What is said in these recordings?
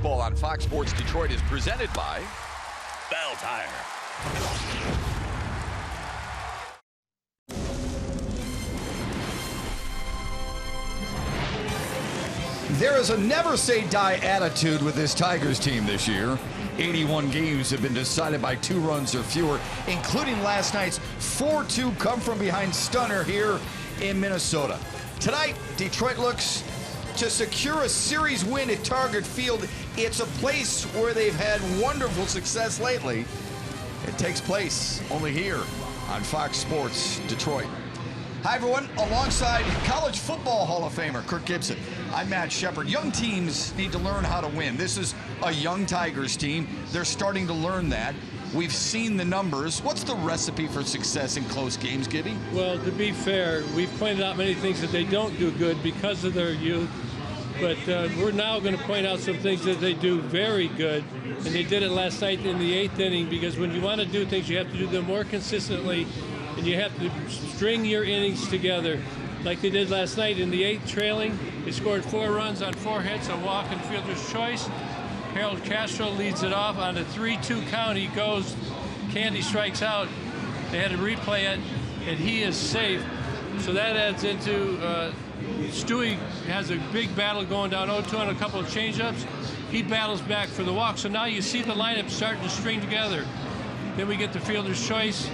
Baseball on Fox Sports Detroit is presented by Bell Tire. There is a never say die attitude with this Tigers team this year. 81 games have been decided by 2 runs or fewer, including last night's 4-2 come from behind stunner here in Minnesota. Tonight, Detroit looks to secure a series win at Target Field. It's a place where they've had wonderful success lately. It takes place only here on Fox Sports Detroit. Hi, everyone. Alongside College Football Hall of Famer Kirk Gibson, I'm Matt Shepard. Young teams need to learn how to win. This is a young Tigers team. They're starting to learn that. We've seen the numbers. What's the recipe for success in close games, Gibby? Well, to be fair, we've pointed out many things that they don't do good because of their youth. But we're now going to point out some things that they do very good. And they did it last night in the 8th inning, because when you want to do things, you have to do them more consistently. And you have to string your innings together like they did last night. In the 8th trailing, they scored 4 runs on 4 hits, a walk and fielder's choice. Harold Castro leads it off on a 3-2 count. He goes, Candy strikes out. They had to replay it, and he is safe. So that adds into Stewie has a big battle going down 0-2 on a couple of changeups. He battles back for the walk. So now you see the lineup starting to string together. Then we get the fielder's choice.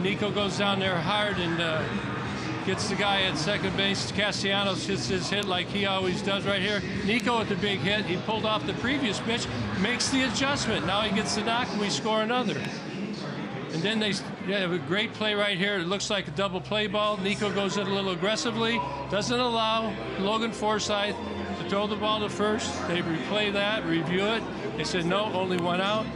Nico goes down there hard and gets the guy at second base. Castellanos hits his hit like he always does right here. Nico with the big hit. He pulled off the previous pitch, makes the adjustment. Now he gets the knock and we score another. And then they have a great play right here. It looks like a double play ball. Nico goes in a little aggressively. Doesn't allow Logan Forsythe to throw the ball to first. They replay that, review it. They said no, only 1 out.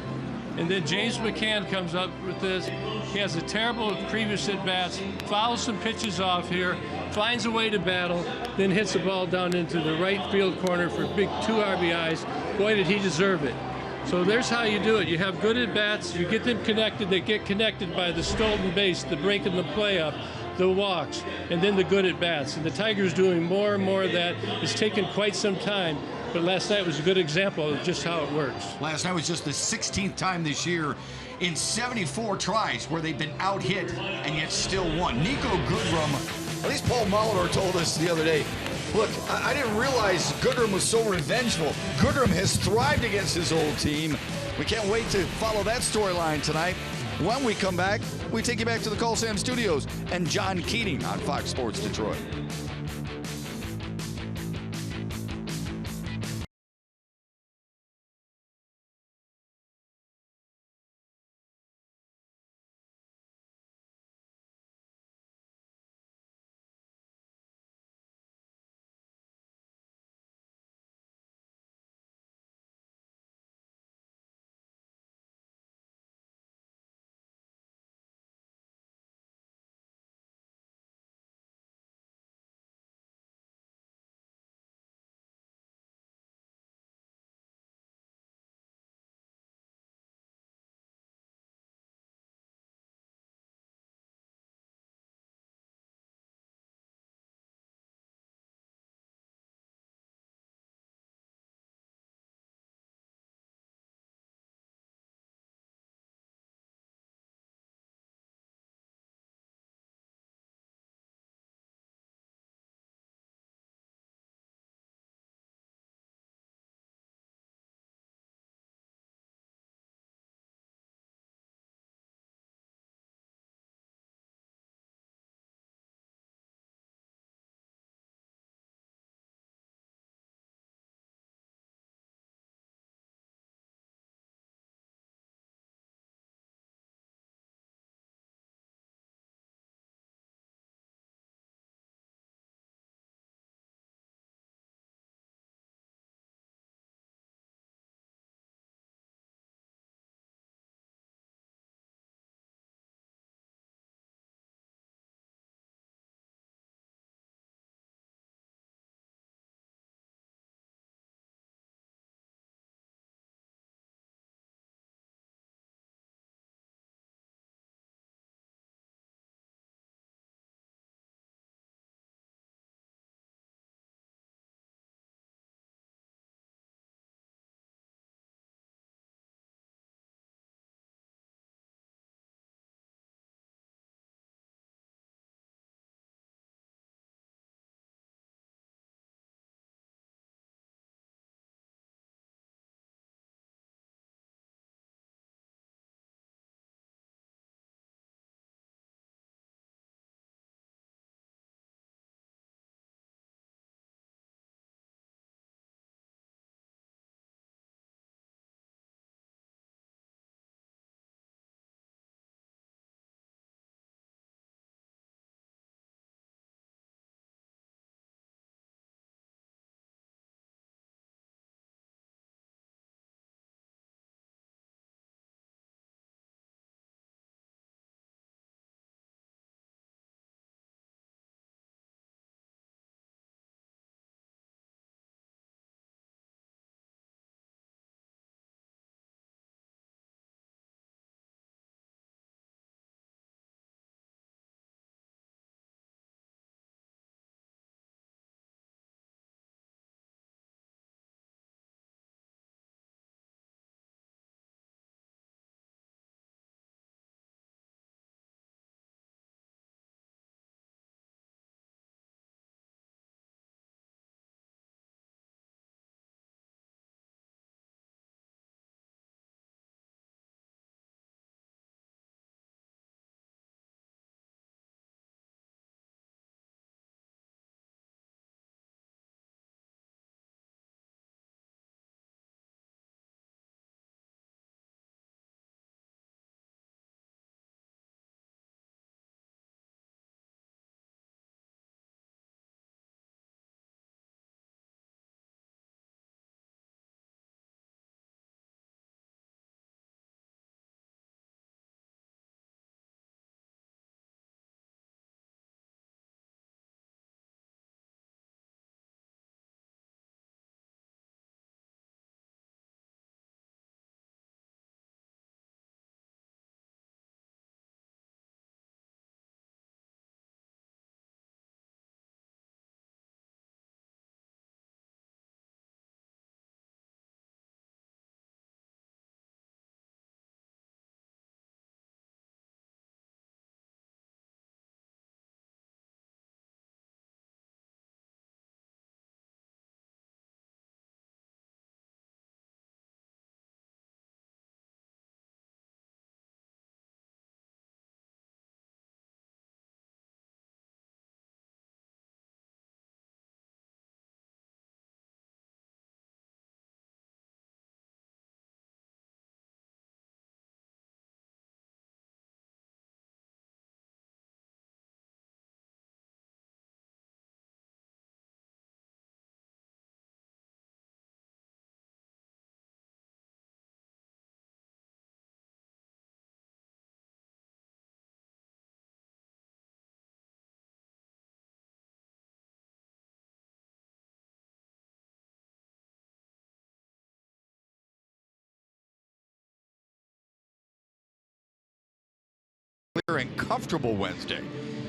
And then James McCann comes up with this. He has a terrible previous at-bats, fouls some pitches off here, finds a way to battle, then hits the ball down into the right field corner for big 2 RBIs. Boy, did he deserve it. So there's how you do it. You have good at-bats, you get them connected, they get connected by the stolen base, the breaking the play up, the walks, and then the good at-bats. And the Tigers doing more and more of that. It's taken quite some time. But last night was a good example of just how it works. Last night was just the 16th time this year in 74 tries where they've been out-hit and yet still won. Nico Goodrum, at least Paul Molitor told us the other day, look, I didn't realize Goodrum was so revengeful. Goodrum has thrived against his old team. We can't wait to follow that storyline tonight. When we come back, we take you back to the Coliseum Studios and John Keating on Fox Sports Detroit. and comfortable Wednesday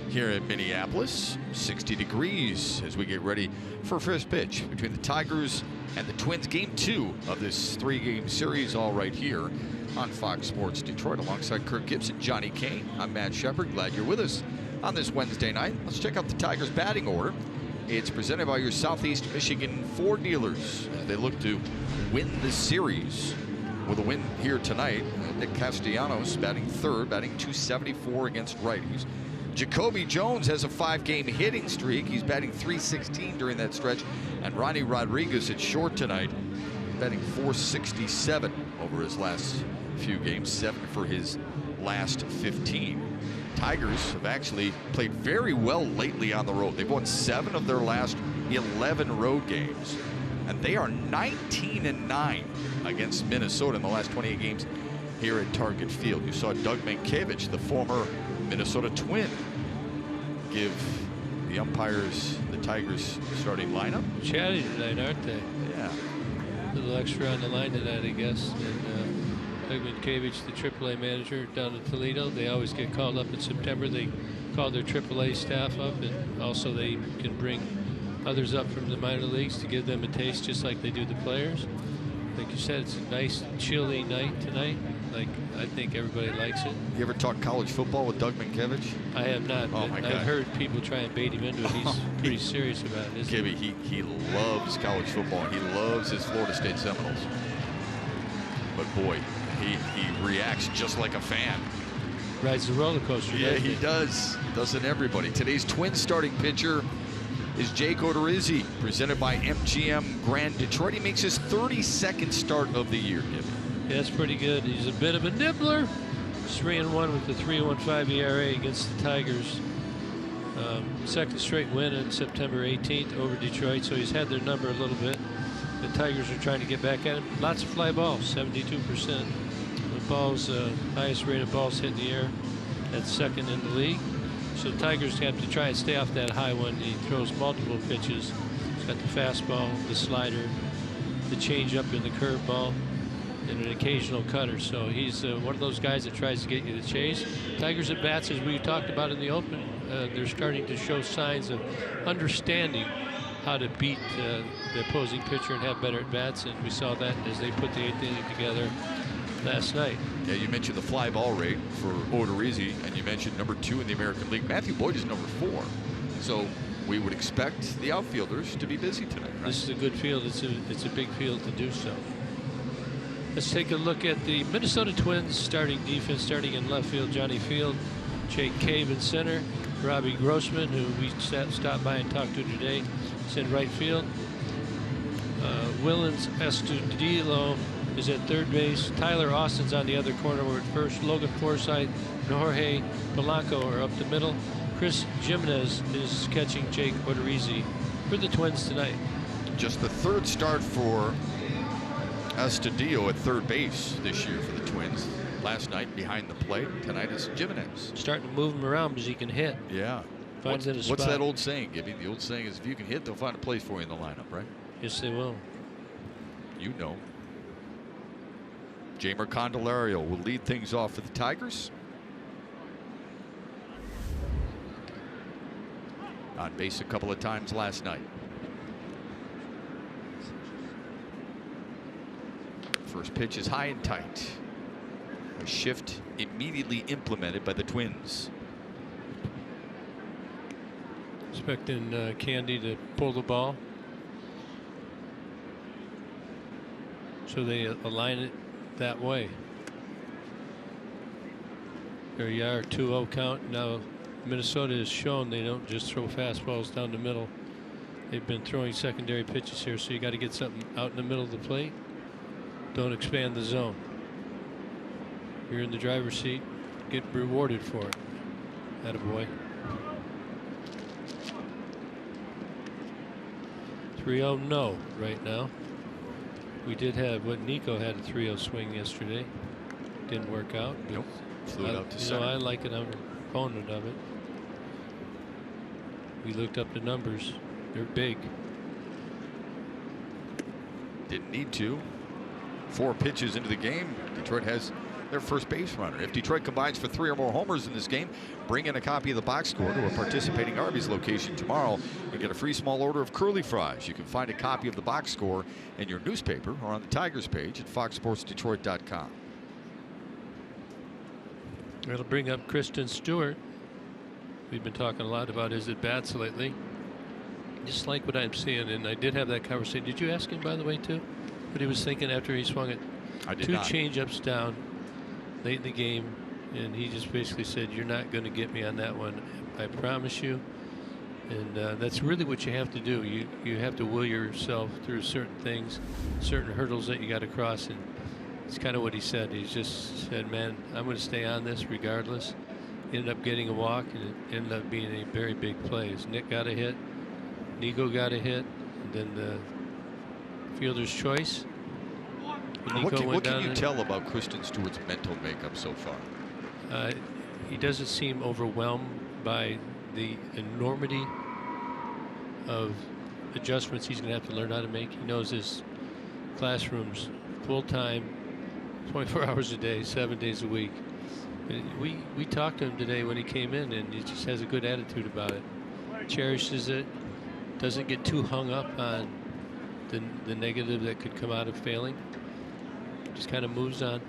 here in Minneapolis. 60 degrees as we get ready for first pitch between the Tigers and the Twins. Game 2 of this 3-game series, all right here on Fox Sports Detroit. Alongside Kirk Gibson, Johnny Kane, I'm Matt Shepard. Glad you're with us on this Wednesday night. Let's check out the Tigers batting order. It's presented by your Southeast Michigan Ford dealers as they look to win the series with a win here tonight. Nick Castellanos batting third, batting .274 against righties. Jacoby Jones has a 5-game hitting streak. He's batting .316 during that stretch. And Ronnie Rodriguez at short tonight, batting .467 over his last few games, 7 for his last 15. Tigers have actually played very well lately on the road. They've won 7 of their last 11 road games, and they are 19-9 against Minnesota in the last 28 games here at Target Field. You saw Doug Mankiewicz, the former Minnesota Twin, give the umpires the Tigers starting lineup. Chatty tonight, aren't they? Yeah. A little extra on the line tonight, I guess. And Doug Mankiewicz, the AAA manager down in Toledo, they always get called up in September. They call their AAA staff up, and also they can bring others up from the minor leagues to give them a taste, just like they do the players. Like you said, it's a nice, chilly night tonight. Like, I think everybody likes it. You ever talk college football with Doug Mankiewicz? I have not. Oh my God. I've heard people try and bait him into it. He's pretty serious about it, isn't Gibby, he loves college football. He loves his Florida State Seminoles. But boy, he reacts just like a fan. Rides the roller coaster. Yeah, he does. Doesn't everybody? Today's Twins starting pitcher is Jake Odorizzi, presented by MGM Grand Detroit. He makes his 32nd start of the year, Gibby. Yeah, that's pretty good. He's a bit of a nibbler. 3-1 with the 3.15 ERA against the Tigers. Second straight win on September 18th over Detroit, so he's had their number a little bit. The Tigers are trying to get back at him. Lots of fly balls, 72%. The balls, highest rate of balls hit in the air. That's second in the league. So the Tigers have to try and stay off that high one. He throws multiple pitches. He's got the fastball, the slider, the changeup, and the curveball, and an occasional cutter. So he's one of those guys that tries to get you to chase. Tigers at bats, as we talked about in the open, they're starting to show signs of understanding how to beat the opposing pitcher and have better at bats, and we saw that as they put the 8th inning together last night. Yeah, you mentioned the fly ball rate for Odorizzi, and you mentioned number 2 in the American League. Matthew Boyd is number 4. So we would expect the outfielders to be busy tonight, right? This is a good field. It's a big field to do so. Let's take a look at the Minnesota Twins starting defense. Starting in left field, Johnny Field, Jake Cave in center, Robbie Grossman, who we stopped by and talked to today, is in right field. Willens Estudillo is at third base. Tyler Austin's on the other corner. We're at first. Logan Forsythe and Jorge Polanco are up the middle. Chris Jimenez is catching Jake Odorizzi for the Twins tonight. Just the 3rd start for Estudillo at third base this year for the Twins. Last night behind the plate. Tonight is Jimenez. Starting to move him around because he can hit. Yeah. Finds in a spot. What's that old saying, Gibby? The old saying is if you can hit, they'll find a place for you in the lineup, right? Yes, they will. You know. Jamer Candelario will lead things off for the Tigers. On base a couple of times last night. First pitch is high and tight. A shift immediately implemented by the Twins. Expecting Candy to pull the ball. So they align it that way. There you are, 2-0 count. Now Minnesota has shown they don't just throw fastballs down the middle. They've been throwing secondary pitches here, so you got to get something out in the middle of the plate. Don't expand the zone. You're in the driver's seat, get rewarded for it. Attaboy. 3-0 no right now. We did have what Nico had a 3-0 swing yesterday. Didn't work out. Nope. Flew it out to center. I like it. I'm an opponent of it. We looked up the numbers. They're big. Didn't need to. 4 pitches into the game. Detroit has their first base runner. If Detroit combines for 3 or more homers in this game, bring in a copy of the box score to a participating Arby's location tomorrow and get a free small order of curly fries. You can find a copy of the box score in your newspaper or on the Tigers page at foxsportsdetroit.com. It'll bring up Kristen Stewart. We've been talking a lot about his at-bats lately. Just like what I'm seeing, and I did have that conversation. Did you ask him, by the way, too, what he was thinking after he swung it? I did 2 not. change-ups down late in the game, and he just basically said, "You're not going to get me on that one, I promise you." And that's really what you have to do. You have to will yourself through certain things, certain hurdles that you got to cross, and it's kind of what he said. He just said, "Man, I'm going to stay on this regardless." Ended up getting a walk, and it ended up being a very big play. As Nick got a hit, Nico got a hit, and then the fielder's choice. What can you tell about Kristen Stewart's mental makeup so far? He doesn't seem overwhelmed by the enormity of adjustments he's going to have to learn how to make. He knows his classroom's full-time, 24 hours a day, 7 days a week. We talked to him today when he came in, and he just has a good attitude about it. Cherishes it. Doesn't get too hung up on the negative that could come out of failing. Just kind of moves on.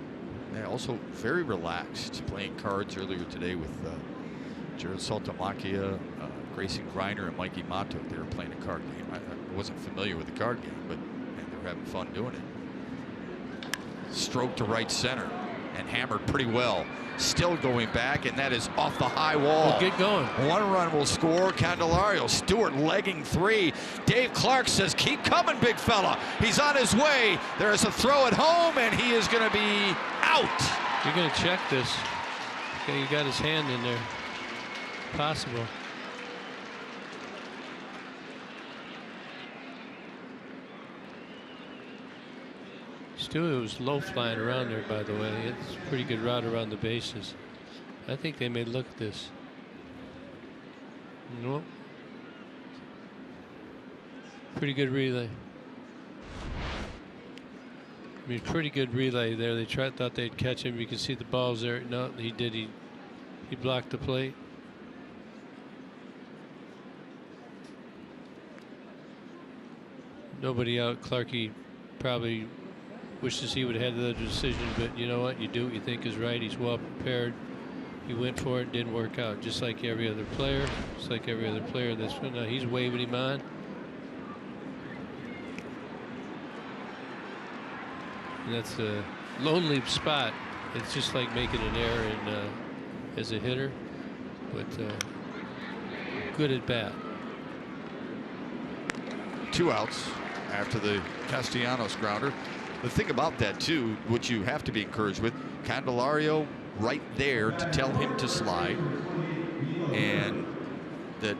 Yeah, also very relaxed, playing cards earlier today with Jared Saltamacchia, Grayson Griner, and Mikey Mato. They were playing a card game. I wasn't familiar with the card game, but man, they were having fun doing it. Stroke to right center and hammered pretty well. Still going back, and that is off the high wall. Well, get going. 1 run will score. Candelario. Stewart legging 3. Dave Clark says, "Keep coming, big fella." He's on his way. There is a throw at home, and he is going to be out. You're going to check this. Okay, you got his hand in there. Possible. Stewart was low flying around there, by the way. It's a pretty good route around the bases. I think they may look at this. Nope. Pretty good relay. I mean, pretty good relay there. They thought they'd catch him. You can see the ball's there. No, he did. He blocked the plate. Nobody out. Clarkie probably wishes he would have had the other decision, but you know what? You do what you think is right. He's well prepared. He went for it, didn't work out. Just like every other player. Just like every other player that's now he's waving him on. And that's a lonely spot. It's just like making an error in, as a hitter, but good at bat. 2 outs after the Castellanos grounder. The thing about that, too, which you have to be encouraged with, Candelario right there to tell him to slide, and that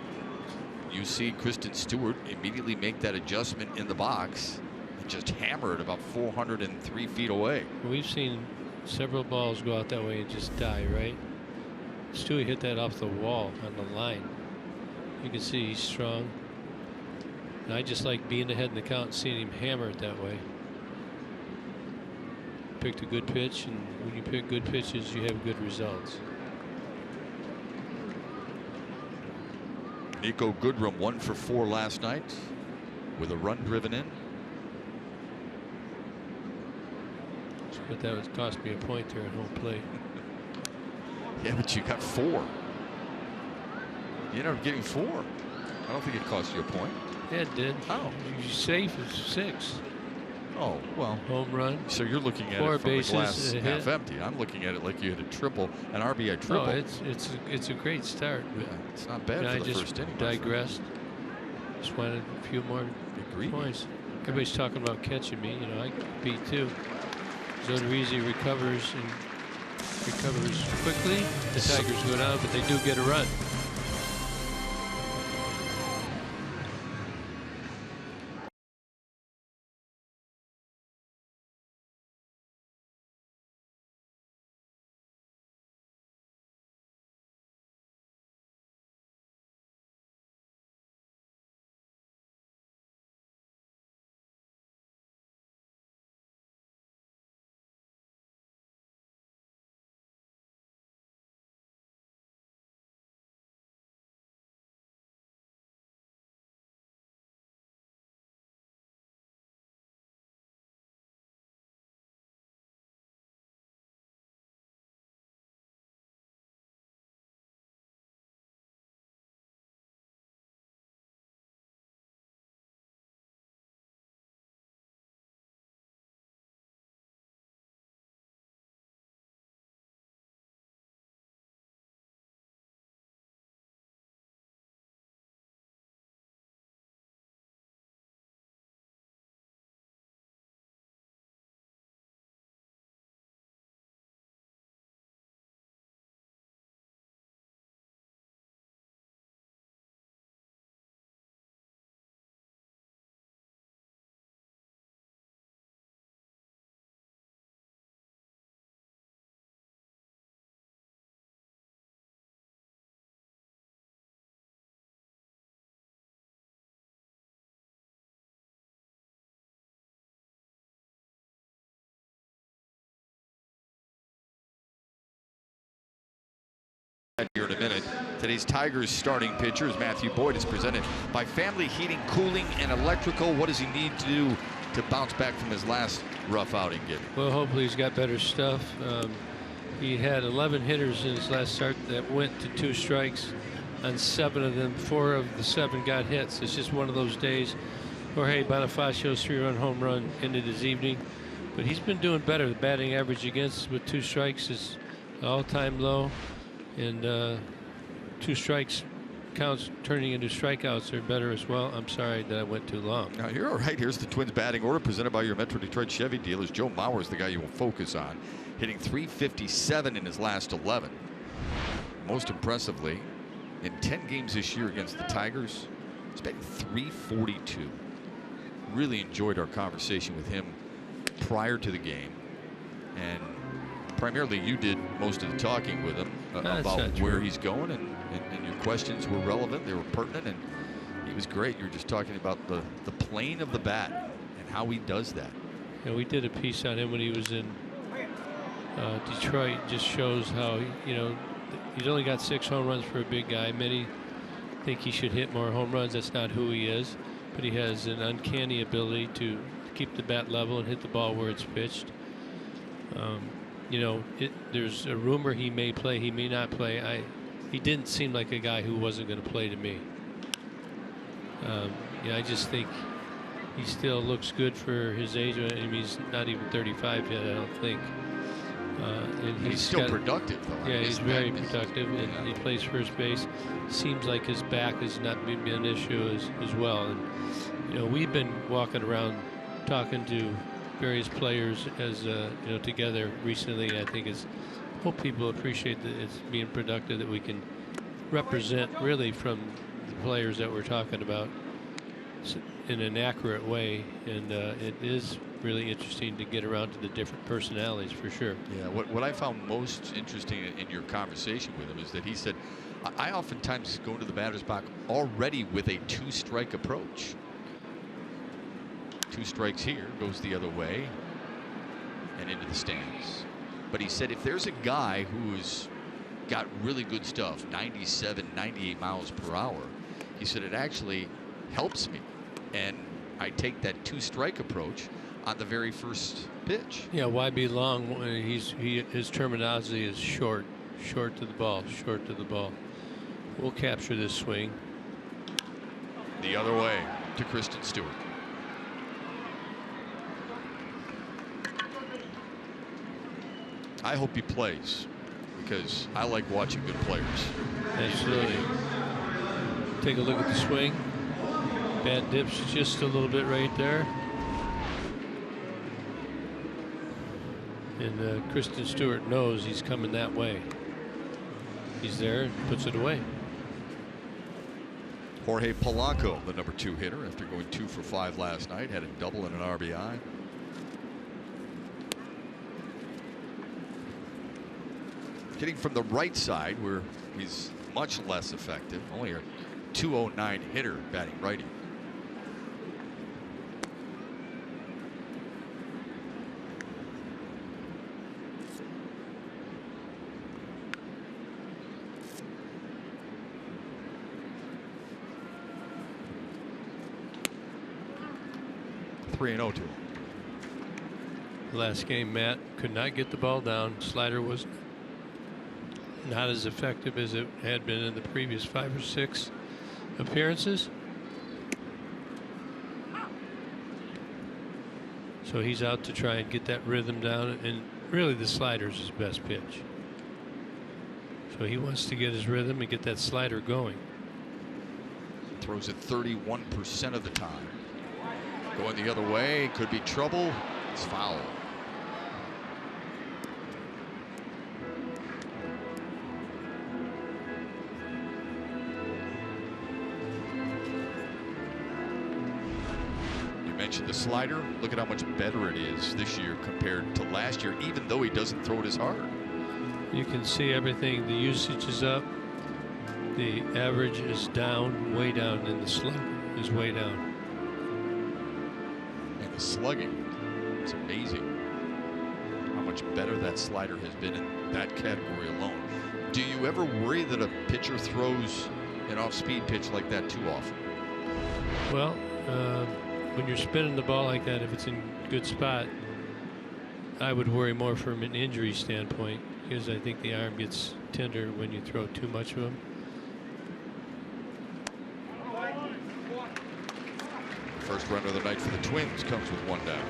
you see Kristen Stewart immediately make that adjustment in the box and just hammer it about 403 feet away. We've seen several balls go out that way and just die, right? Stewie hit that off the wall on the line. You can see he's strong. And I just like being ahead in the count and seeing him hammer it that way. Picked a good pitch, and when you pick good pitches, you have good results. Nico Goodrum 1 for 4 last night with a run driven in. But that would cost me a point there at home plate. Yeah, but you got 4. You ended up getting 4. I don't think it cost you a point. Yeah, it did. Oh. You're safe as 6. Oh, well. Home run. So you're looking at 4 it from bases, the glass a half hit. empty. I'm looking at it like you hit a triple, an RBI triple. Oh, it's a great start. Yeah, it's not bad for the first inning. Digressed. Just wanted a few more Agreed. points. Everybody's talking about catching me. You know, I beat too. Zodorizzi recovers quickly. The Tigers go down, but they do get a run. Here in a minute. Today's Tigers starting pitcher is Matthew Boyd. Is presented by Family Heating, Cooling, and Electrical. What does he need to do to bounce back from his last rough outing, Gibby? Well, hopefully he's got better stuff. He had 11 hitters in his last start that went to 2 strikes. On 7 of them, 4 of the 7 got hits. It's just one of those days. Jorge Bonifacio's 3-run home run ended his evening, but he's been doing better. The batting average against with 2 strikes is all-time low, and 2 strikes counts turning into strikeouts are better as well. I'm sorry that I went too long. Now, you're all right. Here's the Twins batting order presented by your Metro Detroit Chevy dealers. Joe Mauer is the guy you will focus on, hitting .357 in his last 11. Most impressively, in 10 games this year against the Tigers, he's batting .342. Really enjoyed our conversation with him prior to the game, and primarily you did most of the talking with him about where he's going, and your questions were relevant, they were pertinent, and he was great. You were just talking about the plane of the bat and how he does that. Yeah, we did a piece on him when he was in Detroit. Just shows how, you know, he's only got 6 home runs for a big guy. Many think he should hit more home runs. That's not who he is, but he has an uncanny ability to keep the bat level and hit the ball where it's pitched. You know, there's a rumor he may play, he may not play. He didn't seem like a guy who wasn't going to play to me. Yeah, I just think he still looks good for his age. I mean, he's not even 35 yet, I don't think. And he's still productive, though. Yeah, he's very productive, and he plays first base. Seems like his back has not been an issue as well. And you know, we've been walking around talking to various players as you know, together recently. I think hope people appreciate that it's being productive, that we can represent really from the players that we're talking about in an accurate way, and it is really interesting to get around to the different personalities for sure. Yeah, what I found most interesting in your conversation with him is that he said, I oftentimes go into the batter's box already with a 2-strike approach. 2 strikes here, goes the other way and into the stands. But he said if there's a guy who's got really good stuff, 97, 98 miles per hour, he said it actually helps me, and I take that 2-strike approach on the very first pitch. Yeah, why be long when his terminology is short to the ball, short to the ball. We'll capture this swing. The other way to Kristen Stewart. I hope he plays, because I like watching good players. Absolutely. Take a look at the swing. Bat dips just a little bit right there. And Kristen Stewart knows he's coming that way. He's there and puts it away. Jorge Polanco, the number 2 hitter, after going 2 for 5 last night, had a double and an RBI. Hitting from the right side, where he's much less effective. Only a .209 hitter, batting righty. .3-0 to him. Last game, Matt could not get the ball down. Slider was not as effective as it had been in the previous 5 or 6 appearances. So he's out to try and get that rhythm down, and really the slider is his best pitch. So he wants to get his rhythm and get that slider going. Throws it 31% of the time. Going the other way, could be trouble. It's foul. The slider, look at how much better it is this year compared to last year, even though he doesn't throw it as hard. You can see everything. The usage is up, the average is down, way down, and the slug is way down. And the slugging, it's amazing how much much better that slider has been in that category alone. Do you ever worry that a pitcher throws an off-speed pitch like that too often? Well, when you're spinning the ball like that, if it's in good spot, I would worry more from an injury standpoint, because I think the arm gets tender when you throw too much of them. First run of the night for the Twins comes with one down.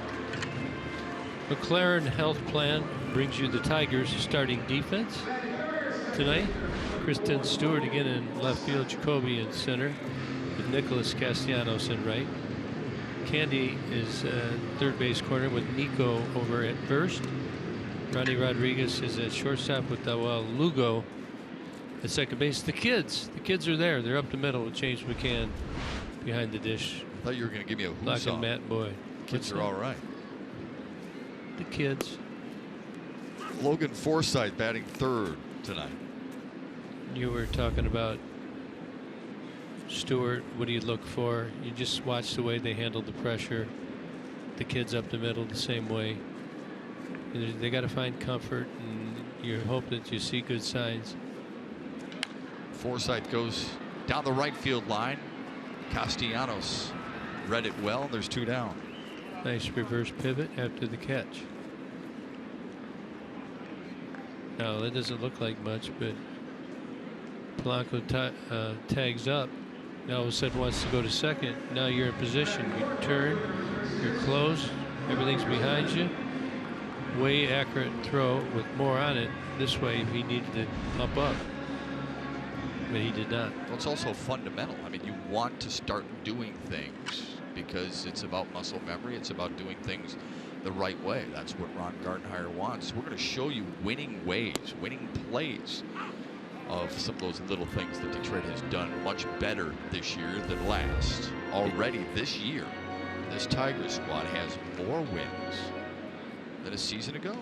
McLaren Health Plan brings you the Tigers starting defense tonight. Kristen Stewart again in left field, Jacoby in center, with Nicholas Castellanos in right. Candy is third base corner with Nico over at first. Ronnie Rodriguez is at shortstop with Dawel Lugo at second base. The kids are there. They're up the middle with James McCann behind the dish. I thought you were going to give me a who Black song. and Matt Boy. Kids are all right. The kids. Logan Forsythe batting third tonight. You were talking about Stewart. What do you look for? You just watch the way they handle the pressure. The kids up the middle the same way. They got to find comfort, and you hope that you see good signs. Forsythe goes down the right field line. Castellanos read it well. There's two down. Nice reverse pivot after the catch. Now that doesn't look like much, but Polanco tags up. Now all of a sudden wants to go to second. Now you're in position. You turn, you're close, everything's behind you. Way accurate throw with more on it. This way he needed to pump up, but he did not. Well, it's also fundamental. I mean, you want to start doing things because it's about muscle memory. It's about doing things the right way. That's what Ron Gardenhire wants. We're going to show you winning ways, winning plays of some of those little things that Detroit has done much better this year than last. Already this year, this Tiger squad has more wins than a season ago.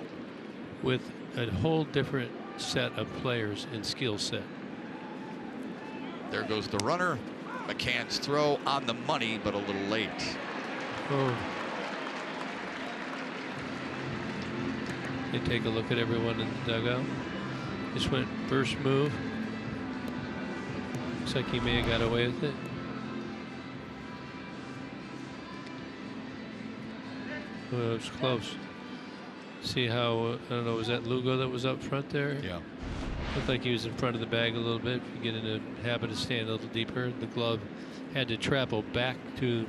With a whole different set of players and skill set. There goes the runner. McCann's throw on the money, but a little late. Oh. They take a look at everyone in the dugout. This went first move. Looks like he may have got away with it. Well, it was close. See how, I don't know, was that Lugo that was up front there? Yeah. Looked like he was in front of the bag a little bit. If you get in a habit of staying a little deeper, the glove had to travel back to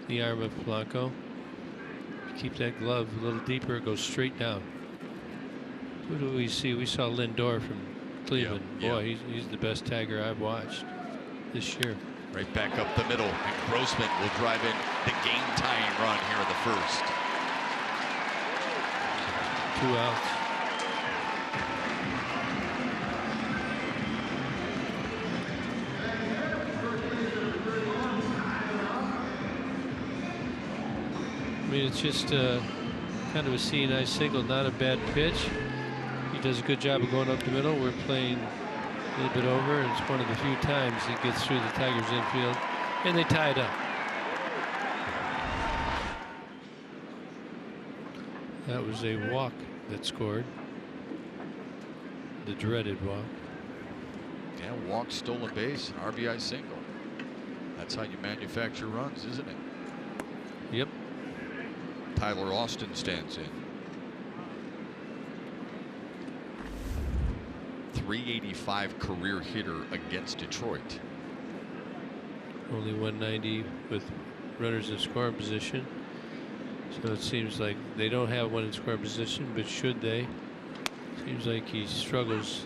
the arm of Polanco. If you keep that glove a little deeper, it goes straight down. Who do we see? We saw Lindor from Cleveland. Yeah, Boy, he's the best Tiger I've watched this year. Right back up the middle, and Grossman will drive in the game-tying run here in the first. 2 outs. I mean, it's just kind of a CNI signal, not a bad pitch. He does a good job of going up the middle. We're playing a little bit over, and it's one of the few times he gets through the Tigers infield, and they tie it up. That was a walk that scored. The dreaded walk. Yeah, walk, stolen base, and RBI single. That's how you manufacture runs, isn't it? Yep. Tyler Austin stands in. 385 career hitter against Detroit. Only 190 with runners in scoring position. So it seems like they don't have one in scoring position, but should they? Seems like he struggles.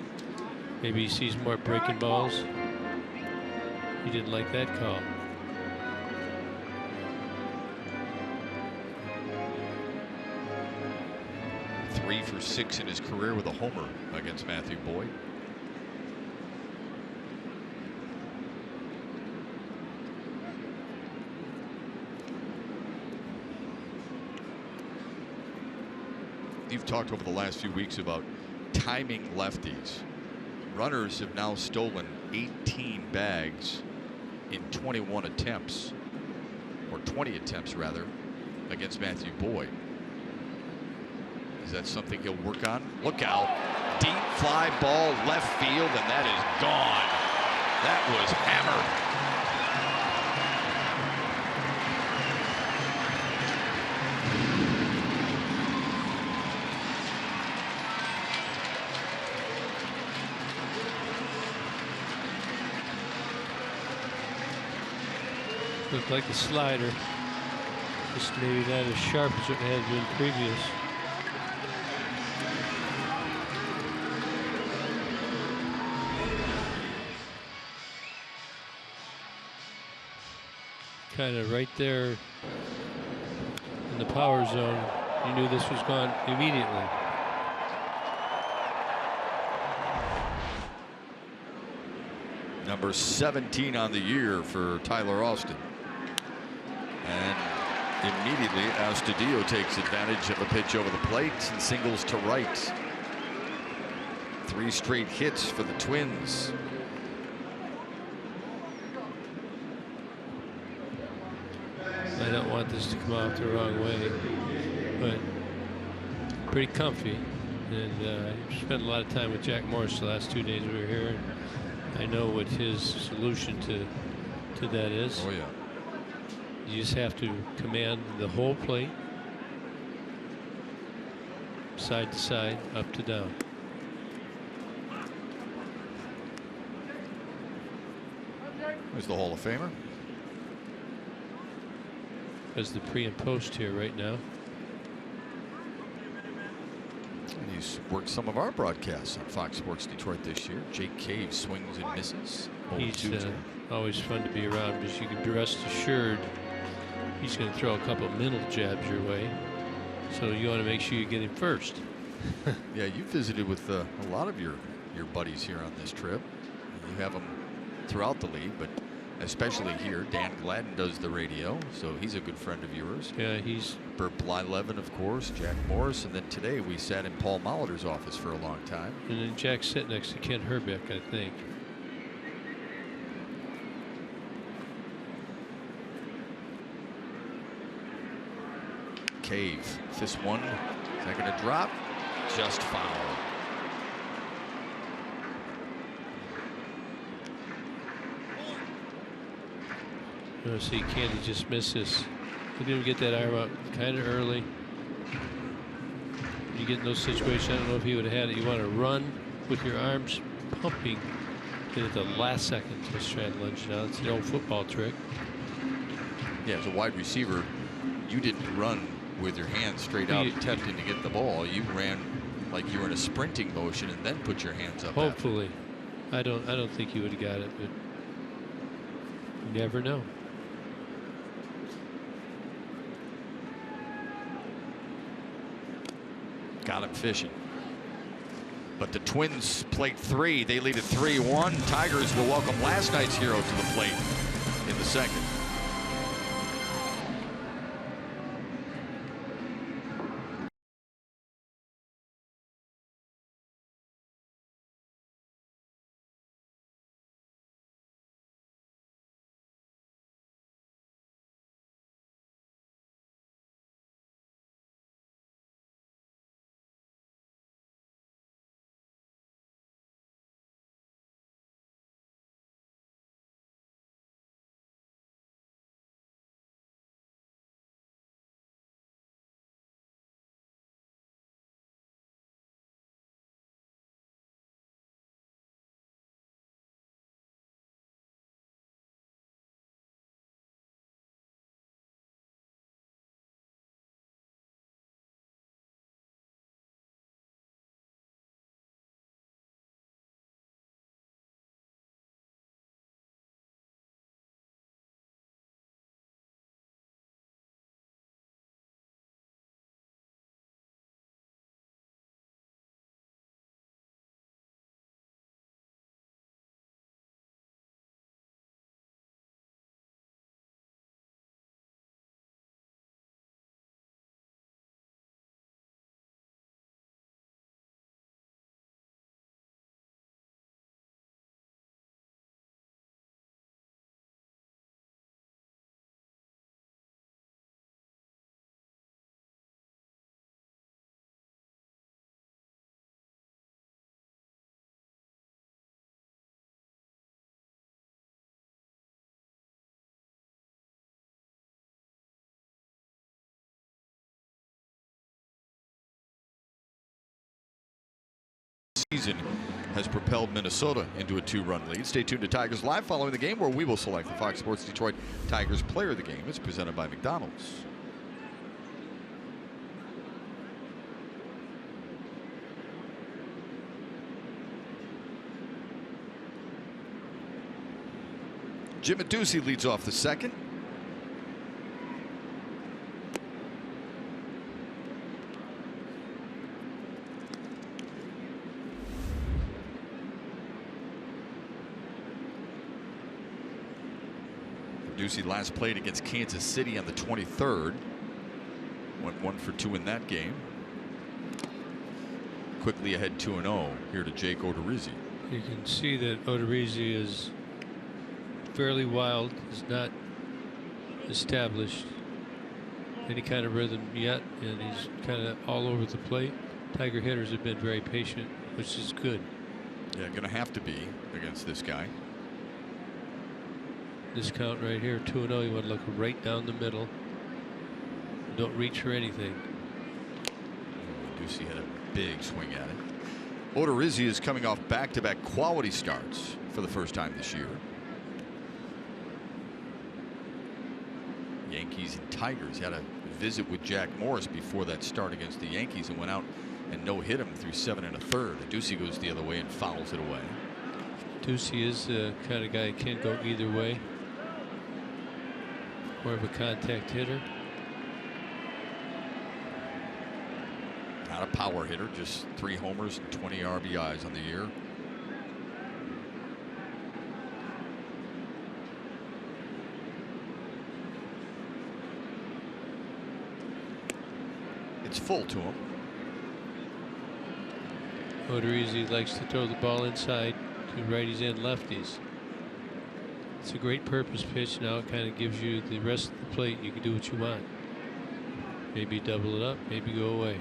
Maybe he sees more breaking balls. He didn't like that call. Three for 6 in his career with a homer against Matthew Boyd. You've talked over the last few weeks about timing lefties. Runners have now stolen 18 bags in 21 attempts, or 20 attempts rather, against Matthew Boyd. Is that something he'll work on? Look out. Deep fly ball left field, and that is gone. That was hammered. Looked like a slider. Just maybe not as sharp as it had been previous. Kind of right there in the power zone. You knew this was gone immediately. Number 17 on the year for Tyler Austin. And immediately Astudillo takes advantage of a pitch over the plate and singles to right. 3 straight hits for the Twins. I don't want this to come out the wrong way, but pretty comfy. And I spent a lot of time with Jack Morris the last 2 days we were here. And I know what his solution to that is. Oh, yeah. You just have to command the whole plate, side to side, up to down. There's the Hall of Famer. There's the pre and post here right now. And he's worked some of our broadcasts on Fox Sports Detroit this year. Jake Cave swings and misses. He's always fun to be around because you can be rest assured he's going to throw a couple of mental jabs your way. So you want to make sure you get him first. Yeah, you visited with a lot of your buddies here on this trip. You have them throughout the league, but especially here. Dan Gladden does the radio, so he's a good friend of yours. Yeah, he's Bert Blylevin, of course, Jack Morris, and then today we sat in Paul Molitor's office for a long time. And then Jack's sitting next to Ken Herbeck, I think. Cave, this one, is that going to drop? Just foul. See, can't he just miss this? Look at him get that arm out kind of early. You get in those situations, I don't know if he would have had it. You want to run with your arms pumping, get at the last second to try and lunge it out. It's the old football trick. Yeah, as a wide receiver, you didn't run with your hands straight out attempting to get the ball. You ran like you were in a sprinting motion and then put your hands up. Hopefully. I don't think you would have got it, but you never know. Got him fishing. But the Twins plate 3. They lead at 3-1. Tigers will welcome last night's hero to the plate in the second. season has propelled Minnesota into a 2-run lead. Stay tuned to Tigers Live following the game, where we will select the Fox Sports Detroit Tigers player of the game. It's presented by McDonald's. Jim Ducey leads off the second. Ducey last played against Kansas City on the 23rd. Went 1 for 2 in that game. Quickly ahead 2-0 here to Jake Odorizzi. You can see that Odorizzi is fairly wild, is not established any kind of rhythm yet, and he's kind of all over the plate. Tiger hitters have been very patient, which is good. Yeah, going to have to be against this guy. This count right here, 2-0, you want to look right down the middle. Don't reach for anything. Ducey had a big swing at it. Odorizzi is coming off back-to-back quality starts for the first time this year. Yankees and Tigers had a visit with Jack Morris before that start against the Yankees and went out and no-hit him through 7 1/3. Ducey goes the other way and fouls it away. Ducey is the kind of guy who can't go either way. More of a contact hitter. Not a power hitter, just 3 homers and 20 RBIs on the year. It's full to him. Odorizzi likes to throw the ball inside to righties and lefties. It's a great purpose pitch. Now it kind of gives you the rest of the plate. You can do what you want. Maybe double it up, maybe go away.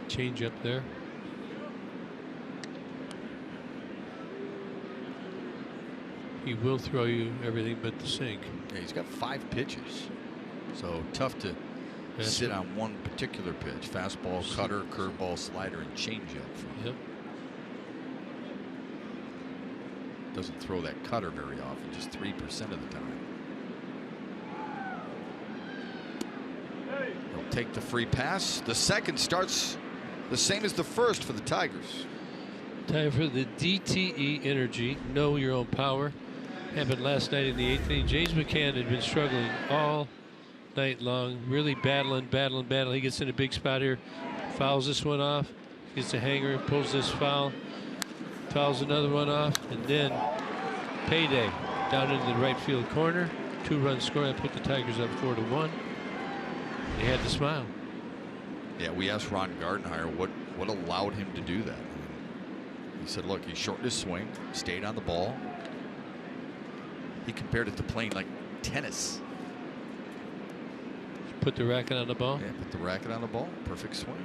Change up there. He will throw you everything but the sink. Yeah, he's got 5 pitches. So tough to sit on one particular pitch. Fastball, cutter, curveball, slider, and changeup. Yep. Doesn't throw that cutter very often, just 3% of the time. He'll take the free pass. The second starts the same as the first for the Tigers. Time for the DTE Energy. Know your own power. Happened last night in the 8th inning. James McCann had been struggling all night long, really battling. He gets in a big spot here, fouls this one off, gets a hanger, pulls this foul, fouls another one off, and then payday down into the right field corner. 2-run score. I put the Tigers up 4-1. He had to smile. Yeah, we asked Ron Gardenhire what allowed him to do that. He said, look, he shortened his swing, stayed on the ball. He compared it to playing like tennis. Put the racket on the ball? Yeah, put the racket on the ball. Perfect swing.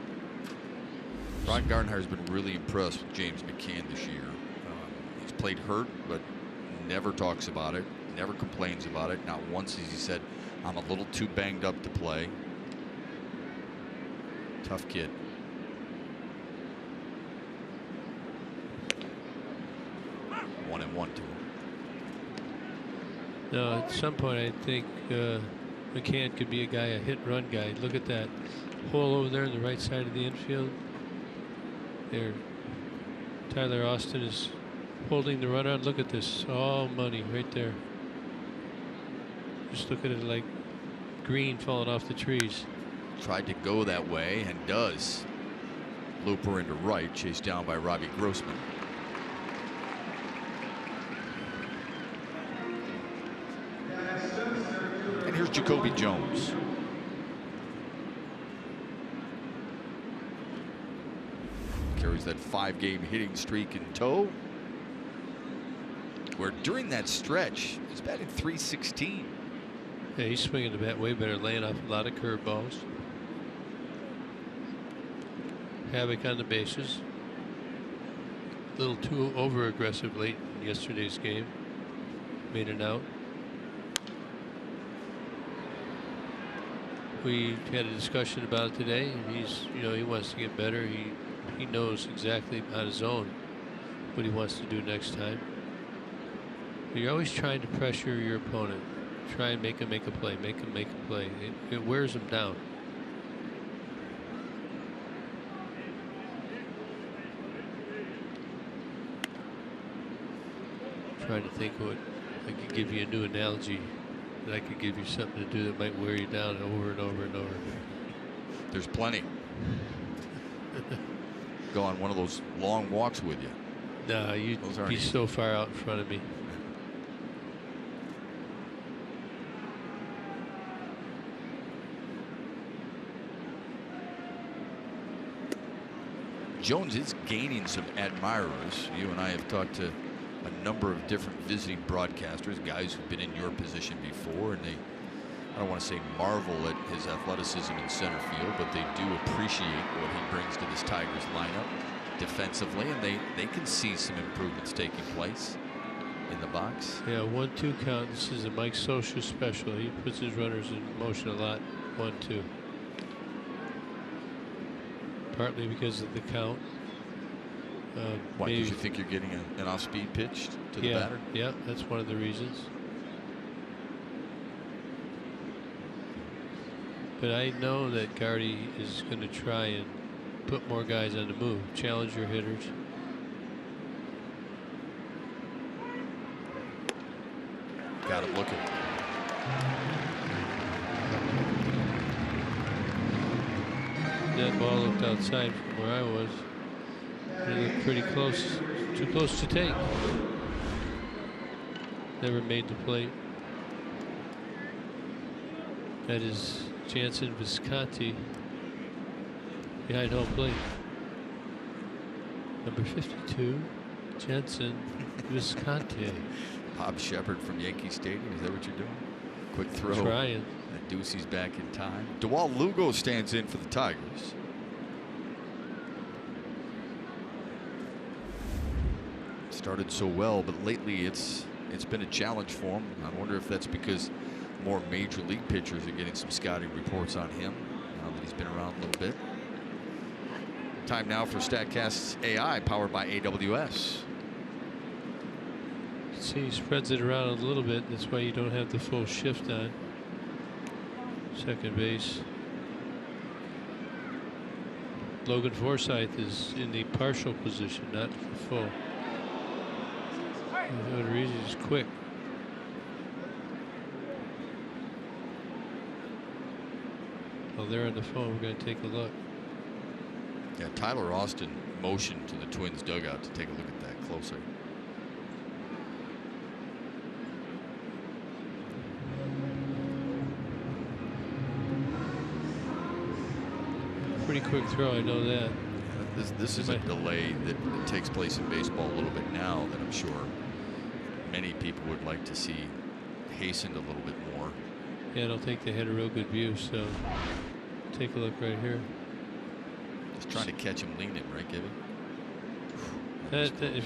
Ron Gardenhire's been really impressed with James McCann this year. He's played hurt, but never talks about it, never complains about it. Not once has he said, I'm a little too banged up to play. Tough kid. One and one to him. No, at some point I think McCann could be a guy, a hit-run guy. Look at that hole over there on the right side of the infield. There, Tyler Austin is holding the runner. Look at this, all money right there. Just look at it like green falling off the trees. Tried to go that way and does. Looper into right, chased down by Robbie Grossman. And here's Jacoby Jones. Carries that 5-game hitting streak in tow, where during that stretch he's batting .316. Yeah, he's swinging the bat way better, laying off a lot of curveballs. Havoc on the bases. A little too over aggressive late in yesterday's game. Made an out. We had a discussion about it today, and he wants to get better. He he knows exactly on his own what he wants to do next time. But you're always trying to pressure your opponent. Try and make him make a play, make him make a play. It wears him down. Trying to think what I could give you a new analogy that I could give you something to do that might wear you down over and over and over. There's plenty. Go on one of those long walks with you. No, you'd be so far out in front of me. Jones is gaining some admirers. You and I have talked to a number of different visiting broadcasters, guys who've been in your position before, and they, I don't want to say marvel at his athleticism in center field, but they do appreciate what he brings to this Tigers lineup defensively, and they can see some improvements taking place in the box. Yeah, 1-2 count. This is a Mike Socia special. He puts his runners in motion a lot. 1-2. Partly because of the count. Why, because you think you're getting an off-speed pitch to the batter? Yeah, that's one of the reasons. But I know that Gardy is going to try and put more guys on the move, challenge your hitters. Got him looking. That ball looked outside from where I was. It looked pretty close, too close to take. Never made the plate. That is Jansen Visconti behind home plate. Number 52, Jansen Visconti. Bob Shepard from Yankee Stadium. Is that what you're doing? Quick throw. Trying. Ducey's back in time. Dewalt Lugo stands in for the Tigers. Started so well, but lately it's been a challenge for him. I wonder if that's because more major league pitchers are getting some scouting reports on him now that he's been around a little bit. Time now for StatCast's AI, powered by AWS. See, he spreads it around a little bit. That's why you don't have the full shift on second base. Logan Forsythe is in the partial position, not the full. The reason is quick. Well, they're on the phone. We're going to take a look. Yeah, Tyler Austin motioned to the Twins dugout to take a look at that closer. Pretty quick throw, I know that. This is a delay that takes place in baseball a little bit now that I'm sure many people would like to see hastened a little bit more. Yeah, I don't think they had a real good view, so take a look right here. Just trying to catch him leaning, right, Gibby? I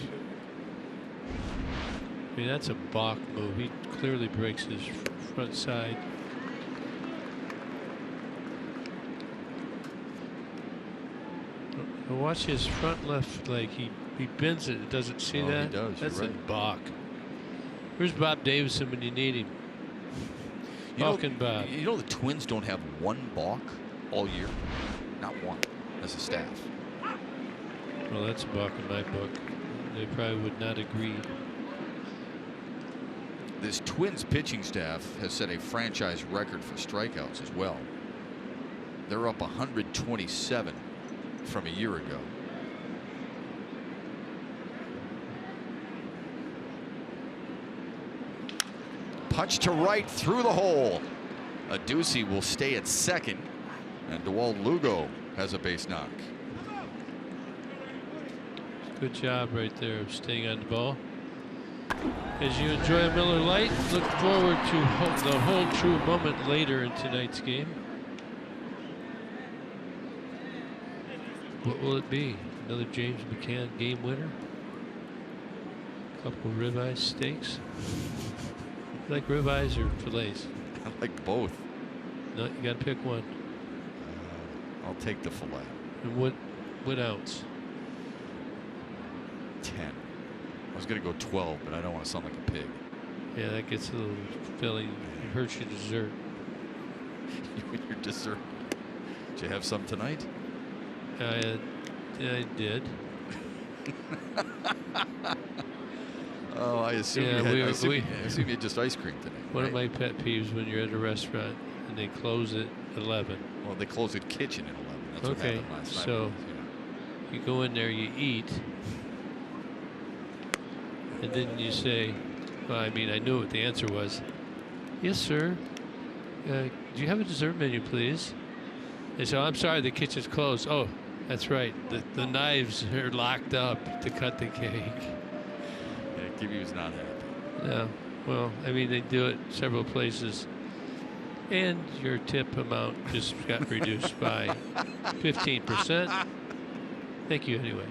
mean, that's a balk move. He clearly breaks his front side. Watch his front left leg. He bends it. It doesn't see that. He does. That's You're a right. balk. Where's Bob Davison when you need him? Balking Bob. You know the Twins don't have one balk all year. Not one as a staff. Well, that's a balk in my book. They probably would not agree. This Twins pitching staff has set a franchise record for strikeouts as well. They're up 127 from a year ago. Punch to right through the hole. Ducey will stay at second, and Dewalt Lugo has a base knock. Good job right there of staying on the ball. As you enjoy a Miller Lite, look forward to the whole true moment later in tonight's game. What will it be? Another James McCann game winner? Couple ribeye steaks? You like ribeyes or fillets? I like both. No, you got to pick one. I'll take the fillet. And what ounce? 10. I was going to go 12, but I don't want to sound like a pig. Yeah, that gets a little filling. It hurts your dessert. Your dessert. Did you have some tonight? I did. Oh, I assume Yeah, I assume you had just ice cream today. One right? of my pet peeves when you're at a restaurant and they close at 11. Well, they closed the kitchen at 11. That's what Okay, happened last night. so you go in there, you eat, and then you say, well, I mean, I knew what the answer was. Yes, sir. Do you have a dessert menu, please? They say, oh, I'm sorry, the kitchen's closed. Oh, that's right. The knives are locked up to cut the cake. Yeah, Gibby's not happy. No. Well, I mean, they do it several places. And your tip amount just got reduced by 15%. Thank you anyway.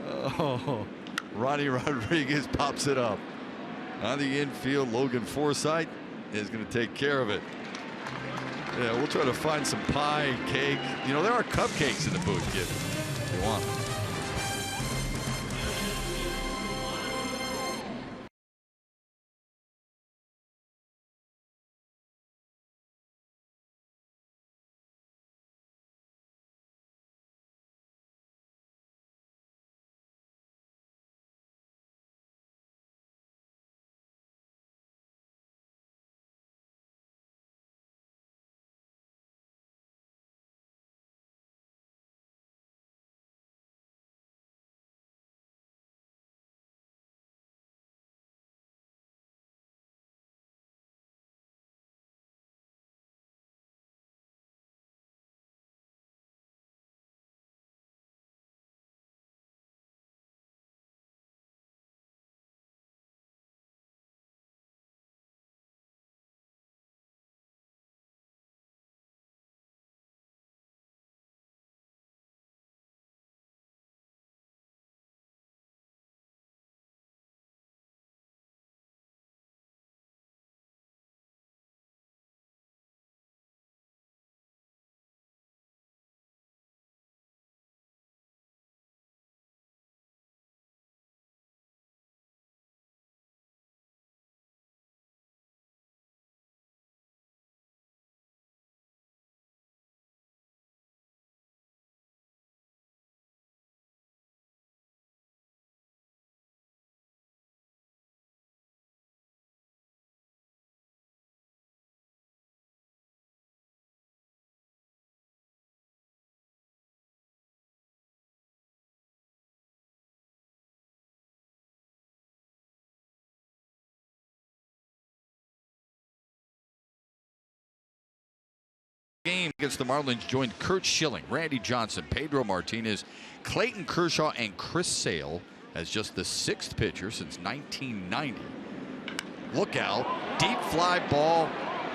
Oh, Ronnie Rodriguez pops it up. On the infield, Logan Forsythe is going to take care of it. Yeah, we'll try to find some pie, cake. You know, there are cupcakes in the booth, kid, if you want them. Game against the Marlins joined Kurt Schilling, Randy Johnson, Pedro Martinez, Clayton Kershaw, and Chris Sale as just the 6th pitcher since 1990. Look out. Deep fly ball,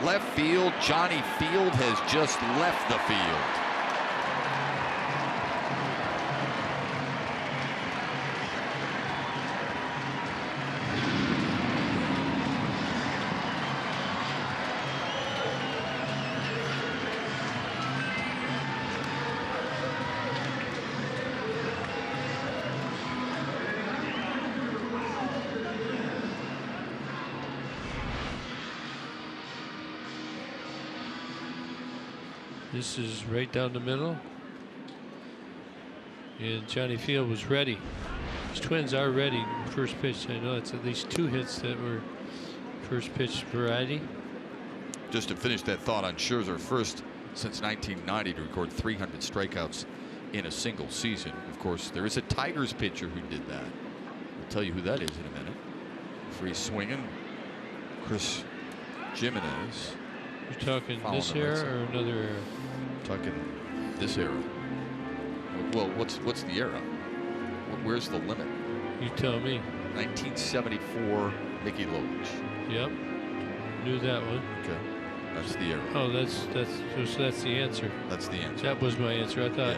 left field. Johnny Field has just left the field. This is right down the middle. And Johnny Field was ready. These Twins are ready. First pitch, I know it's at least 2 hits that were first pitch variety. Just to finish that thought on Scherzer, first since 1990 to record 300 strikeouts in a single season. Of course, there is a Tigers pitcher who did that. I'll tell you who that is in a minute. Free swinging, Chris Jimenez. You're talking this era or another era? Talking this era. Well, what's the era? Where's the limit? You tell me. 1974, Mickey Loach. Yep. Knew that one. Okay. That's the era. Oh, so that's the answer. That's the answer. That was my answer. I thought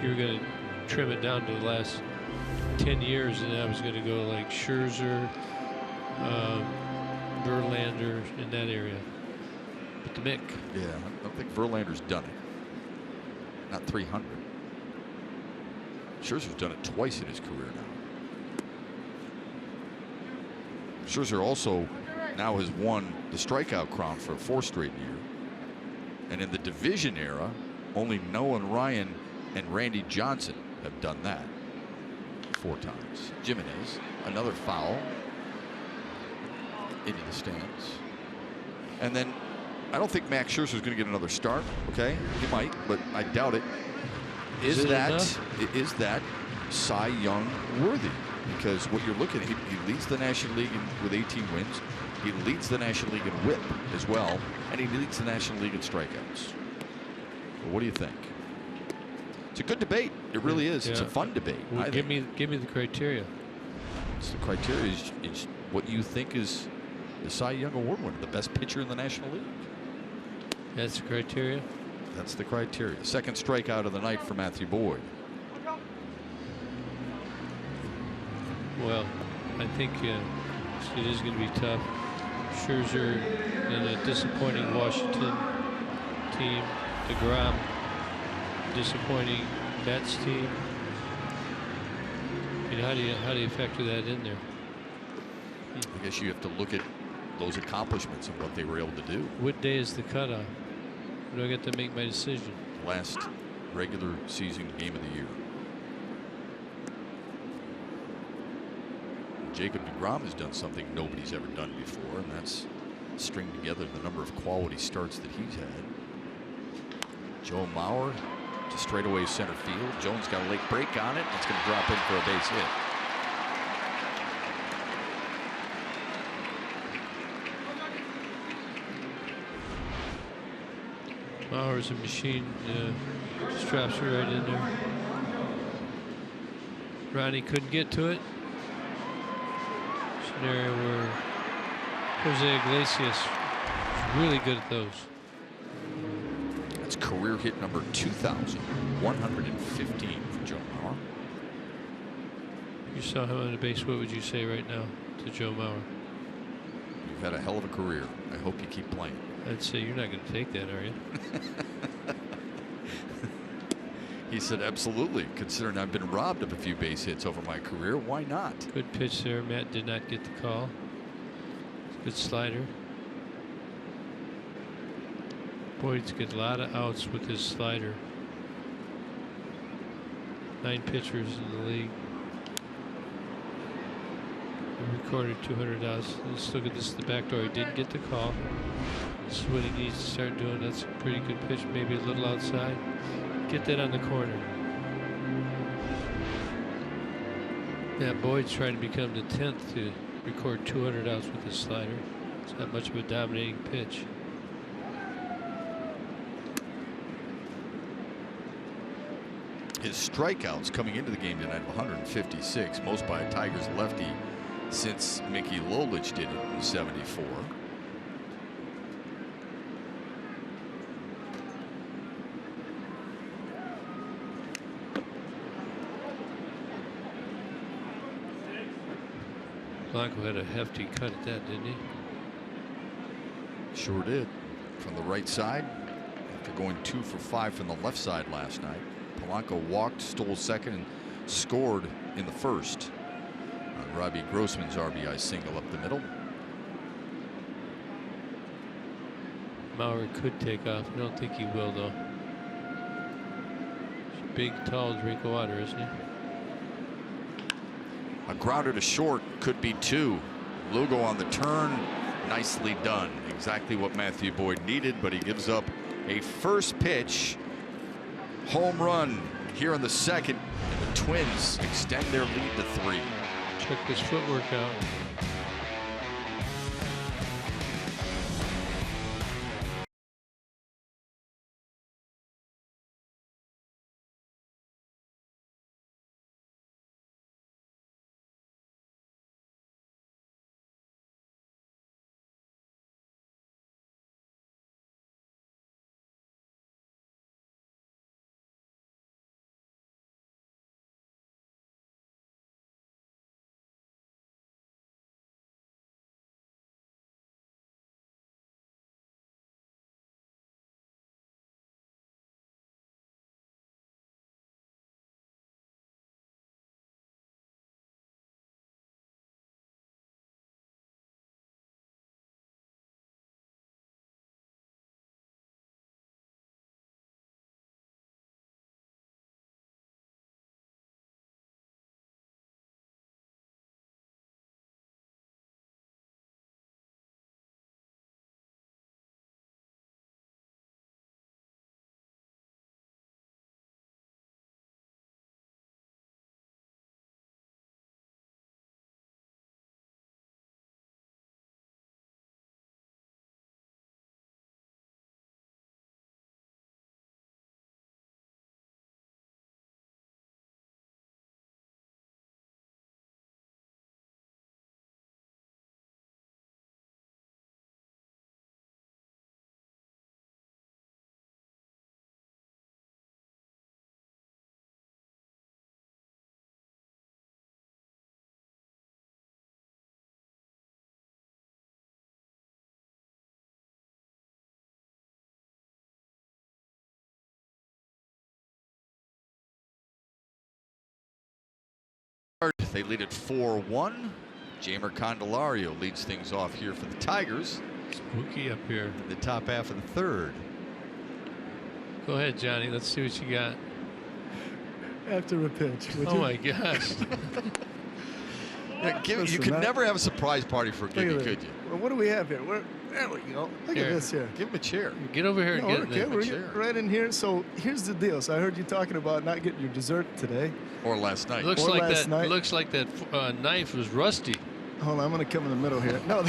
you were going to trim it down to the last 10 years, and I was going to go like Scherzer, Verlander in that area. But the Mick. Yeah, I don't think Verlander's done it. Not 300. Scherzer's done it twice in his career now. Scherzer also now has won the strikeout crown for a 4th straight year. And in the division era, only Nolan Ryan and Randy Johnson have done that 4 times. Jimenez, another foul into the stands. And then I don't think Max Scherzer is going to get another start. Okay, he might, but I doubt it. Is that Cy Young worthy? Because what you're looking at, he leads the National League with 18 wins. He leads the National League in WHIP as well, and he leads the National League in strikeouts. Well, what do you think? It's a good debate. It really is. Yeah. It's a fun debate. Well, give me the criteria. It's the criteria is what you think is the Cy Young Award winner, the best pitcher in the National League. That's the criteria. That's the criteria. 2nd strikeout of the night for Matthew Boyd. Well, I think it is going to be tough. Scherzer in a disappointing Washington team. DeGrom, disappointing Mets team. I mean, how do you factor that in there? I guess you have to look at those accomplishments and what they were able to do. What day is the cutoff? When do I get to make my decision? Last regular season game of the year. Jacob DeGrom has done something nobody's ever done before, and that's string together the number of quality starts that he's had. Joe Mauer to straightaway center field. Jones got a late break on it. It's going to drop in for a base hit. Mauer's a machine. Straps it right in there. Ronnie couldn't get to it. Scenario where Jose Iglesias is really good at those. That's career hit number 2,115 for Joe Mauer. If you saw him on the base, what would you say right now to Joe Mauer? You've had a hell of a career. I hope you keep playing. I'd say you're not going to take that, are you? He said, absolutely. Considering I've been robbed of a few base hits over my career, why not? Good pitch there. Matt did not get the call. Good slider. Boyd's got a lot of outs with his slider. 9 pitchers in the league. He recorded 200 outs. Let's look at this. The back door. He didn't get the call. This is what he needs to start doing. That's a pretty good pitch. Maybe a little outside. Get that on the corner. Yeah, Boyd's trying to become the 10th to record 200 outs with his slider. It's not much of a dominating pitch. His strikeouts coming into the game tonight, 156, most by a Tigers lefty since Mickey Lolich did it in '74. Blanco had a hefty cut at that, didn't he? Sure did. From the right side, after going 2 for 5 from the left side last night. Polanco walked, stole second, and scored in the first on Robbie Grossman's RBI single up the middle. Mauer could take off. I don't think he will, though. He's a big, tall drink of water, isn't he? A grounder to short, could be 2. Lugo on the turn, nicely done. Exactly what Matthew Boyd needed, but he gives up a first pitch home run here in the second, and the Twins extend their lead to 3. Check this footwork out. They lead at 4-1. Jamer Candelario leads things off here for the Tigers. Spooky up here. In the top half of the third. Go ahead, Johnny. Let's see what you got. After a pitch. Oh my gosh. Yeah, you could never have a surprise party for Gibby, could you? Well, what do we have here? There we go. Look at this here. Give him a chair. Get over here and get okay, in we're chair. right in here. So here's the deal. So I heard you talking about not getting your dessert today. Or last night. Looks like that knife was rusty. Hold on, I'm going to come in the middle here. No.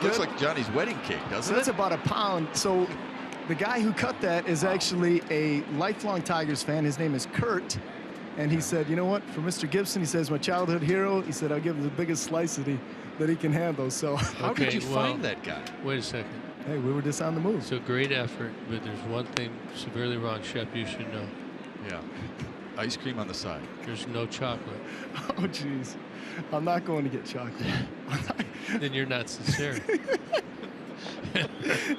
Looks like Johnny's wedding cake, doesn't it? That's about a pound. So the guy who cut that is actually a lifelong Tigers fan. His name is Kurt. And he said, you know what, for Mr. Gibson, he says, my childhood hero, he said, I'll give him the biggest slice that he can handle. So how did you find that guy? Wait a second. Hey, we were just on the move. So great effort, but there's one thing severely wrong, Shep, you should know. Yeah. Ice cream on the side. There's no chocolate. Oh, jeez. I'm not going to get chocolate. Then you're not sincere.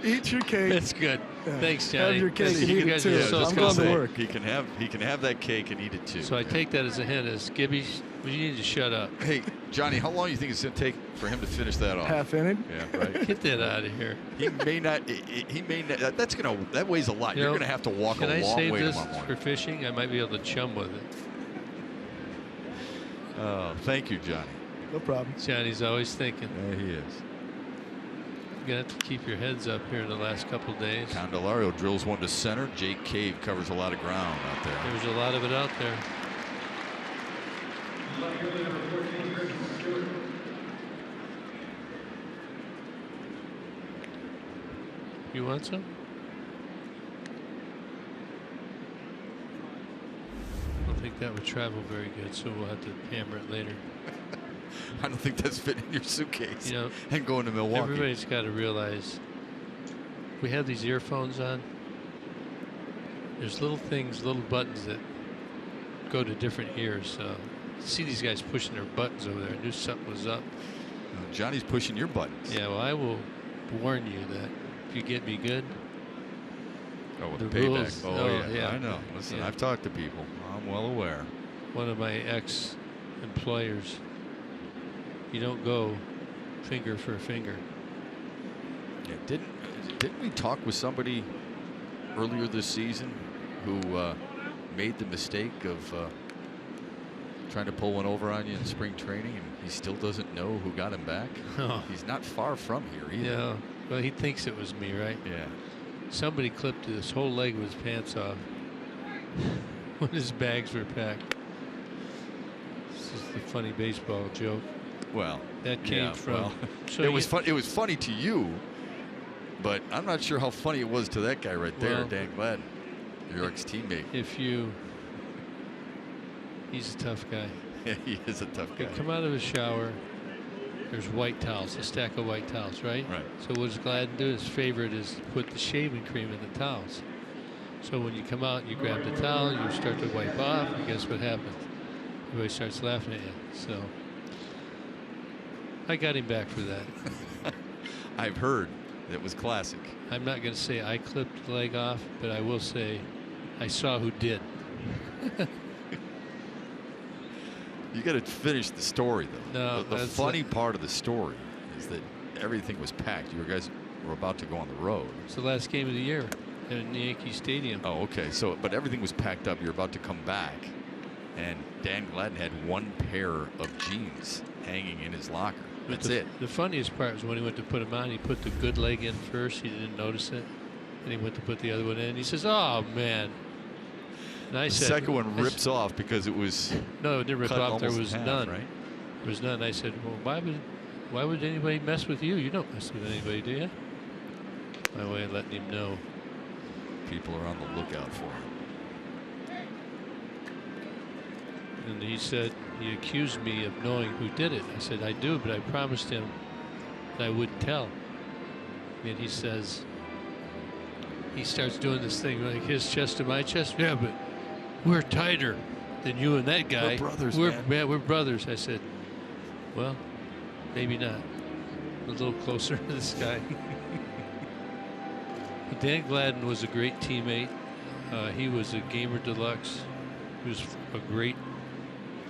Eat your cake. That's good. Yeah. Thanks, Johnny. Have your cake and you eat guys it too. are so I'm going to work. He can have that cake and eat it too. So I take that as a hint. As Gibby, you need to shut up. Hey, Johnny, how long do you think it's going to take for him to finish that off? Half inning. Yeah, right. Get that out of here. He may not. That weighs a lot. You're going to have to walk a long way tomorrow morning. Can I save this for fishing? I might be able to chum with it. Oh, thank you, Johnny. No problem. Johnny's always thinking. Yeah, he is. You're going to have to keep your heads up here in the last couple of days. Candelario drills one to center. Jake Cave covers a lot of ground out there. There's a lot of it out there. You want some? I don't think that would travel very good, so we'll have to hammer it later. I don't think that's fitting in your suitcase. You know, and going to Milwaukee. Everybody's got to realize we have these earphones on. There's little things, little buttons that go to different ears. See these guys pushing their buttons over there. I knew something was up. Johnny's pushing your buttons. Yeah, well, I will warn you that if you get me good. Oh, with the payback. rules, Yeah, I know. Listen, I've talked to people. I'm well aware. One of my ex-employers, you don't go finger for finger. Yeah, didn't we talk with somebody earlier this season who made the mistake of trying to pull one over on you in spring training, and he still doesn't know who got him back? Oh. He's not far from here either. Yeah, well, he thinks it was me, right? Yeah. Somebody clipped his whole leg of his pants off when his bags were packed. This is the funny baseball joke. Well, that came from. Well, so it was fun. It was funny to you, but I'm not sure how funny it was to that guy right there, Dan Gladden, your ex-teammate. He's a tough guy. Yeah, he is a tough guy. He'd come out of his shower. There's white towels, a stack of white towels, right? Right. So what does Gladden do? His favorite is to put the shaving cream in the towels. So when you come out, you grab the towel, you start to wipe off, and guess what happens? Everybody starts laughing at you. So I got him back for that. I've heard it was classic. I'm not going to say I clipped the leg off, but I will say I saw who did. You got to finish the story, though. No, the funny part of the story is that everything was packed. You guys were about to go on the road. It's the last game of the year in Yankee Stadium. Oh, okay. So, but everything was packed up. You're about to come back, and Dan Gladden had one pair of jeans hanging in his locker. That's it. The funniest part was when he went to put them on. He put the good leg in first. He didn't notice it. Then he went to put the other one in. He says, "Oh man." And I the said, second one rips off because it was. No, it didn't rip off. There was none. Right? There was none. I said, "Well, why would anybody mess with you? You don't mess with anybody, do you?" My way of letting him know. People are on the lookout for him. And he said, he accused me of knowing who did it. I said, I do, but I promised him that I wouldn't tell. And he says, he starts doing this thing like his chest to my chest. Yeah, but we're tighter than you and that guy. We're brothers, man. Yeah, we're brothers. I said, well, maybe not. A little closer to this guy. Dan Gladden was a great teammate. He was a gamer deluxe. who's a great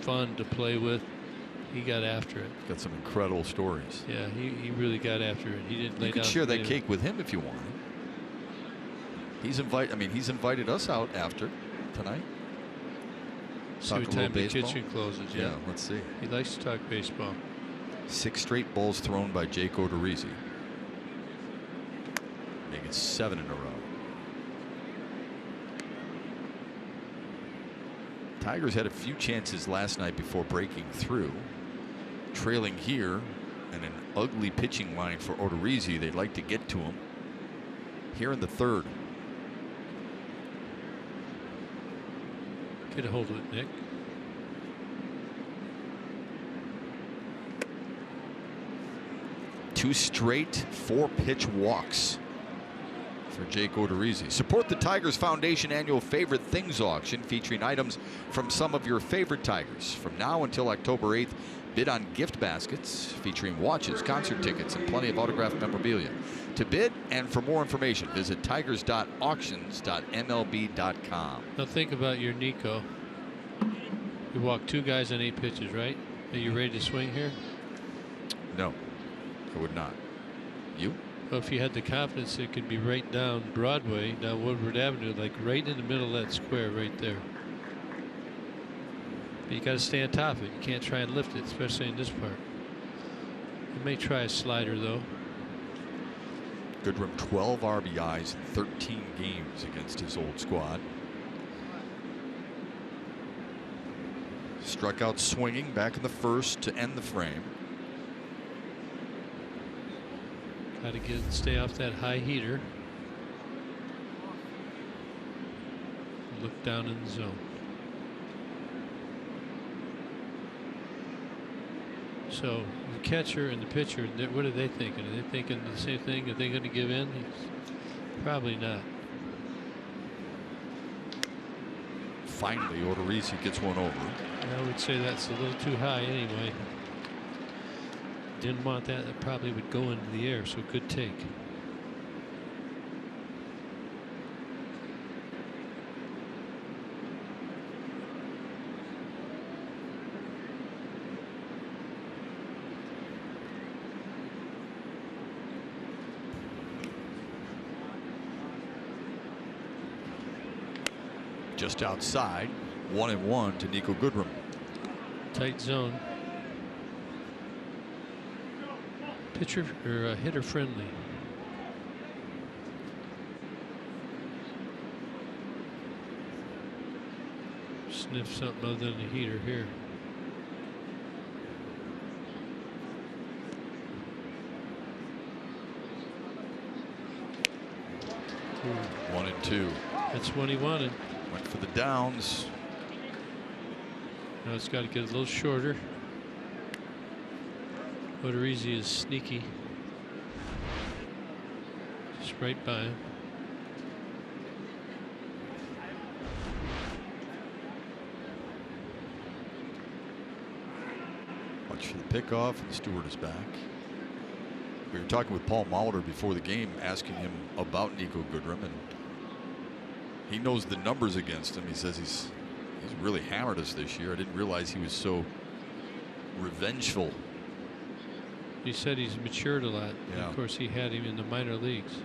fun to play with, he got after it. Got some incredible stories. Yeah, he really got after it. He didn't lay You down. could share that cake with him if you want. He's invited us out after tonight. See Talk what a little time the baseball. kitchen closes. Yeah, let's see. He likes to talk baseball. 6 straight balls thrown by Jake Odorizzi. Making 7 in a row. Tigers had a few chances last night before breaking through. Trailing here and an ugly pitching line for Odorizzi. They'd like to get to him here in the 3rd. Get a hold of it, Nick. Two straight 4-pitch walks for Jake Odorizzi. Support the Tigers Foundation annual Favorite Things auction featuring items from some of your favorite Tigers. From now until October 8th, bid on gift baskets featuring watches, concert tickets, and plenty of autographed memorabilia. To bid and for more information, visit tigers.auctions.mlb.com. Now think about your Nico. You walk 2 guys on 8 pitches, right? Are you ready to swing here? No, I would not. You? Well, if you had the confidence, it could be right down Broadway, down Woodward Avenue, like right in the middle of that square right there. But you got to stay on top of it. You can't try and lift it, especially in this part. You may try a slider, though. Goodrum 12 RBIs in 13 games against his old squad. Struck out swinging back in the 1st to end the frame. Got to stay off that high heater. Look down in the zone. So the catcher and the pitcher, what are they thinking? Are they thinking the same thing? Are they going to give in? Probably not. Finally, Odorizzi gets one over. I would say that's a little too high anyway. Didn't want that. That probably would go into the air, so good take. Just outside, 1-1 to Nico Goodrum. Tight zone. Pitcher or hitter friendly. Sniff something other than a heater here. Ooh. 1-2. That's what he wanted. Went for the downs. Now it's got to get a little shorter. Odorizzi is sneaky. Just right by him. Watch for the pickoff, and Stewart is back. We were talking with Paul Molitor before the game, asking him about Nico Goodrum, and he knows the numbers against him. He says he's really hammered us this year. I didn't realize he was so revengeful. He said he's matured a lot. Yeah. Of course, he had him in the minor leagues.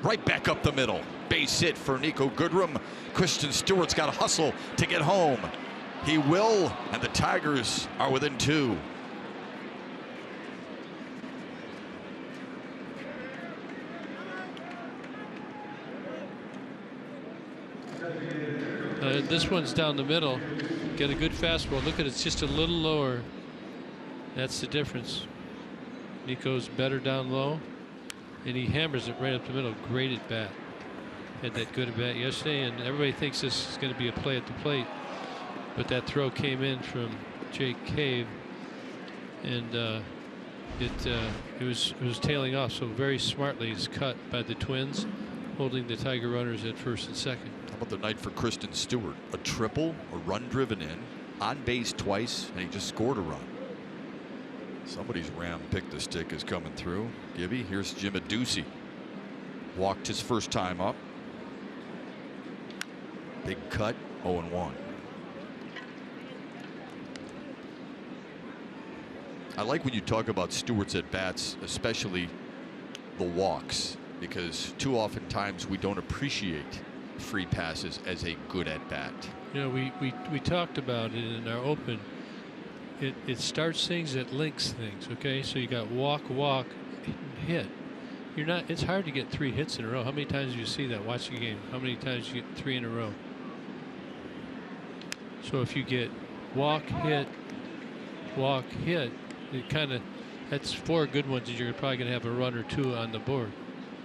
Right back up the middle. Base hit for Nico Goodrum. Christian Stewart's got to hustle to get home. He will, and the Tigers are within 2. This one's down the middle. Get a good fastball. Look at it, it's just a little lower. That's the difference. Nico's better down low, and he hammers it right up the middle. Great at bat. Had that good at bat yesterday, and everybody thinks this is going to be a play at the plate. But that throw came in from Jake Cave, and it was tailing off. So very smartly, it's cut by the Twins, holding the Tiger runners at 1st and 2nd. How about the night for Kristen Stewart? A triple, a run driven in, on base twice, and he just scored a run. Somebody's Ram pick the stick is coming through. Gibby, here's Jim Adducci. Walked his first time up. Big cut, 0-1. I like when you talk about Stewart's at bats, especially the walks, because too often times we don't appreciate free passes as a good at bat. You know, we talked about it in our open. It starts things, it links things. Okay, so you got walk, hit. You're not. It's hard to get 3 hits in a row. How many times do you see that? Watch the game. How many times do you get 3 in a row? So if you get walk, hit, it kind of, that's 4 good ones, and you're probably going to have a run or 2 on the board.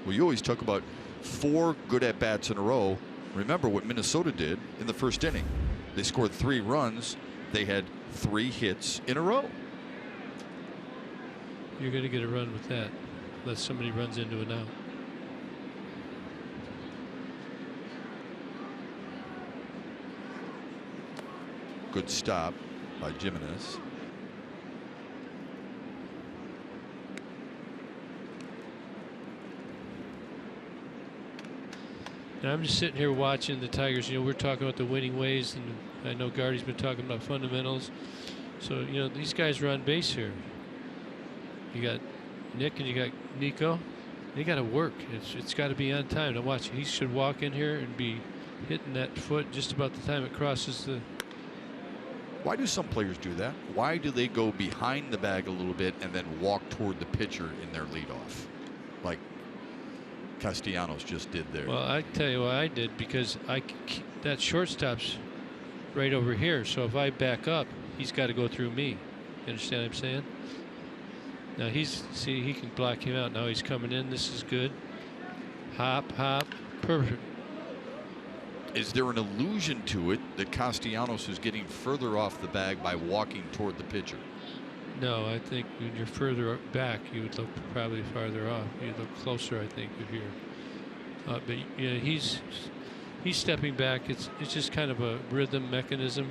Well, you always talk about 4 good at bats in a row. Remember what Minnesota did in the first inning. They scored 3 runs. They had 3 hits in a row. You're going to get a run with that, unless somebody runs into an out. Good stop by Jimenez. And I'm just sitting here watching the Tigers. You know, we're talking about the winning ways, and I know Gardy's been talking about fundamentals. So, you know, these guys are on base here. You got Nick and you got Nico. They got to work. It's got to be on time. Now watch, he should walk in here and be hitting that foot just about the time it crosses the. Why do some players do that? Why do they go behind the bag a little bit and then walk toward the pitcher in their leadoff, like Castellanos just did there? Well, I tell you what I did, because that shortstop's right over here. So if I back up, he's got to go through me. You understand what I'm saying? Now see, he can block him out. Now he's coming in. This is good. Hop, perfect. Is there an illusion to it that Castellanos is getting further off the bag by walking toward the pitcher? No, I think when you're further back, you would look probably farther off. You'd look closer, I think, if you're. But you know, he's stepping back. It's just kind of a rhythm mechanism.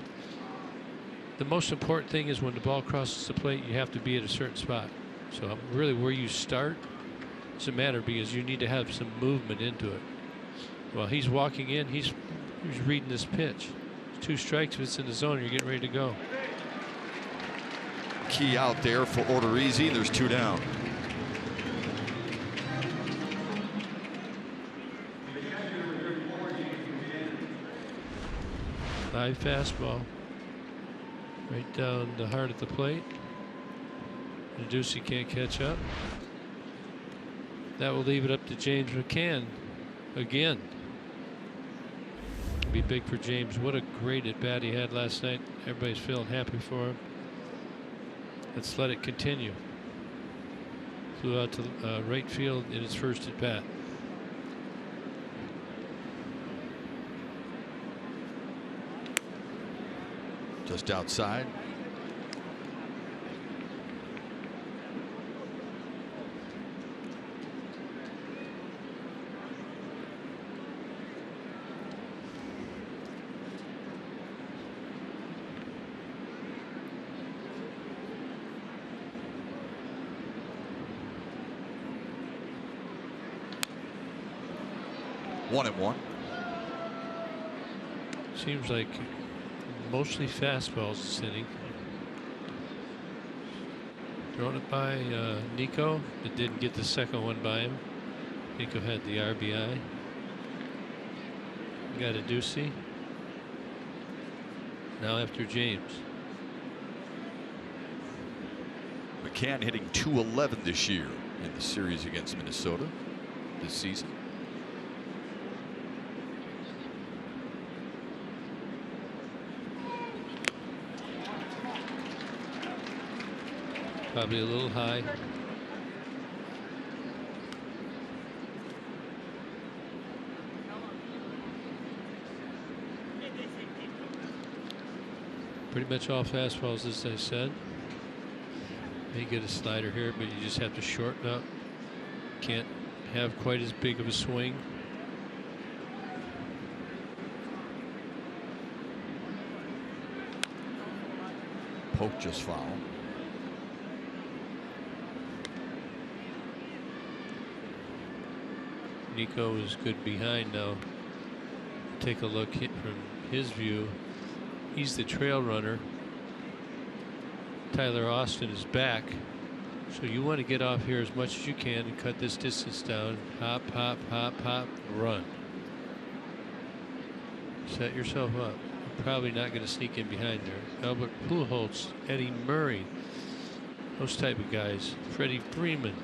The most important thing is when the ball crosses the plate, you have to be at a certain spot. So really, where you start doesn't matter, because you need to have some movement into it. Well, he's walking in. He's reading this pitch. 2 strikes. If it's in the zone, you're getting ready to go. Key out there for Odorizzi. There's 2 down. High fastball. Right down the heart of the plate. Ducey can't catch up. That will leave it up to James McCann again. Be big for James. What a great at bat he had last night. Everybody's feeling happy for him. Let's let it continue. Flew out to right field in his first at bat. Just outside. One and one. Seems like mostly fastballs this inning. Throwing it by Nico, but didn't get the second one by him. Nico had the RBI. Got a Ducey. Now after James. McCann hitting .211 this year in the series against Minnesota this season. Probably a little high. Pretty much all fastballs, as I said. May get a slider here, but you just have to shorten up. Can't have quite as big of a swing. Poke just foul. Nico is good behind now. Take a look from his view. He's the trail runner. Tyler Austin is back. So you want to get off here as much as you can and cut this distance down. Hop, hop, hop, hop, run. Set yourself up. You're probably not going to sneak in behind there. Albert Pujols, Eddie Murray, those type of guys. Freddie Freeman.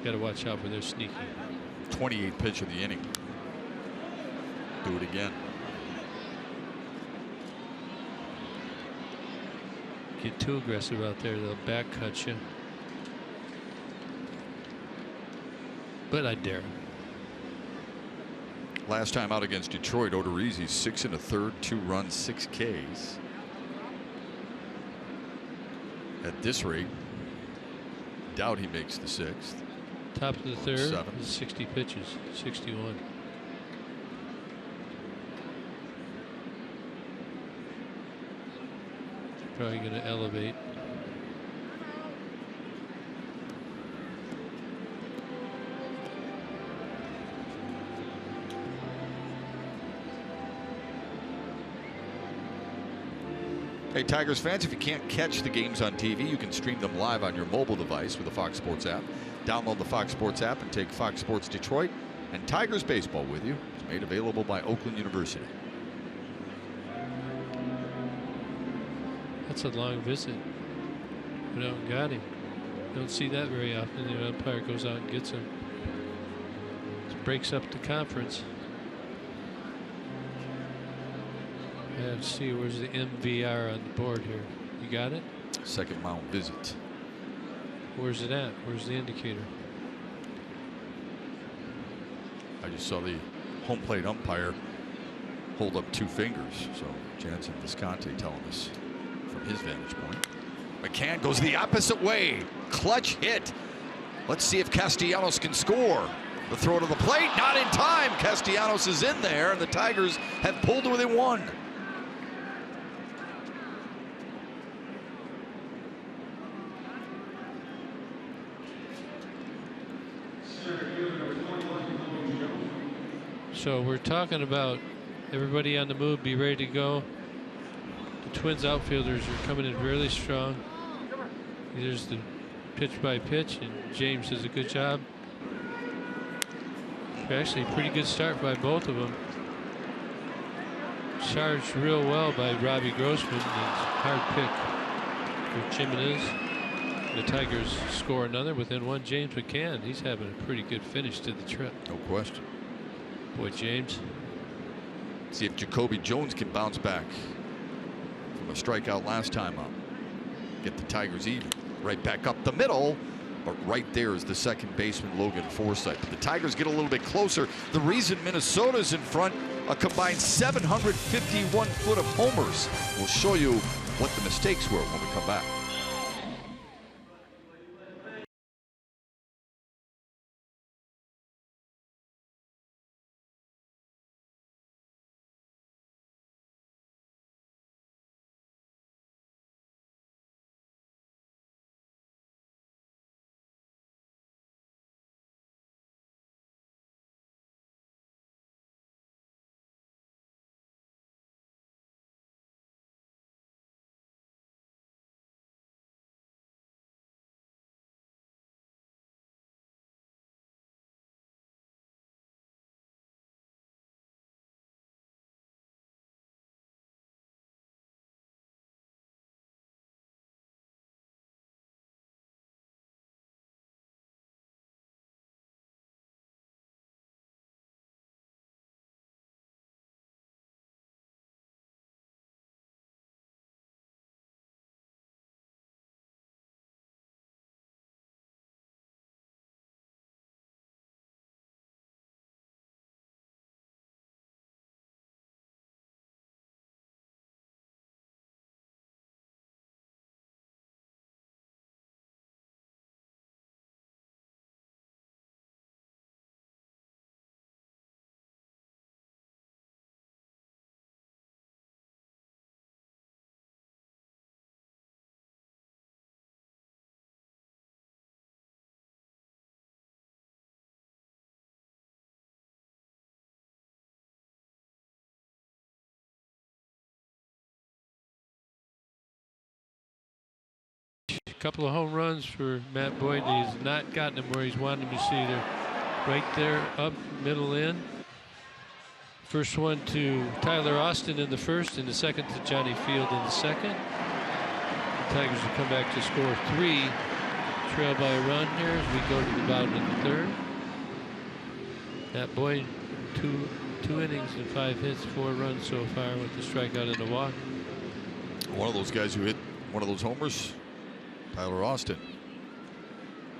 Got to watch out for their sneaking. 28th pitch of the inning. Do it again. Get too aggressive out there, they'll back cut you. But I dare. Last time out against Detroit, Odorizzi 6 1/3, 2 runs, 6 Ks. At this rate, doubt he makes the 6th. Top of the third, 7. 60 pitches, 61. Probably going to elevate. Hey, Tigers fans, if you can't catch the games on TV, you can stream them live on your mobile device with the Fox Sports app. Download the Fox Sports app and take Fox Sports Detroit and Tigers baseball with you. It's made available by Oakland University. That's a long visit. Went out and got him. Don't see that very often. The umpire goes out and gets him. Just breaks up the conference. Let's see, where's the MVR on the board here? You got it? Second mound visit. Where's it at? Where's the indicator? I just saw the home plate umpire hold up 2 fingers. So Jansen Visconti telling us from his vantage point. McCann goes the opposite way. Clutch hit. Let's see if Castellanos can score. The throw to the plate, not in time. Castellanos is in there, and the Tigers have pulled to within 1. So we're talking about everybody on the move, be ready to go. The Twins outfielders are coming in really strong. There's the pitch by pitch, and James does a good job. Actually, a pretty good start by both of them. Charged real well by Robbie Grossman. It's a hard pick for Jimenez. The Tigers score another within 1. James McCann, he's having a pretty good finish to the trip. No question. Boy, James. See if Jacoby Jones can bounce back from a strikeout last time up. Get the Tigers even. Right back up the middle. But right there is the second baseman, Logan Forsythe. But the Tigers get a little bit closer. The reason Minnesota's in front, a combined 751 foot of homers. We'll show you what the mistakes were when we come back. couple of home runs for Matt Boyd. He's not gotten them where he's wanted them to see. They're right there, up, middle, in. First one to Tyler Austin in the first, and the second to Johnny Field in the second. The Tigers will come back to score 3, trail by a run here as we go to the bottom of the third. Matt Boyd, two innings and 5 hits, 4 runs so far with the strikeout and the walk. One of those guys who hit one of those homers, Tyler Austin,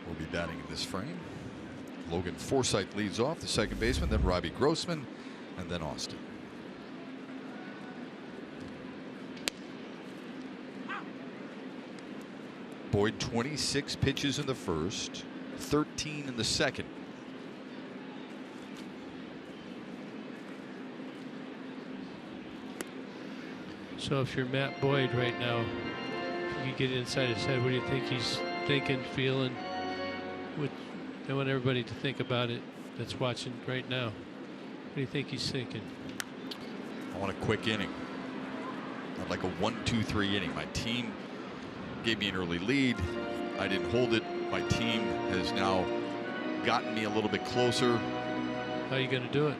will be batting in this frame. Logan Forsythe leads off, the second baseman, then Robbie Grossman, and then Austin. Boyd 26 pitches in the first, 13 in the second. So if you're Matt Boyd right now, if you could get inside his head, what do you think he's thinking, feeling? I want everybody to think about it that's watching right now. What do you think he's thinking? I want a quick inning. I'd like a 1-2-3 inning. My team gave me an early lead. I didn't hold it. My team has now gotten me a little bit closer. How are you going to do it?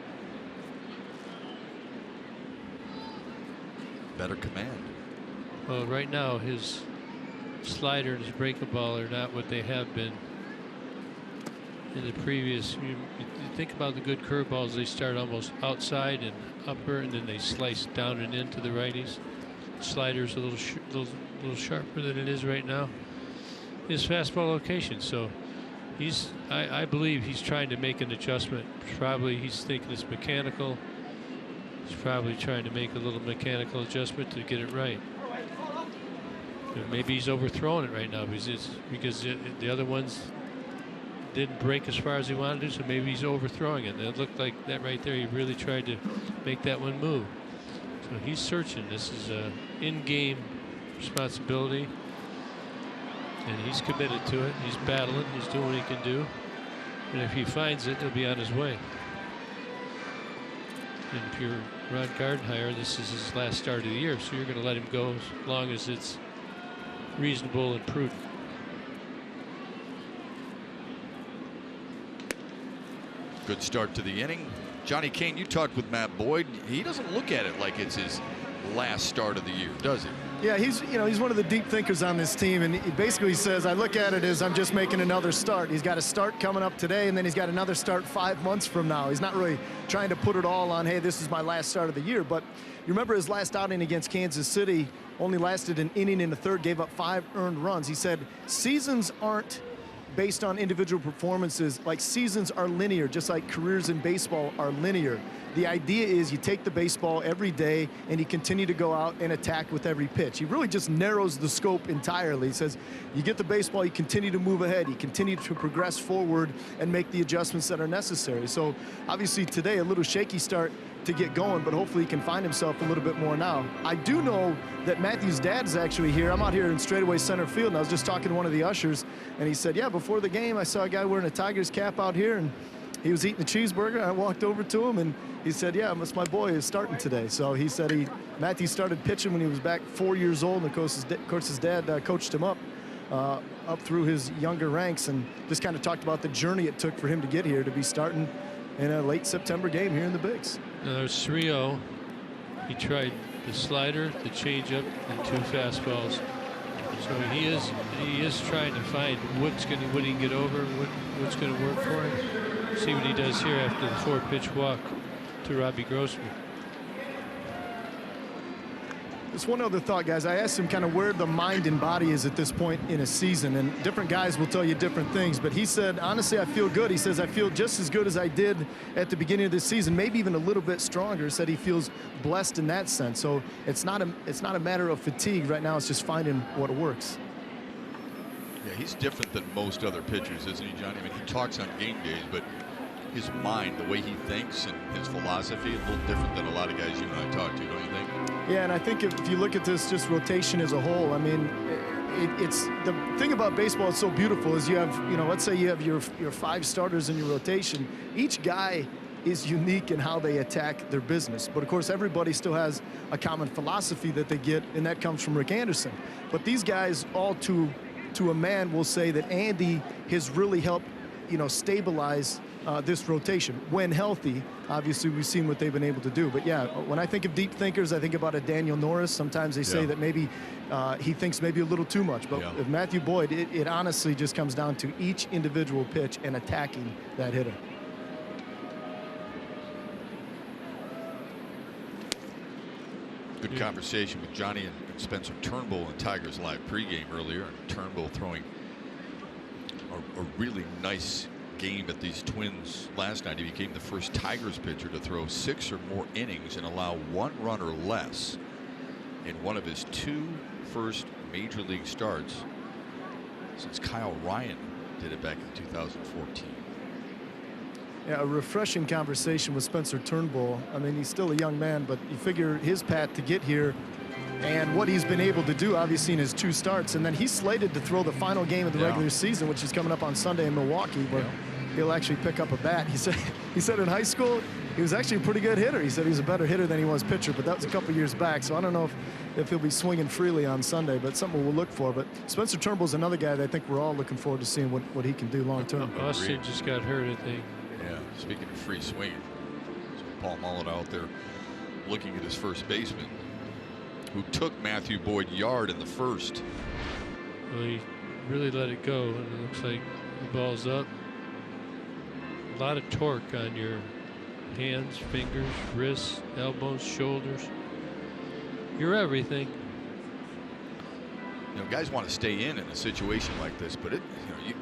Better command. Well, right now his slider and his breaking ball are not what they have been in the previous. You think about the good curveballs, they start almost outside and upper, and then they slice down and into the righties. Slider's a little sharper than it is right now. His fastball location, so I believe he's trying to make an adjustment. Probably he's thinking it's mechanical. He's probably trying to make a little mechanical adjustment to get it right. Maybe he's overthrowing it right now because the other ones didn't break as far as he wanted to, so maybe he's overthrowing it. It looked like that right there. He really tried to make that one move. So he's searching. This is a in-game responsibility, and he's committed to it. He's battling. He's doing what he can do, and if he finds it, he'll be on his way. And if you're Ron Gardenhire, this is his last start of the year, so you're going to let him go as long as it's reasonable and prudent. Good start to the inning. Johnny Kane, you talked with Matt Boyd. He doesn't look at it like it's his last start of the year, does he? Yeah, he's one of the deep thinkers on this team, and he basically says, I look at it as I'm just making another start. He's got a start coming up today, and then he's got another start 5 months from now. He's not really trying to put it all on, hey, this is my last start of the year. But you remember his last outing against Kansas City only lasted an inning in the third, gave up 5 earned runs. He said seasons aren't based on individual performances. Like, seasons are linear, just like careers in baseball are linear. The idea is you take the baseball every day and you continue to go out and attack with every pitch. He really just narrows the scope entirely. He says you get the baseball, you continue to move ahead, you continue to progress forward and make the adjustments that are necessary. So obviously today a little shaky start to get going, but hopefully he can find himself a little bit more now. I do know that Matthew's dad is actually here. I'm out here in straightaway center field, and I was just talking to one of the ushers, and he said, yeah, before the game I saw a guy wearing a Tigers cap out here, and he was eating a cheeseburger. I walked over to him, and he said, yeah, it's my boy is starting today. So he said Matthew started pitching when he was back 4 years old, and of course his dad coached him up through his younger ranks, and just kind of talked about the journey it took for him to get here to be starting in a late September game here in the Bigs. Now there's 3-0. He tried the slider, the changeup, and 2 fastballs. So he is trying to find what he can get over, what's going to work for him. See what he does here after the 4-pitch walk to Robbie Grossman. Just one other thought, guys. I asked him kind of where the mind and body is at this point in a season, and different guys will tell you different things, but he said, honestly, I feel good. He says, I feel just as good as I did at the beginning of this season, maybe even a little bit stronger. He said he feels blessed in that sense. So it's not a matter of fatigue right now. It's just finding what works. Yeah, he's different than most other pitchers, isn't he, Johnny? I mean, he talks on game days, but his mind, the way he thinks and his philosophy, a little different than a lot of guys you and I talk to, don't you think? Yeah, and I think if you look at this just rotation as a whole, I mean, it's the thing about baseball is so beautiful is you have, let's say you have your 5 starters in your rotation. Each guy is unique in how they attack their business. But of course, everybody still has a common philosophy that they get, and that comes from Rick Anderson. But these guys all to to a man will say that Andy has really helped, stabilize this rotation when healthy. Obviously, we've seen what they've been able to do. But yeah, when I think of deep thinkers, I think about a Daniel Norris. Sometimes they say that maybe he thinks maybe a little too much. But with Matthew Boyd, it honestly just comes down to each individual pitch and attacking that hitter. Good conversation with Johnny and Spencer Turnbull in Tigers Live pregame earlier. And Turnbull throwing a really nice game at these Twins last night. He became the first Tigers pitcher to throw 6 or more innings and allow 1 run or less in one of his 2 first major league starts since Kyle Ryan did it back in 2014. Yeah, a refreshing conversation with Spencer Turnbull. I mean, he's still a young man, but you figure his path to get here and what he's been able to do, obviously, in his 2 starts. And then he's slated to throw the final game of the regular season, which is coming up on Sunday in Milwaukee, where he'll actually pick up a bat. He said in high school, he was actually a pretty good hitter. He said he was a better hitter than he was pitcher, but that was a couple years back. So I don't know if he'll be swinging freely on Sunday, but something we'll look for. But Spencer Turnbull's another guy that I think we're all looking forward to seeing what he can do long term. Austin just got hurt, I think. Yeah, speaking of free swinging, so Paul Mullet out there looking at his first baseman, who took Matthew Boyd yard in the first. Well, he really let it go, and it looks like the ball's up. A lot of torque on your hands, fingers, wrists, elbows, shoulders. You're everything. Guys want to stay in a situation like this, but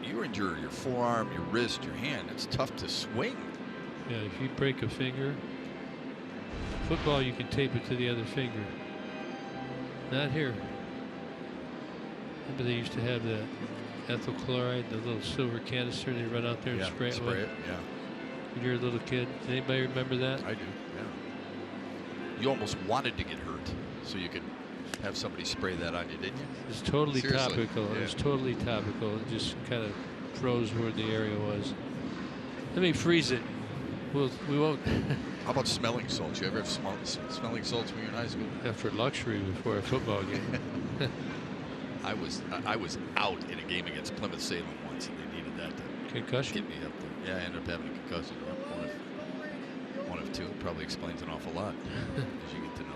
you injure your forearm, your wrist, your hand. It's tough to swing. Yeah, if you break a finger, football you can tape it to the other finger. Not here. Remember they used to have the ethyl chloride, the little silver canister they run out there and spray it with? Yeah. When you're a little kid. Does anybody remember that? I do, yeah. You almost wanted to get hurt so you could have somebody spray that on you, didn't you? It's totally Seriously. topical. Yeah. It was totally topical. It just kind of froze where the area was. Let me freeze it. We won't. How about smelling salts? You ever have smelling salts when you're in high school? After luxury before a football game. I was out in a game against Plymouth Salem once, and they needed that to Concussion? get me up there. Yeah, I ended up having a concussion. One of 2. Probably explains an awful lot as you get to know me.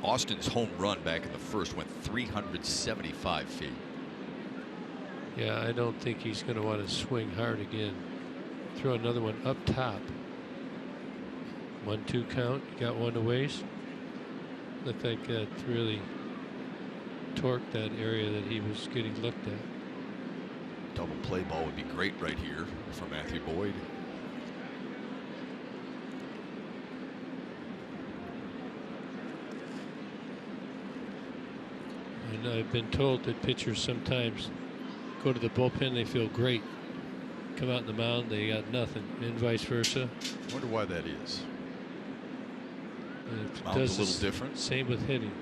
Austin's home run back in the first went 375 feet. Yeah, I don't think he's going to want to swing hard again. Throw another one up top. 1-2 count. You got one to waste. Looked like that really torqued that area that he was getting looked at. Double play ball would be great right here for Matthew Boyd. And I've been told that pitchers sometimes go to the bullpen, they feel great. Come out in the mound, they got nothing, and vice versa. I wonder why that is. It Mound's does a little different. Same with hitting.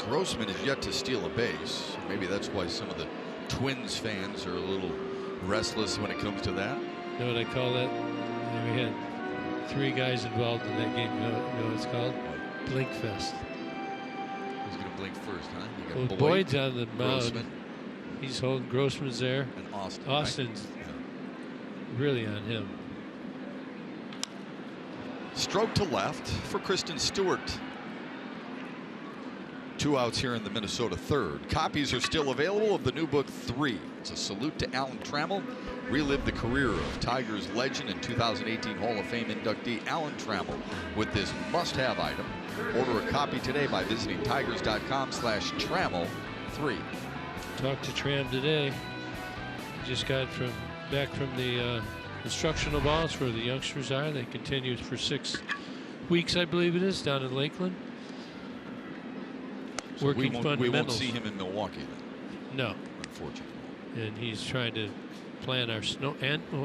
Grossman is yet to steal a base. Maybe that's why some of the Twins fans are a little restless when it comes to that. You know what I call that? We had 3 guys involved in that game. You know what it's called? Blink Fest. Who's going to blink first, huh? You Well, got Boyd's on the mound. Grossman, He's holding. Grossman's there. and Austin. Austin's Right? really on him. Stroke to left for Kristen Stewart. 2 outs here in the Minnesota third. Copies are still available of the new book 3. It's a salute to Alan Trammell. Relive the career of Tigers legend and 2018 Hall of Fame inductee Alan Trammell with this must-have item. Order a copy today by visiting tigers.com/Trammell3. Talked to Tram today. He just got back from the instructional balls where the youngsters are. They continue for 6 weeks, I believe it is, down in Lakeland. So Working we won't fundamentals. see him in Milwaukee then, No, unfortunately. and he's trying to plan our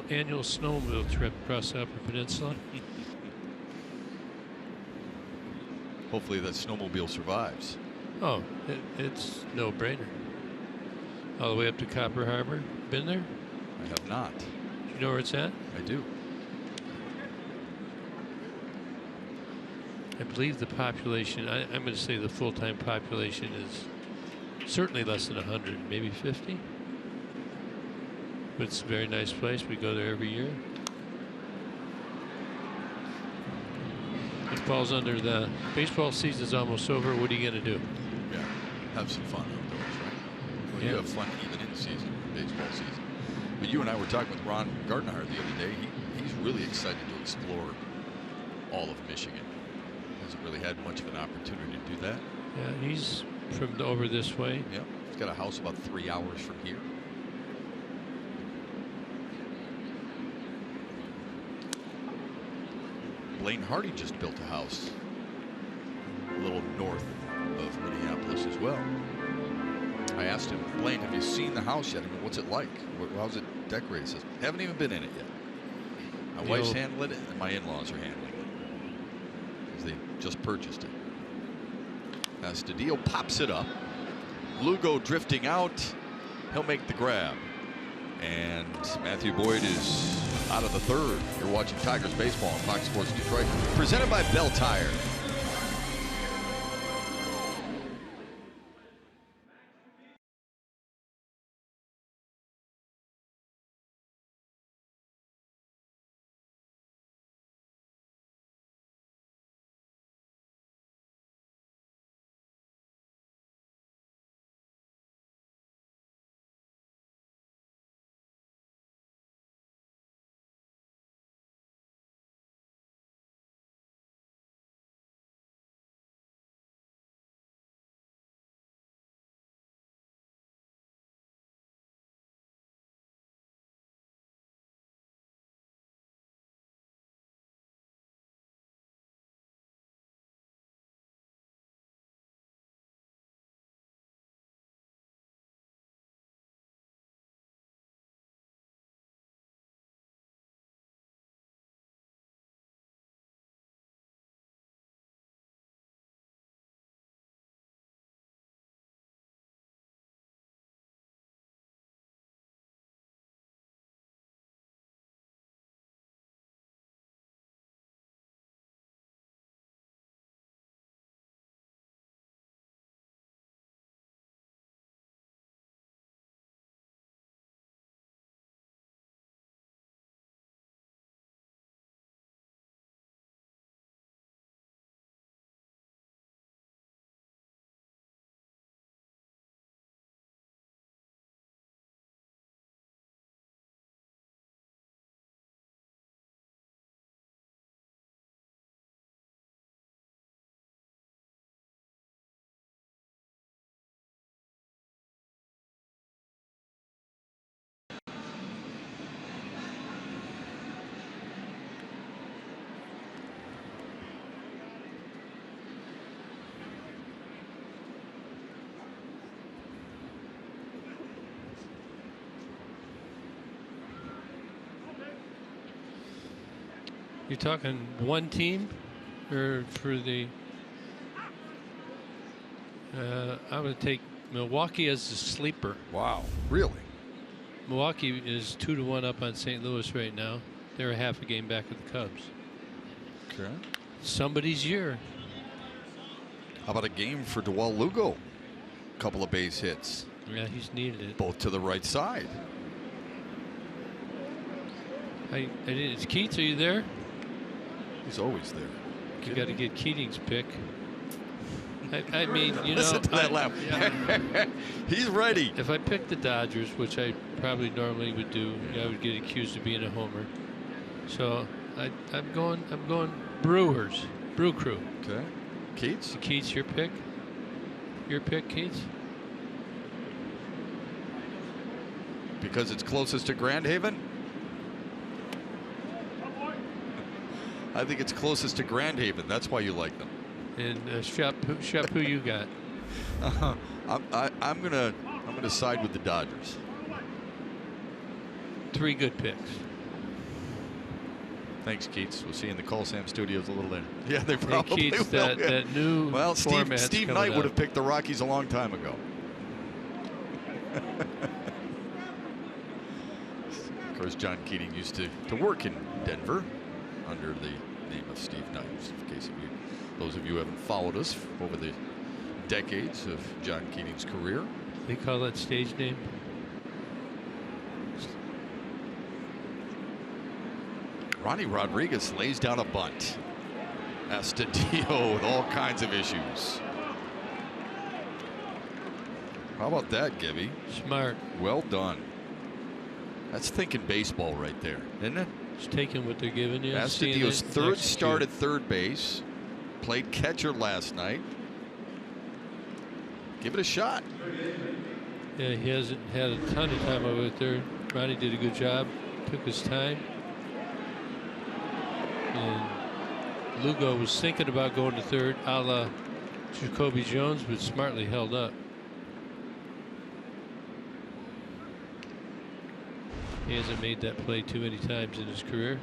annual snowmobile trip across the Upper Peninsula. Hopefully that snowmobile survives. Oh, it's no brainer. All the way up to Copper Harbor. Been there? I have not. You know where it's at? I do. I believe the population, I'm going to say the full-time population is certainly less than 100, maybe 50. But it's a very nice place. We go there every year. It falls under the baseball season's almost over. What are you going to do? Yeah, have some fun outdoors, right? Well, Yeah. you have fun even in season, baseball season. But you and I were talking with Ron Gardenhire the other day. He's really excited to explore all of Michigan. Hasn't really had much of an opportunity to do that. Yeah, he's from over this way. Yeah, he's got a house about 3 hours from here. Blaine Hardy just built a house a little north of Minneapolis as well. I asked him, Blaine, have you seen the house yet? I mean, what's it like? How's it decorated? He says, haven't even been in it yet. My wife's handling it, and my in-laws are handling it because they just purchased it. As Stadillo pops it up, Lugo drifting out, he'll make the grab. And Matthew Boyd is out of the third. You're watching Tigers baseball on Fox Sports Detroit, presented by Bell Tire. You're talking one team, or for the? I would take Milwaukee as a sleeper. Wow, really? Milwaukee is 2-1 up on St. Louis right now. They're a half a game back of the Cubs. Okay. Somebody's year. How about a game for Dewell Lugo? Couple of base hits. Yeah, he's needed it. Both to the right side. I didn't. Keats, are you there? He's always there. You got to get Keating's pick. I mean, you Listen know, to that laugh. Yeah. He's ready. If I picked the Dodgers, which I probably normally would do, I would get accused of being a homer. So I'm going Brewers, Brew Crew. Okay. Keats? Keats, your pick? Your pick, Keats? Because it's closest to Grand Haven? I think it's closest to Grand Haven. That's why you like them. And Shep, who you got? I'm gonna side with the Dodgers. 3 good picks. Thanks, Keats. We'll see you in the Call Sam Studios a little later. Yeah, they probably Keats, will. that new well, Steve coming Knight would up. have picked the Rockies a long time ago. Of course, John Keating used to work in Denver under the name of Steve Knights. In case of you, those of you who haven't followed us over the decades of John Keating's career. They call that stage name? Ronnie Rodriguez lays down a bunt. Has to deal with all kinds of issues. How about that, Gibby? Smart. Well done. That's thinking baseball right there, isn't it? Just taking what they're giving you. Astudillo's third start at third base. Played catcher last night. Give it a shot. Yeah, he hasn't had a ton of time over there. Ronnie did a good job. Took his time. And Lugo was thinking about going to third, a la Jacoby Jones, but smartly held up. He hasn't made that play too many times in his career.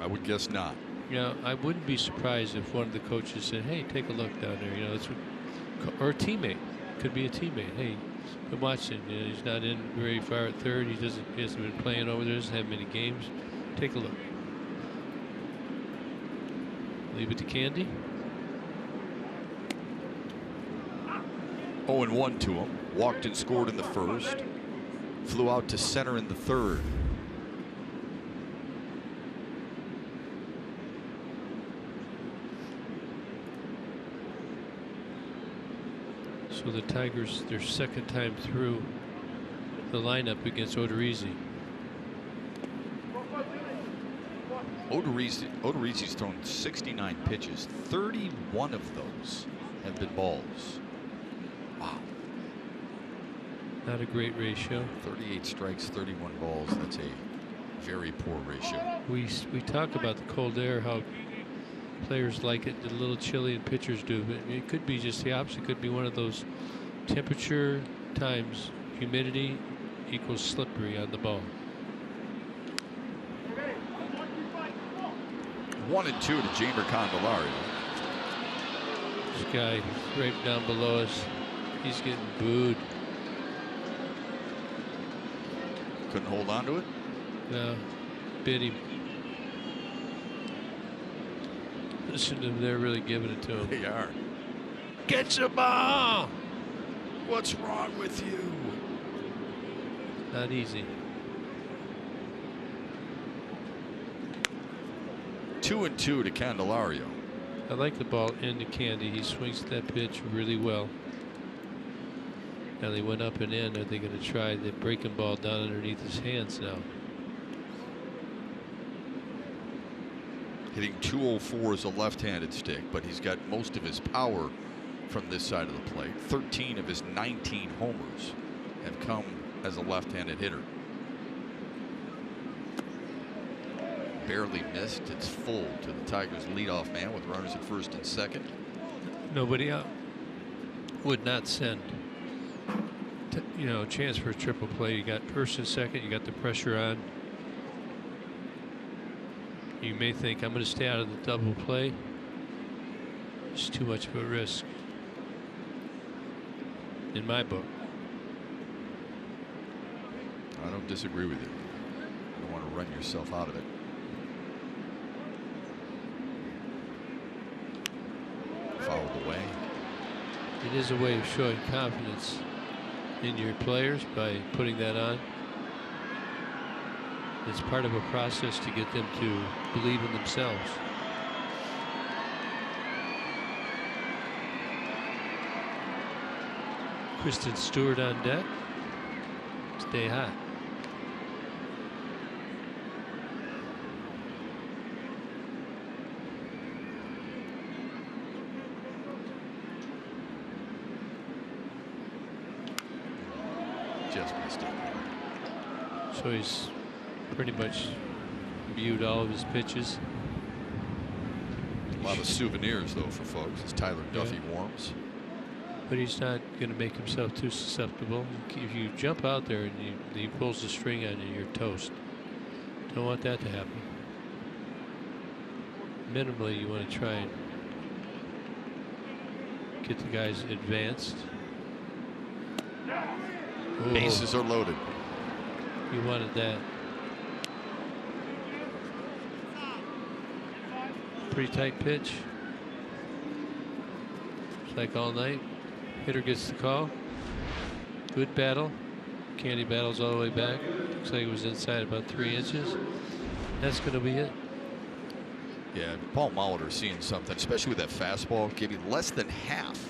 I would guess not. You know, I wouldn't be surprised if one of the coaches said, "Hey, take a look down there." You know, that's what, or a teammate. Could be a teammate. Hey, been watching. You know, he's not in very far at third. He hasn't been playing over there. Doesn't have many games. Take a look. Leave it to Candy. 0-1 to him. Walked and scored in the first. Flew out to center in the third. So the Tigers, their second time through the lineup against Odorizzi. Odorizzi's thrown 69 pitches. 31 of those have been balls. Wow. Not a great ratio. 38 strikes, 31 balls. That's a very poor ratio. We talk about the cold air, how players like it a little chilly and pitchers do, but it could be just the opposite. It could be one of those temperature times humidity equals slippery on the ball. 1-2 to Jamer Candelario. This guy right down below us, he's getting booed. Couldn't hold on to it? No, bid him. Listen to them, they're really giving it to him. They are. Get your ball! What's wrong with you? Not easy. 2-2 to Candelario. I like the ball into Candy. He swings that pitch really well. Now they went up and in. Are they going to try the breaking ball down underneath his hands now? Hitting 204 is a left-handed stick, but he's got most of his power from this side of the plate. 13 of his 19 homers have come as a left-handed hitter. Barely missed. It's full to the Tigers' leadoff man with runners at first and second. Nobody out. Would not send. You know, chance for a triple play. You got first and second. You got the pressure on. You may think, I'm going to stay out of the double play. It's too much of a risk in my book. I don't disagree with you. You don't want to run yourself out of it. Fouled away. It is a way of showing confidence in your players by putting that on. It's part of a process to get them to believe in themselves. Kristen Stewart on deck. Stay hot. Just missed it. So he's pretty much viewed all of his pitches. A lot of souvenirs, though, for folks as Tyler Duffy warms. But he's not going to make himself too susceptible. If you jump out there and he pulls the string on you, you're toast. Don't want that to happen. Minimally, you want to try and get the guys advanced. Bases are loaded. You wanted that. pretty tight pitch. It's like all night. Hitter gets the call. Good battle. Candy battles all the way back. Looks like it was inside about 3 inches. That's going to be it. Yeah, Paul Molitor seeing something, especially with that fastball. Gave you less than half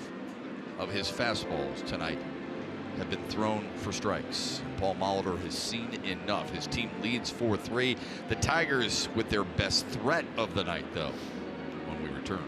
of his fastballs tonight have been thrown for strikes. Paul Molitor has seen enough. His team leads 4-3. The Tigers with their best threat of the night, though, when we return.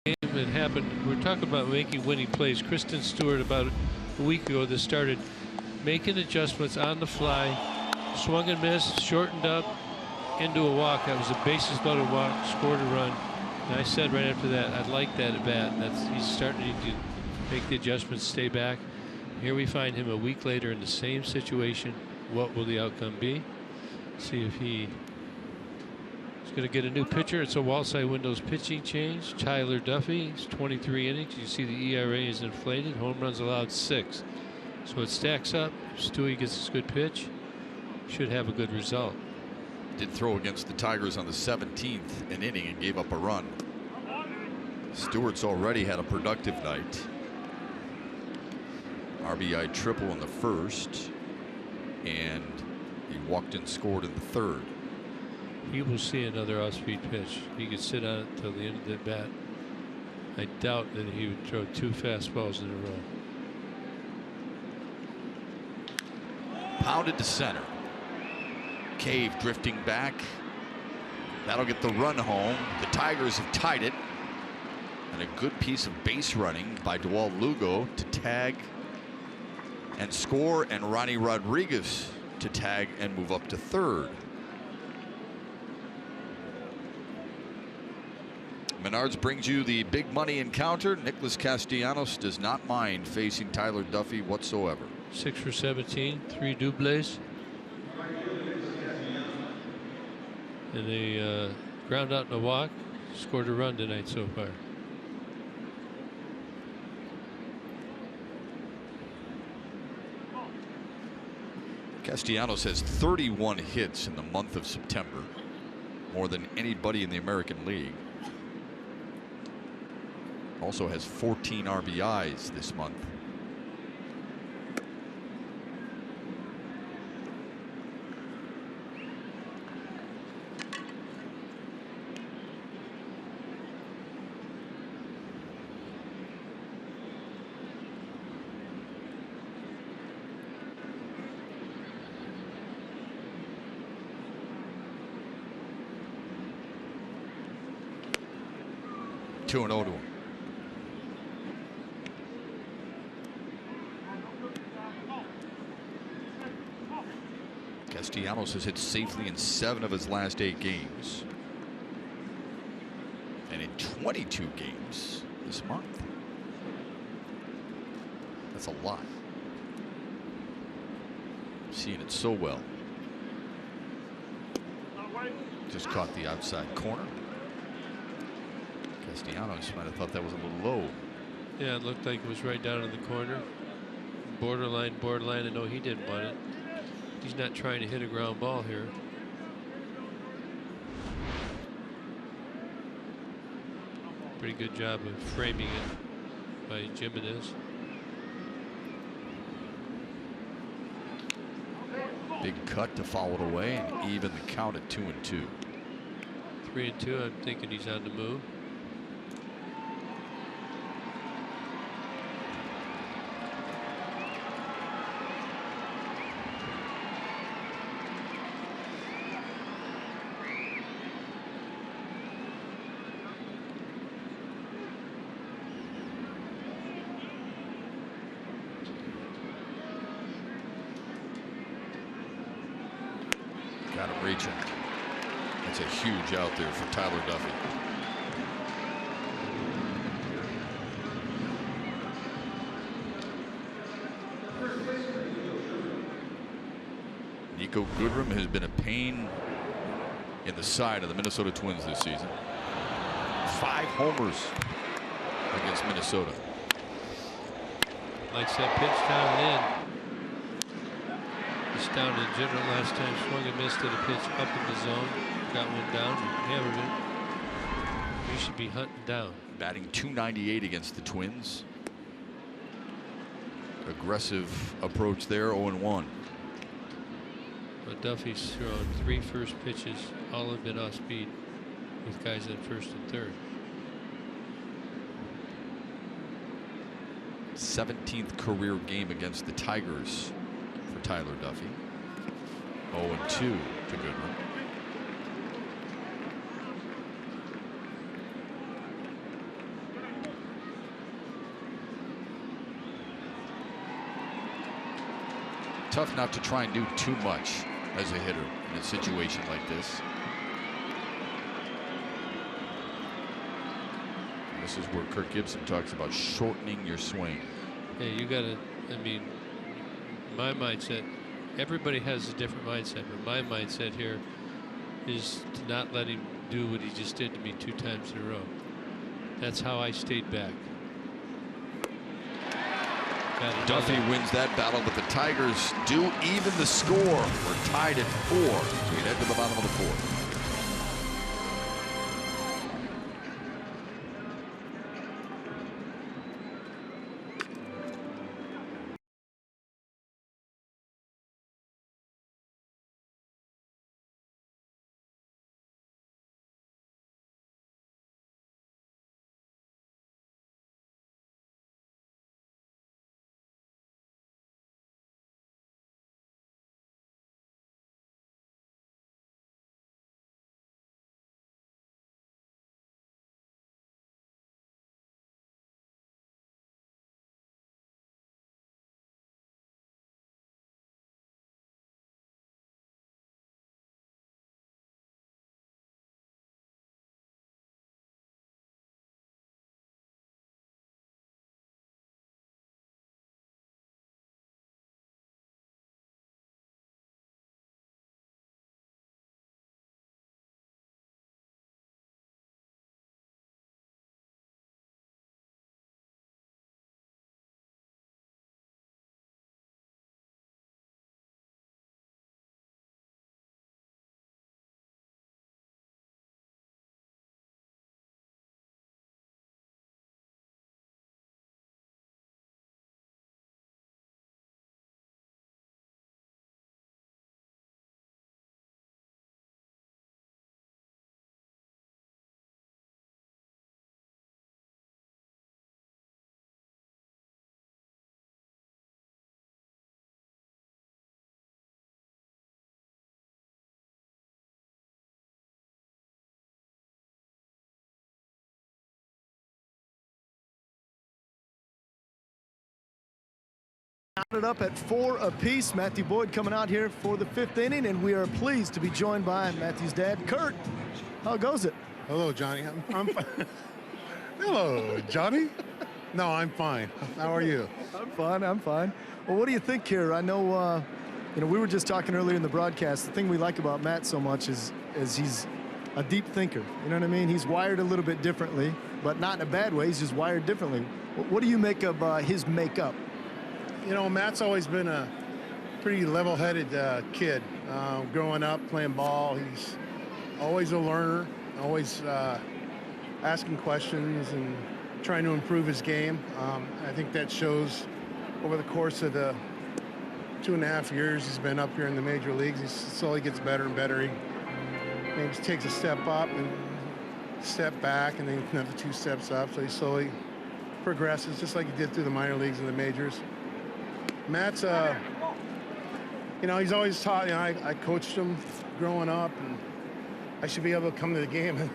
It happened. We're talking about making winning plays. Kristen Stewart about a week ago that started making adjustments on the fly, swung and missed, shortened up into a walk. That was a bases loaded walk, scored a run. And I said right after that, I'd like that at bat. He's starting to make the adjustments, stay back. Here we find him a week later in the same situation. What will the outcome be? See if he is going to get a new pitcher. It's a Wallside Windows pitching change. Tyler Duffy. He's 23 innings. You see the ERA is inflated. Home runs allowed 6. So it stacks up. Stewie gets his good pitch. Should have a good result. Did throw against the Tigers on the 17th inning and gave up a run. Stewart's already had a productive night. RBI triple in the first, and he walked and scored in the third. He will see another off-speed pitch. He could sit on it until the end of the bat. I doubt that he would throw 2 fastballs in a row. Pounded to center. Cave drifting back. That'll get the run home. The Tigers have tied it. And a good piece of base running by Dewald Lugo to tag and score, and Ronnie Rodriguez to tag and move up to third. Menards brings you the big money encounter. Nicholas Castellanos does not mind facing Tyler Duffy whatsoever. 6 for 17, 3 doubles. And they ground out in a walk. Scored a run tonight so far. Castellanos has 31 hits in the month of September, more than anybody in the American League. Also has 14 RBIs this month. Two and 0 to him. Castellanos has hit safely in 7 of his last 8 games. And in 22 games this month. That's a lot. Seeing it so well. Just caught the outside corner. Castellanos might have thought that was a little low. Yeah, it looked like it was right down in the corner. Borderline. I know he didn't want it. He's not trying to hit a ground ball here. Pretty good job of framing it by Jimenez. Big cut to foul it away and even the count at 2-2. 3-2. I'm thinking he's on the move. Got him reaching. That's a huge out there for Tyler Duffy. Nico Goodrum has been a pain in the side of the Minnesota Twins this season. 5 homers against Minnesota. Likes that pitch down and in. He's down in general last time, swung and missed at a pitch up in the zone. Got one down and hammered it. He should be hunting down. Batting .298 against the Twins. Aggressive approach there, 0-1. But Duffy's thrown 3 first pitches. All have been off speed with guys at first and third. 17th career game against the Tigers for Tyler Duffy. 0-2 to Goodrum. Tough not to try and do too much as a hitter in a situation like this. This is where Kirk Gibson talks about shortening your swing. Hey, you gotta, I mean, my mindset, everybody has a different mindset, but my mindset here is to not let him do what he just did to me 2 times in a row. That's how I stayed back. Duffy wins that battle, but the Tigers do even the score. We're tied at 4 as we head to the bottom of the 4th. Knotted up at 4 apiece. Matthew Boyd coming out here for the 5th inning, and we are pleased to be joined by Matthew's dad, Kurt. How goes it? Hello, Johnny. I'm fine. Hello, Johnny. No, I'm fine. How are you? I'm fine. I'm fine. Well, what do you think here? I know, we were just talking earlier in the broadcast. The thing we like about Matt so much is he's a deep thinker. You know what I mean? He's wired a little bit differently, but not in a bad way. He's just wired differently. What do you make of his makeup? You know, Matt's always been a pretty level-headed kid. Growing up, playing ball, he's always a learner, always asking questions and trying to improve his game. I think that shows over the course of the 2.5 years he's been up here in the major leagues. He slowly gets better and better. He maybe takes a step up and step back and then another 2 steps up. So he slowly progresses just like he did through the minor leagues and the majors. Matt's, he's always taught, I coached him growing up, and I should be able to come to the game and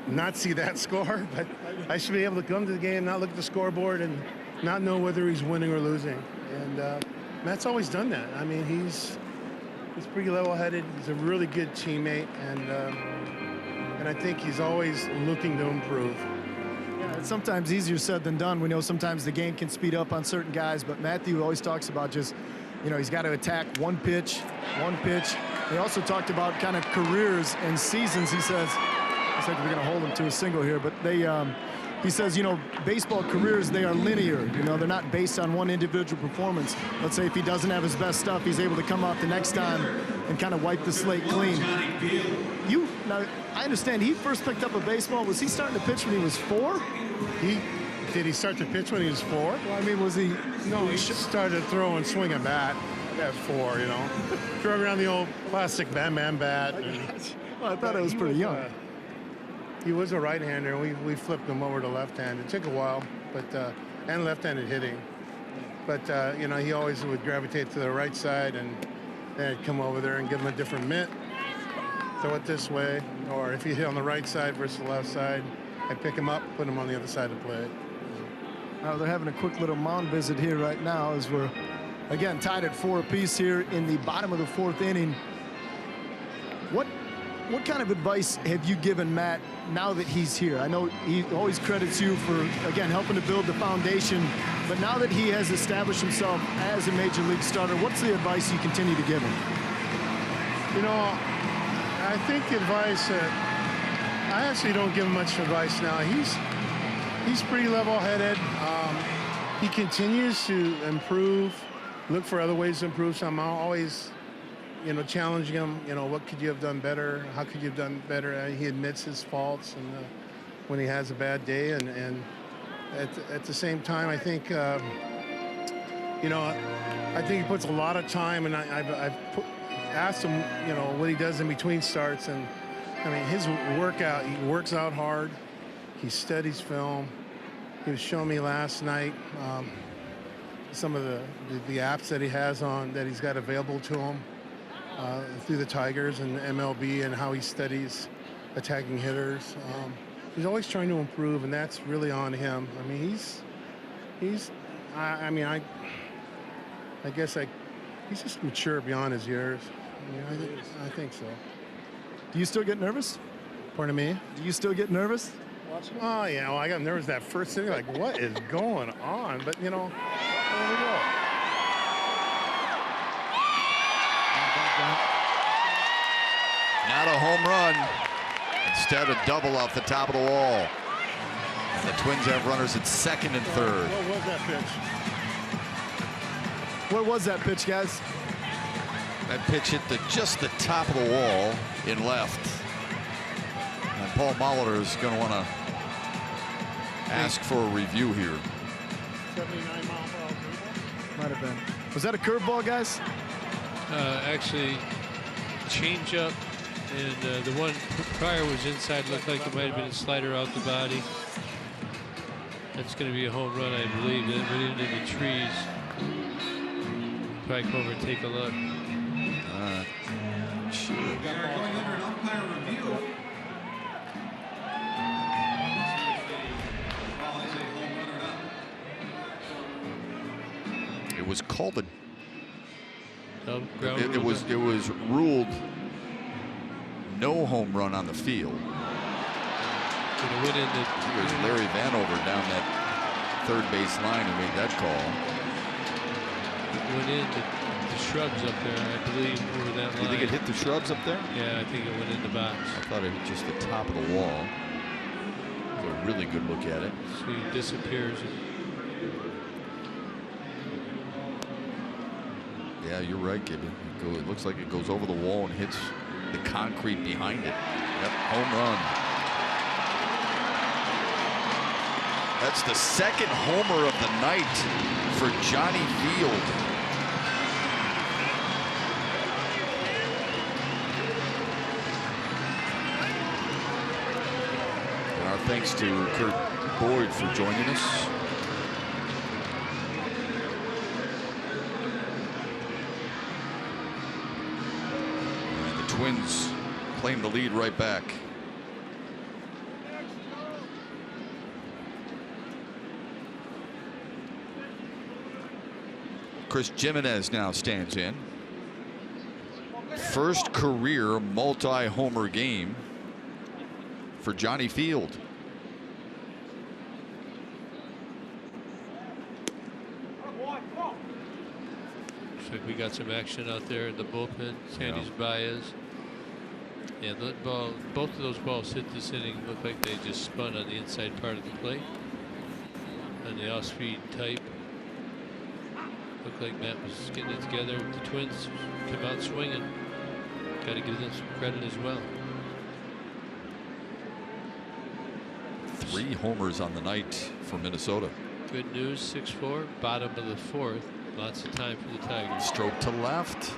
not see that score, but I should be able to come to the game, not look at the scoreboard, and not know whether he's winning or losing. And Matt's always done that. I mean, he's pretty level-headed. He's a really good teammate, and I think he's always looking to improve. It's sometimes easier said than done. We know sometimes the game can speed up on certain guys, but Matthew always talks about just, he's got to attack one pitch. He also talked about kind of careers and seasons. He says, looks like we're going to hold him to a single here, but he says, baseball careers, they are linear. They're not based on one individual performance. Let's say if he doesn't have his best stuff, he's able to come out the next time and kind of wipe the slate clean. Now, I understand he first picked up a baseball. Was he starting to pitch when he was 4? Did he start to pitch when he was 4? Well, I mean, was he? No, he started to throw and swing a bat at 4, Throw around the old plastic Bam bat. Well, I thought it was pretty young. He was a right-hander. We flipped him over to left-hand. It took a while, but and left-handed hitting. But, he always would gravitate to the right side, and then I'd come over there and give him a different mitt. Throw it this way, or if he hit on the right side versus the left side, I'd pick him up, put him on the other side of the plate. Now they're having a quick little mound visit here right now as we're, again, tied at 4 apiece here in the bottom of the 4th inning. What kind of advice have you given Matt now that he's here? I know he always credits you for, again, helping to build the foundation, but now that he has established himself as a major league starter, what's the advice you continue to give him? I think advice, I actually don't give him much advice now. He's pretty level-headed. He continues to improve, look for other ways to improve. So I'm always, challenging him. What could you have done better? How could you have done better? He admits his faults and when he has a bad day. And at the same time, I think, I think he puts a lot of time, and I've asked him, what he does in between starts, and I mean, his workout, he works out hard, he studies film. He was showing me last night some of the apps that he has on, that he's got available to him through the Tigers and MLB, and how he studies attacking hitters. He's always trying to improve, and that's really on him. I mean, I guess he's just mature beyond his years. I think so. Do you still get nervous? Pardon me? Do you still get nervous? Oh, yeah. Well, I got nervous that first inning. Like, what is going on? But, there we go. Not a home run. Instead, a double off the top of the wall. And the Twins have runners at second and third. What was that pitch? What was that pitch, guys? That pitch hit just the top of the wall in left. And Paul Molitor is going to want to ask for a review here. 79 mile per hour curveball? Might have been. Was that a curveball, guys? Actually, change up, and the one prior was inside. Looked like it might have been a slider out the body. That's going to be a home run, I believe. It went into the trees. Probably come over and take a look. was called a. Ground It was ruled no home run on the field. Could have went in I think it was Larry Vanover down that third base line who made that call. went in the shrubs up there, I believe, over that line. You think it hit the shrubs up there? Yeah, I think it went in the box. I thought it hit just the top of the wall. It was a really good look at it. So he disappears. Yeah, you're right, Gibby. It looks like it goes over the wall and hits the concrete behind it. Yep, home run. That's the second homer of the night for Johnny Field. And our thanks to Kurt Boyd for joining us. And the Twins claim the lead right back. Chris Jimenez now stands in. First career multi-homer game for Johnny Field. Looks like we got some action out there in the bullpen. Sandy's Baez. Yeah, both of those balls hit this inning. Looked like they just spun on the inside part of the plate. On the off-speed type. Looked like Matt was getting it together. The Twins come out swinging. Got to give them some credit as well. 3 homers on the night for Minnesota. Good news, 6-4, bottom of the 4th. Lots of time for the Tigers. Stroke to left.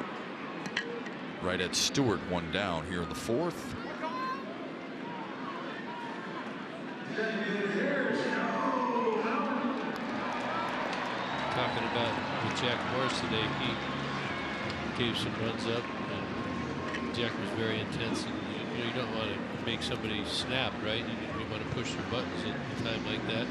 Right at Stewart, 1 down here in the 4th. Talking about with Jack Morris today, he gave some runs up, and Jack was very intense. And you don't want to make somebody snap, right? You want to push their buttons at a time like that.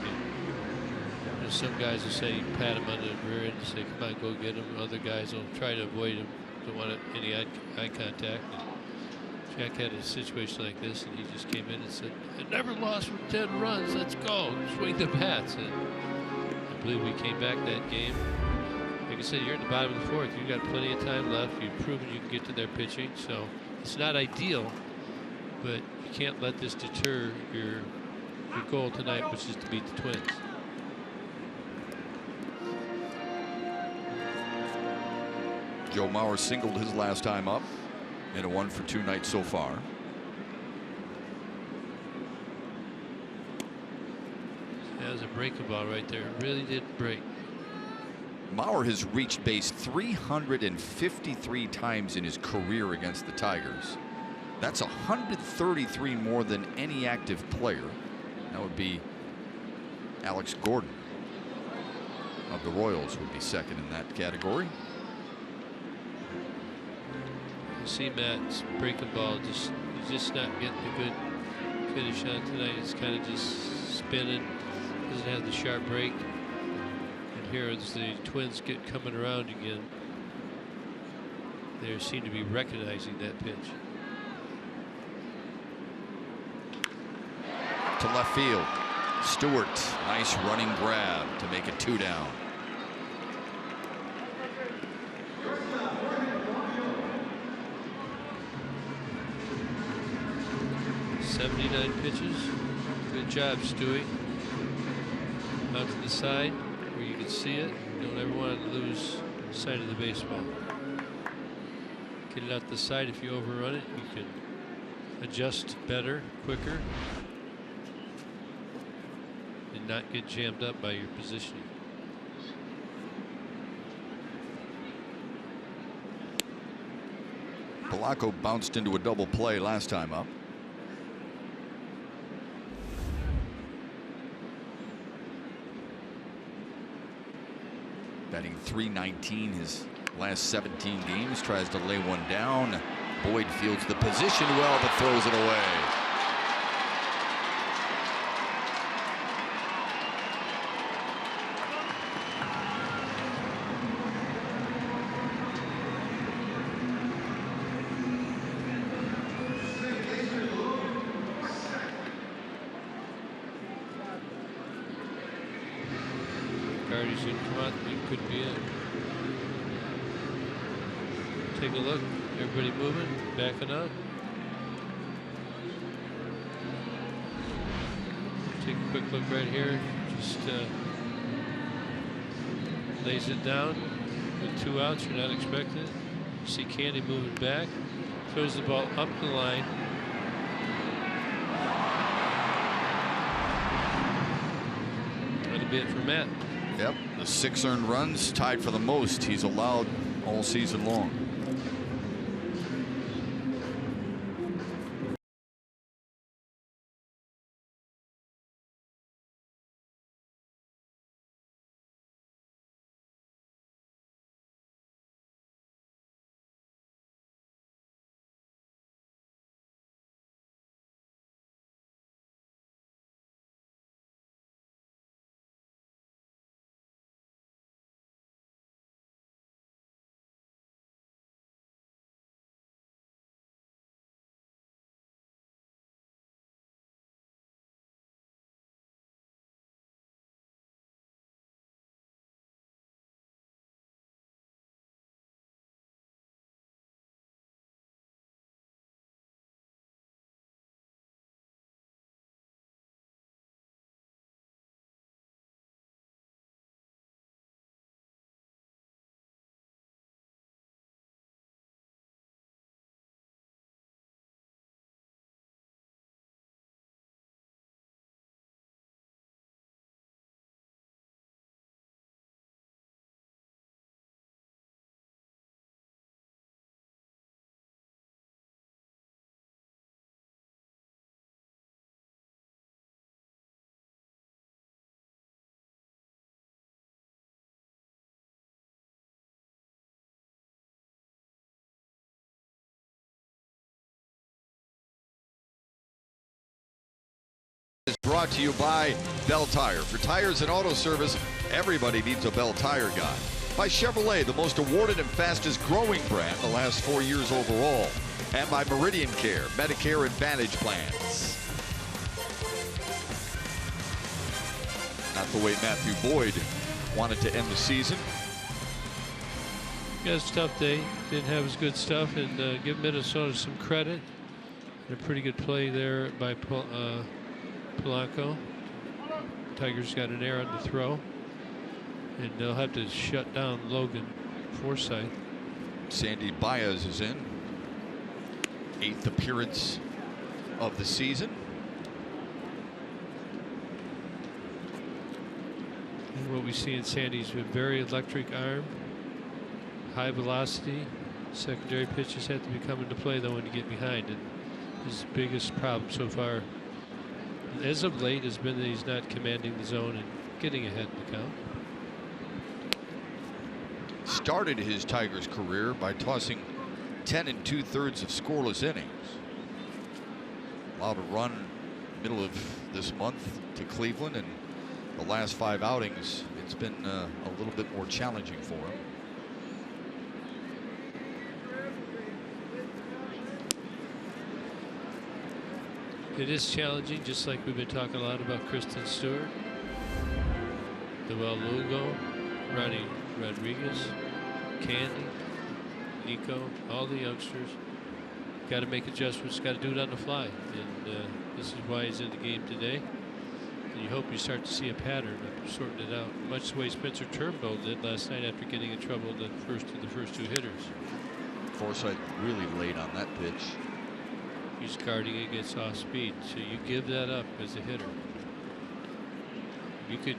And some guys will say, pat him on the rear end and say, come on, go get him. Other guys will try to avoid him, don't want any eye contact. And Jack had a situation like this, and he just came in and said, I never lost with 10 runs. Let's go. Swing the bats. And I believe we came back that game. Like I said, you're in the bottom of the 4th. You've got plenty of time left. You've proven you can get to their pitching. So it's not ideal, but you can't let this deter your goal tonight, which is to beat the Twins. Joe Mauer singled his last time up in a 1-for-2 night so far. That was a breaking ball right there. It really did break. Mauer has reached base 353 times in his career against the Tigers. That's 133 more than any active player. That would be Alex Gordon of the Royals would be second in that category. You see Matt's breaking ball, he's just not getting a good finish on tonight. It's kind of just spinning, doesn't have the sharp break. And here as the Twins get coming around again, they seem to be recognizing that pitch. To left field, Stewart, nice running grab to make it 2 down. .79 pitches. Good job, Stewie. Out to the side where you can see it. You don't ever want to lose sight of the baseball. Get it out the side. If you overrun it, you can adjust better, quicker, and not get jammed up by your positioning. Polanco bounced into a double play last time up. Batting .319 his last 17 games. Tries to lay one down. Boyd fields the position well, but throws it away. Cardi's gonna come out. It could be it. Take a look. Everybody moving, backing up. Take a quick look right here. Just lays it down with 2 outs. You're not expecting it. You see Candy moving back. Throws the ball up the line. That'll be it for Matt. Yep, the 6 earned runs, tied for the most he's allowed all season long. Is brought to you by Bell Tire. For tires and auto service, everybody needs a Bell Tire guy. By Chevrolet, the most awarded and fastest growing brand the last 4 years overall. And by Meridian Care, Medicare Advantage plans. Not the way Matthew Boyd wanted to end the season. Yeah, it's a tough day. Didn't have his good stuff, and give Minnesota some credit. And a pretty good play there by Polanco. Tigers got an error on the throw, and they'll have to shut down Logan Forsythe. Sandy Baez is in. 8th appearance of the season. And what we see in Sandy's a very electric arm, high velocity. Secondary pitches have to be coming to play though when you get behind, and his biggest problem so far as of late has been that he's not commanding the zone and getting ahead in the count. Started his Tigers career by tossing 10 2/3 of scoreless innings. Allowed a run middle of this month to Cleveland, and the last 5 outings it's been a little bit more challenging for him. It is challenging, just like we've been talking a lot about Kristen Stewart, Noel Lugo, Ronnie Rodriguez, Candy, Nico, all the youngsters. Got to make adjustments, got to do it on the fly, and this is why he's in the game today. And you hope you start to see a pattern of sorting it out, much the way Spencer Turnbull did last night after getting in trouble in the first 2 hitters. Forsythe really late on that pitch. He's guarding against off speed, so you give that up as a hitter. You could,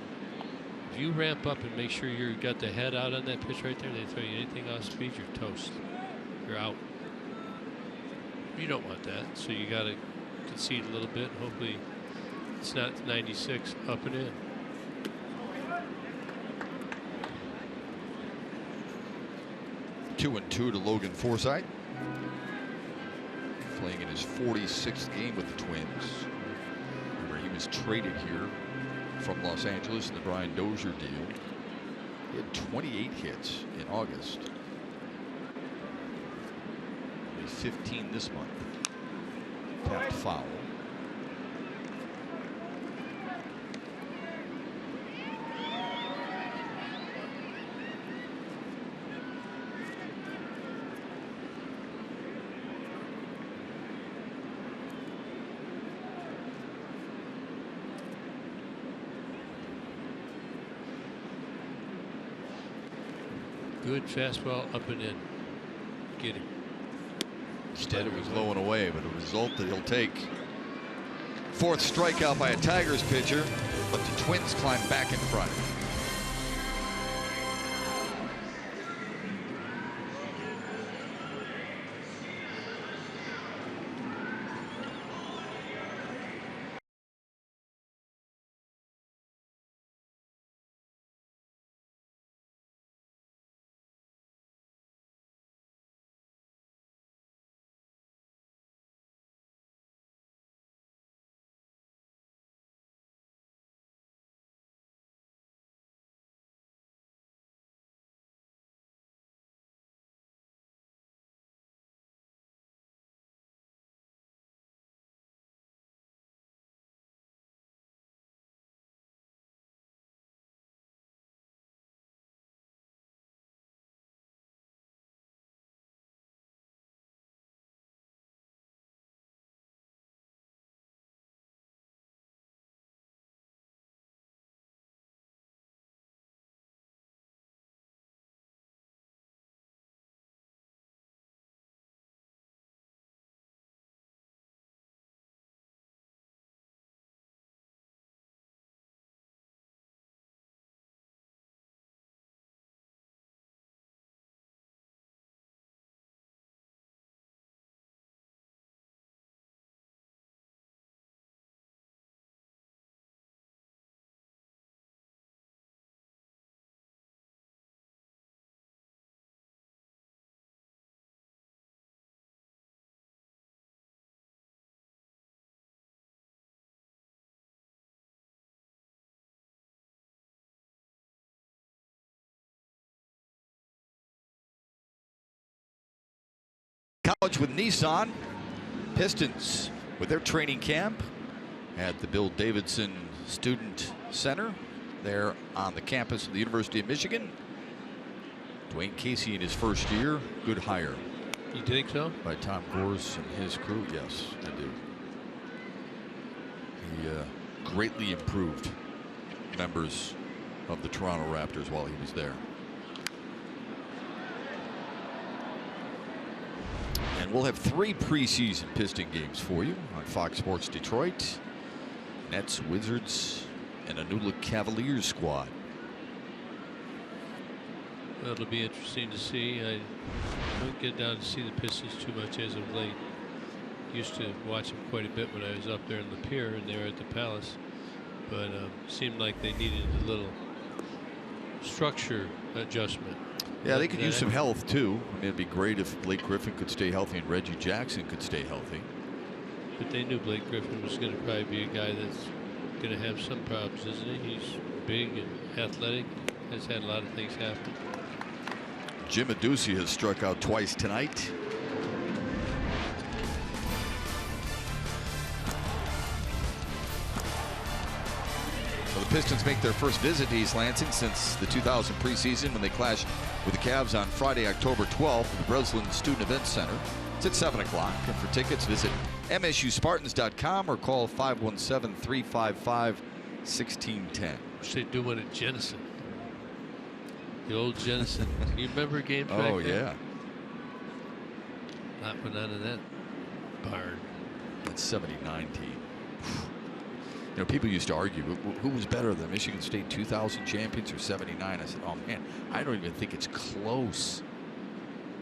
if you ramp up and make sure you got the head out on that pitch right there, they throw you anything off speed, you're toast. You're out. You don't want that, so you got to concede a little bit. Hopefully, it's not 96 up and in. 2-2 to Logan Forsythe. Playing in his 46th game with the Twins. Remember, he was traded here from Los Angeles in the Brian Dozier deal. He had 28 hits in August. Only 15 this month. Tapped foul. Good fastball up and in. Get him. Instead, it was low and away, but a result that he'll take. Fourth strikeout by a Tigers pitcher, but the Twins climb back in front. College with Nissan. Pistons with their training camp at the Bill Davidson Student Center there on the campus of the University of Michigan. Dwayne Casey in his first year. Good hire. You think so? By Tom Gores and his crew. Yes, I do. He greatly improved members of the Toronto Raptors while he was there. And we'll have 3 preseason Piston games for you on Fox Sports Detroit. Nets, Wizards, and a new-look Cavaliers squad. It'll be interesting to see. I don't get down to see the Pistons too much as of late. Used to watch them quite a bit when I was up there in the pier and they were at the Palace. But seemed like they needed a little structure adjustment. Yeah, they could use some health too. I mean, it'd be great if Blake Griffin could stay healthy and Reggie Jackson could stay healthy. But they knew Blake Griffin was going to probably be a guy that's going to have some problems, isn't he? He's big and athletic. Has had a lot of things happen. Jim Adduci has struck out twice tonight. So the Pistons make their first visit to East Lansing since the 2000 preseason when they clashed with the Cavs on Friday, October 12th at the Breslin Student Event Center. It's at 7 o'clock. And for tickets, visit MSUSpartans.com or call 517-355-1610. Wish they'd do one at Jenison. The old Jenison. You remember a game back Oh, there? yeah. Not went out of that barn. That 79 team. You know, people used to argue who was better, the Michigan State 2000 champions or 79. I said, oh man, I don't even think it's close.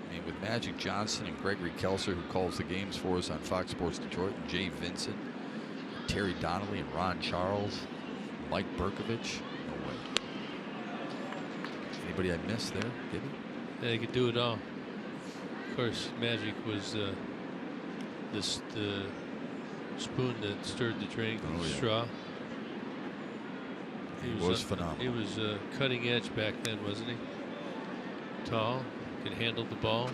I mean, with Magic Johnson and Gregory Kelser, who calls the games for us on Fox Sports Detroit, and Jay Vincent, Terry Donnelly, and Ron Charles, Mike Berkovich. No way. Anybody I missed there? Did he? Yeah, they could do it all. Of course, Magic was the spoon that stirred the drink, Oh, yeah. straw. He was phenomenal. He was cutting edge back then, wasn't he? Tall, could handle the ball.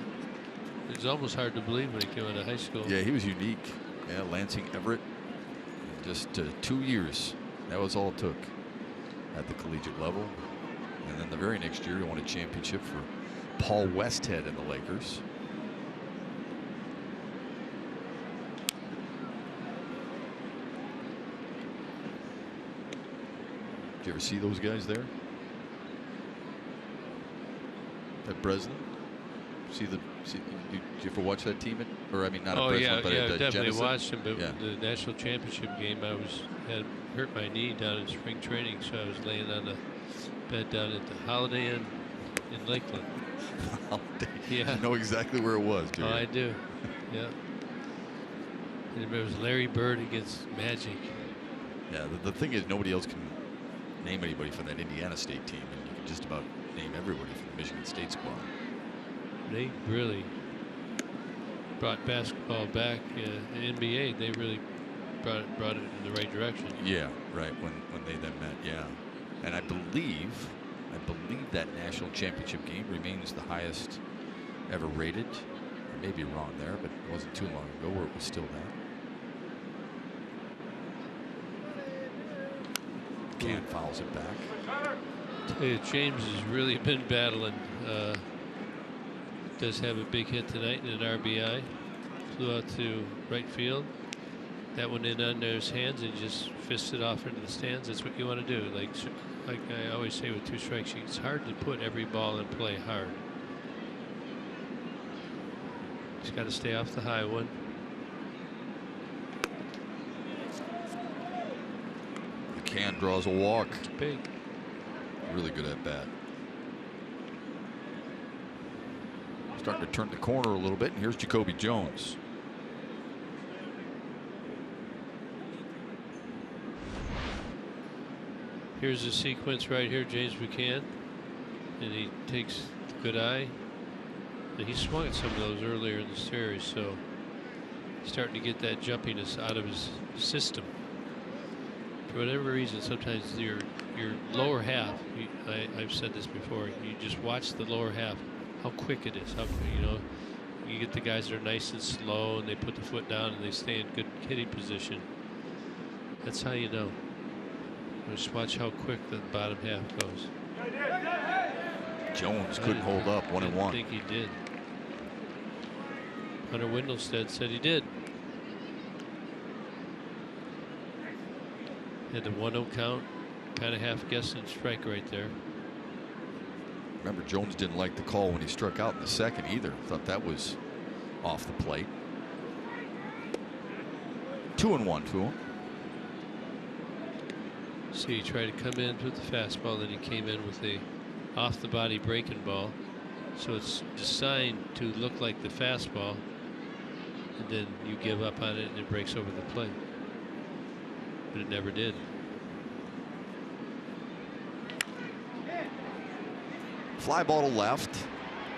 It was almost hard to believe when he came out of high school. Yeah, he was unique. Yeah, Lansing Everett. Just 2 years. That was all it took at the collegiate level. And then the very next year, he won a championship for Paul Westhead and the Lakers. Did you ever see those guys there? at Breslin? Did you ever watch that team? Or I mean, not at Breslin, yeah, but yeah, at definitely Genesee? watched him. But Yeah. the national championship game, had hurt my knee down in spring training, so I was laying on the bed down at the Holiday Inn in Lakeland. Yeah. You know exactly where it was, do you? Oh, I do. Yeah. And it was Larry Bird against Magic. Yeah, the thing is, nobody else can name anybody from that Indiana State team, and you can just about name everybody from the Michigan State squad. They really brought basketball back in NBA. They really brought it in the right direction. Yeah, right. When they then met, yeah. And I believe that national championship game remains the highest ever rated. I may be wrong there, but it wasn't too long ago where it was still that. Can fouls it back. Hey, James has really been battling. Does have a big hit tonight in an RBI. Flew out to right field. That one in under his hands and just fisted off into the stands. That's what you want to do. Like I always say with 2 strikes, it's hard to put every ball in play hard. Just got to stay off the high one. Can draws a walk. It's big. Really good at bat. Starting to turn the corner a little bit, and here's Jacoby Jones. Here's the sequence right here, James Buchanan, and he takes the good eye. And he swung at some of those earlier in the series, so he's starting to get that jumpiness out of his system. For whatever reason, sometimes your lower half, I've said this before, you just watch the lower half, how quick it is. How, you get the guys that are nice and slow and they put the foot down and they stay in good hitting position. That's how you know. Just watch how quick the bottom half goes. Jones couldn't hold up, 1-1. I didn't think he did. Hunter Windelstead said he did. Had the 1-0 count, kind of half guessing strike right there. Remember, Jones didn't like the call when he struck out in the second either. Thought that was off the plate. 2-1 to him. See, he tried to come in with the fastball, then he came in with the off the body breaking ball. So it's designed to look like the fastball, and then you give up on it and it breaks over the plate. But it never did. Fly ball to left,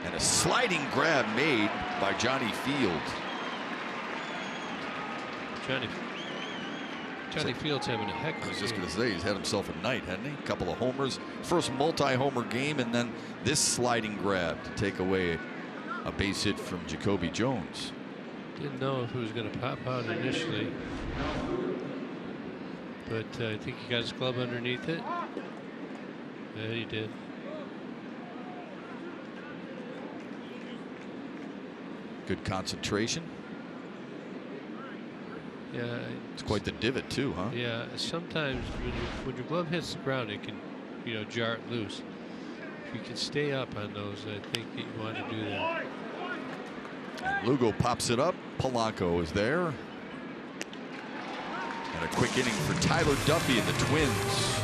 and a sliding grab made by Johnny Field. Johnny Field's having a heck of a I was just game. going to say, he's had himself a night, hadn't he? A couple of homers, first multi-homer game, and then this sliding grab to take away a base hit from Jacoby Jones. Didn't know if it was going to pop out initially, but I think he got his glove underneath it. Yeah, he did. Good concentration. Yeah, It's quite the divot too, huh? yeah. Sometimes when your glove hits the ground, it can, jar it loose. If you can stay up on those, I think you want to do that. And Lugo pops it up. Polanco is there. And a quick inning for Tyler Duffy and the Twins.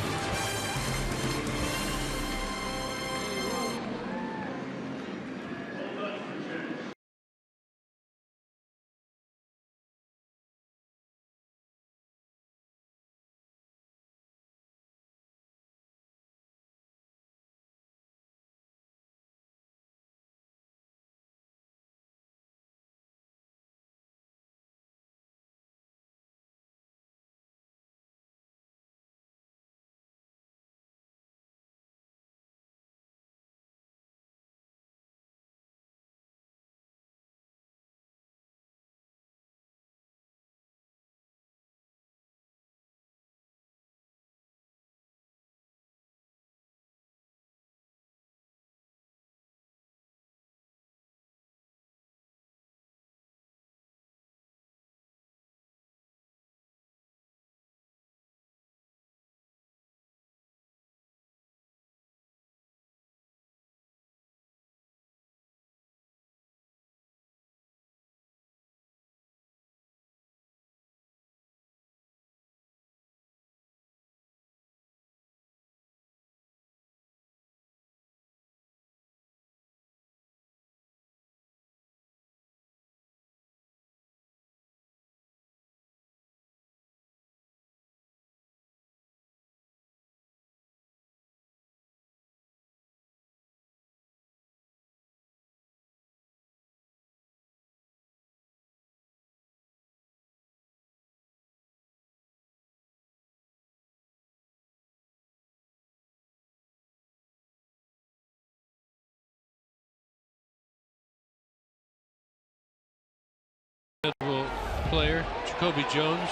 player, Jacoby Jones,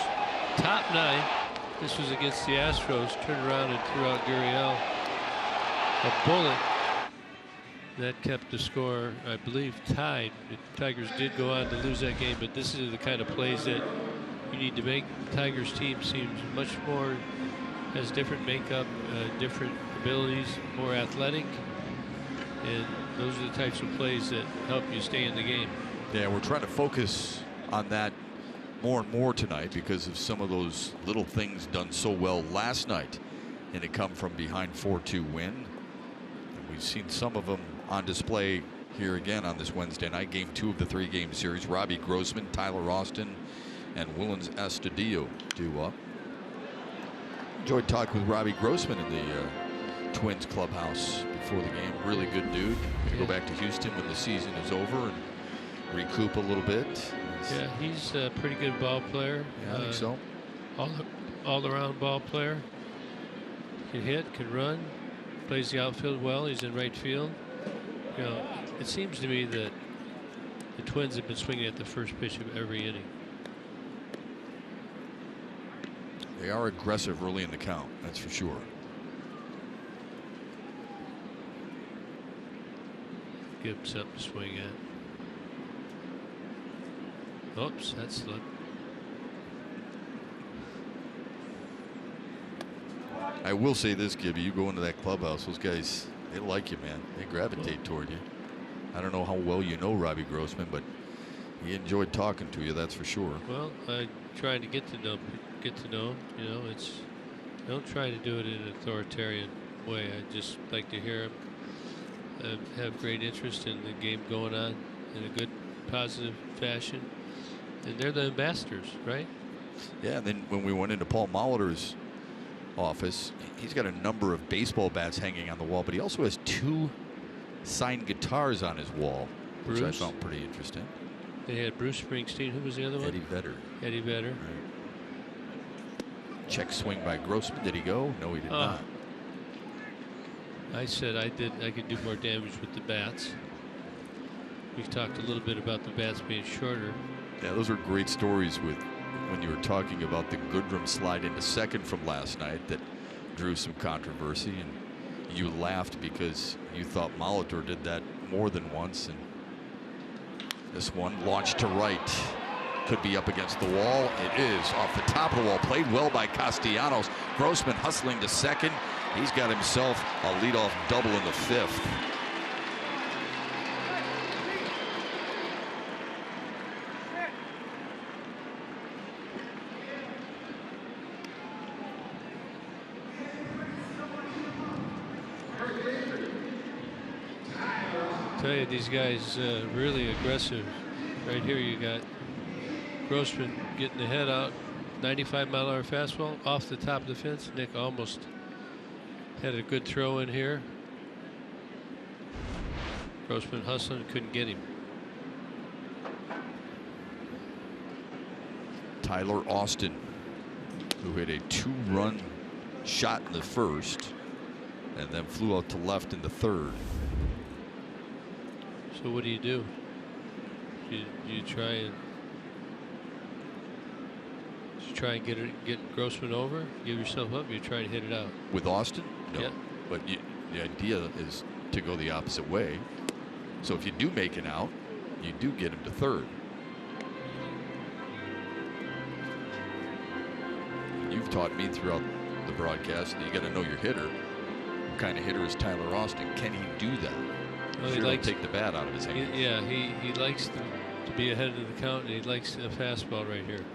top 9. This was against the Astros. Turned around and threw out Gurriel. A bullet that kept the score, I believe, tied. The Tigers did go on to lose that game, but this is the kind of plays that you need to make. The Tigers team seems much more, has different makeup, different abilities, more athletic, and those are the types of plays that help you stay in the game. Yeah, we're trying to focus on that more and more tonight because of some of those little things done so well last night in a come from behind 4-2 win. And we've seen some of them on display here again on this Wednesday night. Game 2 of the 3-game series. Robbie Grossman, Tyler Austin, and Willens Astudillo due up. Enjoyed talking with Robbie Grossman in the Twins clubhouse before the game. Really good dude. Gonna go back to Houston when the season is over and recoup a little bit. Yeah, he's a pretty good ball player. Yeah, I think so. All-around ball player. Can hit, can run, plays the outfield well. He's in right field. You know, it seems to me that the Twins have been swinging at the first pitch of every inning. They are aggressive early in the count, that's for sure. Give him something to swing at. Oops, that slipped. I will say this, Gibby, you go into that clubhouse, those guys, they like you, man. They gravitate toward you. I don't know how well you know Robbie Grossman, but he enjoyed talking to you, that's for sure. Well, I'm trying to get to know him. You know, I don't try to do it in an authoritarian way. I just like to hear him. Have great interest in the game going on in a good, positive fashion. And they're the ambassadors, right? Yeah, and then when we went into Paul Molitor's office, he's got a number of baseball bats hanging on the wall, but he also has 2 signed guitars on his wall, which I found pretty interesting. They had Bruce Springsteen. Who was the other one? Eddie Vedder. Eddie Vedder. Right. Check swing by Grossman. Did he go? No, he did not. I said I could do more damage with the bats. We've talked a little bit about the bats being shorter. Yeah, those are great stories with when you were talking about the Goodrum slide into second from last night that drew some controversy, and you laughed because you thought Molitor did that more than once. And this one launched to right, could be up against the wall. It is off the top of the wall, played well by Castellanos. Grossman hustling to second. He's got himself a leadoff double in the 5th. Tell you, these guys really aggressive. Right here you got Grossman getting the head out, 95-mile-an-hour fastball off the top of the fence. Nick almost had a good throw in here. Grossman hustling, couldn't get him. Tyler Austin, who hit a 2-run shot in the 1st and then flew out to left in the 3rd. So what do? You try and get Grossman over, give yourself up. You try and hit it out. With Austin? No. Yeah. But the idea is to go the opposite way. So if you do make an out, you do get him to 3rd. You've taught me throughout the broadcast that you got to know your hitter. What kind of hitter is Tyler Austin? Can he do that? Well, sure, he likes to take the bat out of his hands. Yeah, he likes to be ahead of the count, and he likes a fastball right here.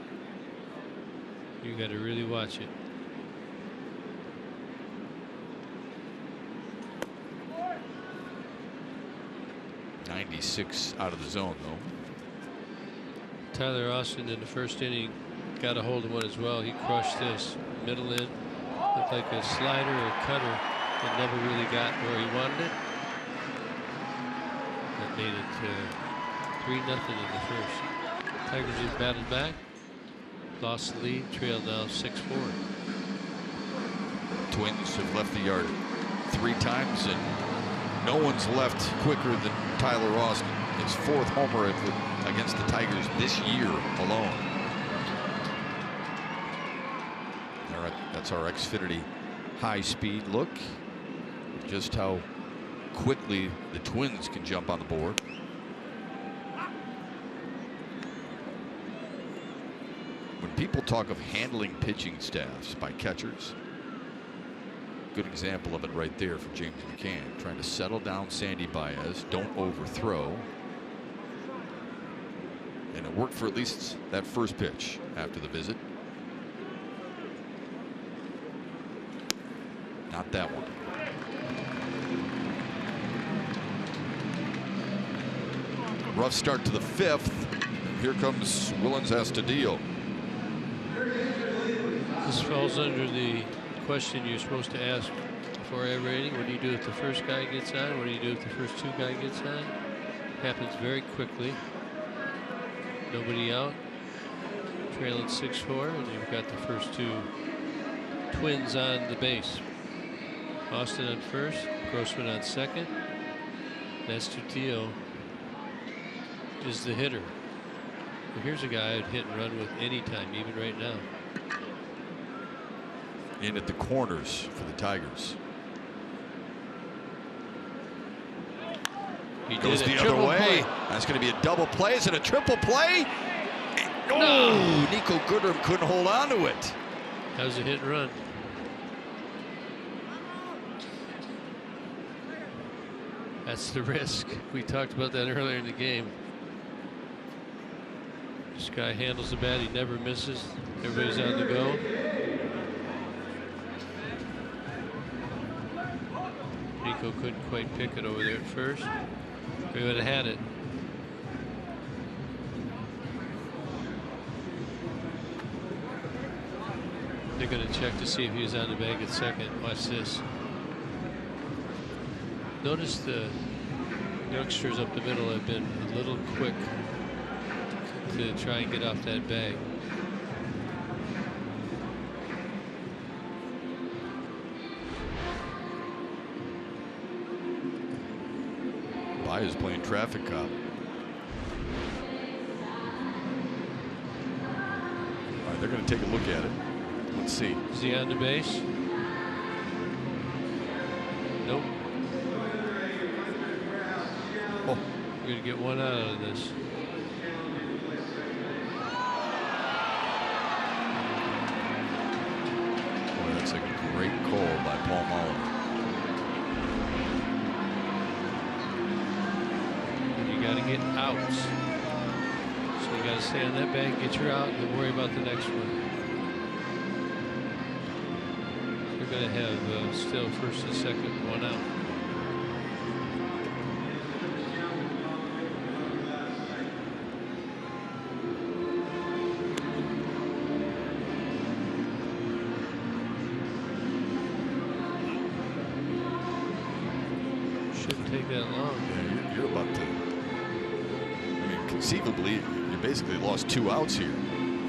You got to really watch it. .96 out of the zone, though. Tyler Austin in the 1st inning got a hold of one as well. He crushed this middle in. Looked like a slider or a cutter that never really got where he wanted it. That made it 3-0 in the 1st. Tigers just battled back. Lost the lead, trailed now 6-4. Twins have left the yard 3 times, and no one's left quicker than Tyler Austin. His 4th homer against the Tigers this year alone. That's our Xfinity high-speed look. Just how quickly the Twins can jump on the board. When people talk of handling pitching staffs by catchers, good example of it right there from James McCann, trying to settle down Sandy Baez, don't overthrow. And it worked for at least that first pitch after the visit. Not that one. Rough start to the 5th. And here comes Willens Astudillo. This falls under the question you're supposed to ask for a rating. What do you do if the first guy gets on? What do you do if the first 2 guy gets on? Happens very quickly. Nobody out. Trailing 6-4, and you've got the first 2 Twins on the base. Austin on first, Grossman on second. Astudillo is the hitter. Well, here's a guy I'd hit and run with anytime, even right now. In at the corners for the Tigers. He Goes did the a other triple way. play. That's going to be a double play. Is it a triple play? No! Nico Goodrum couldn't hold on to it. That was a hit and run. That's the risk. We talked about that earlier in the game. This guy handles the bat. He never misses. Everybody's on the go. Nico couldn't quite pick it over there at first. We would have had it. They're going to check to see if he was on the bag at second. Watch this. Notice the youngsters up the middle have been a little quick to try and get off that bag. Baez playing traffic cop. All right, they're going to take a look at it. Let's see. Is he on the base? Nope. Oh, We're going to get one out of this. boy, that's a great call by Paul Mullin. You got to get outs. So you got to stay on that bag, get your out, and then worry about the next one. They're going to have still first and second, one out. Shouldn't take that long. Yeah, you're about to. I mean, conceivably, you basically lost 2 outs here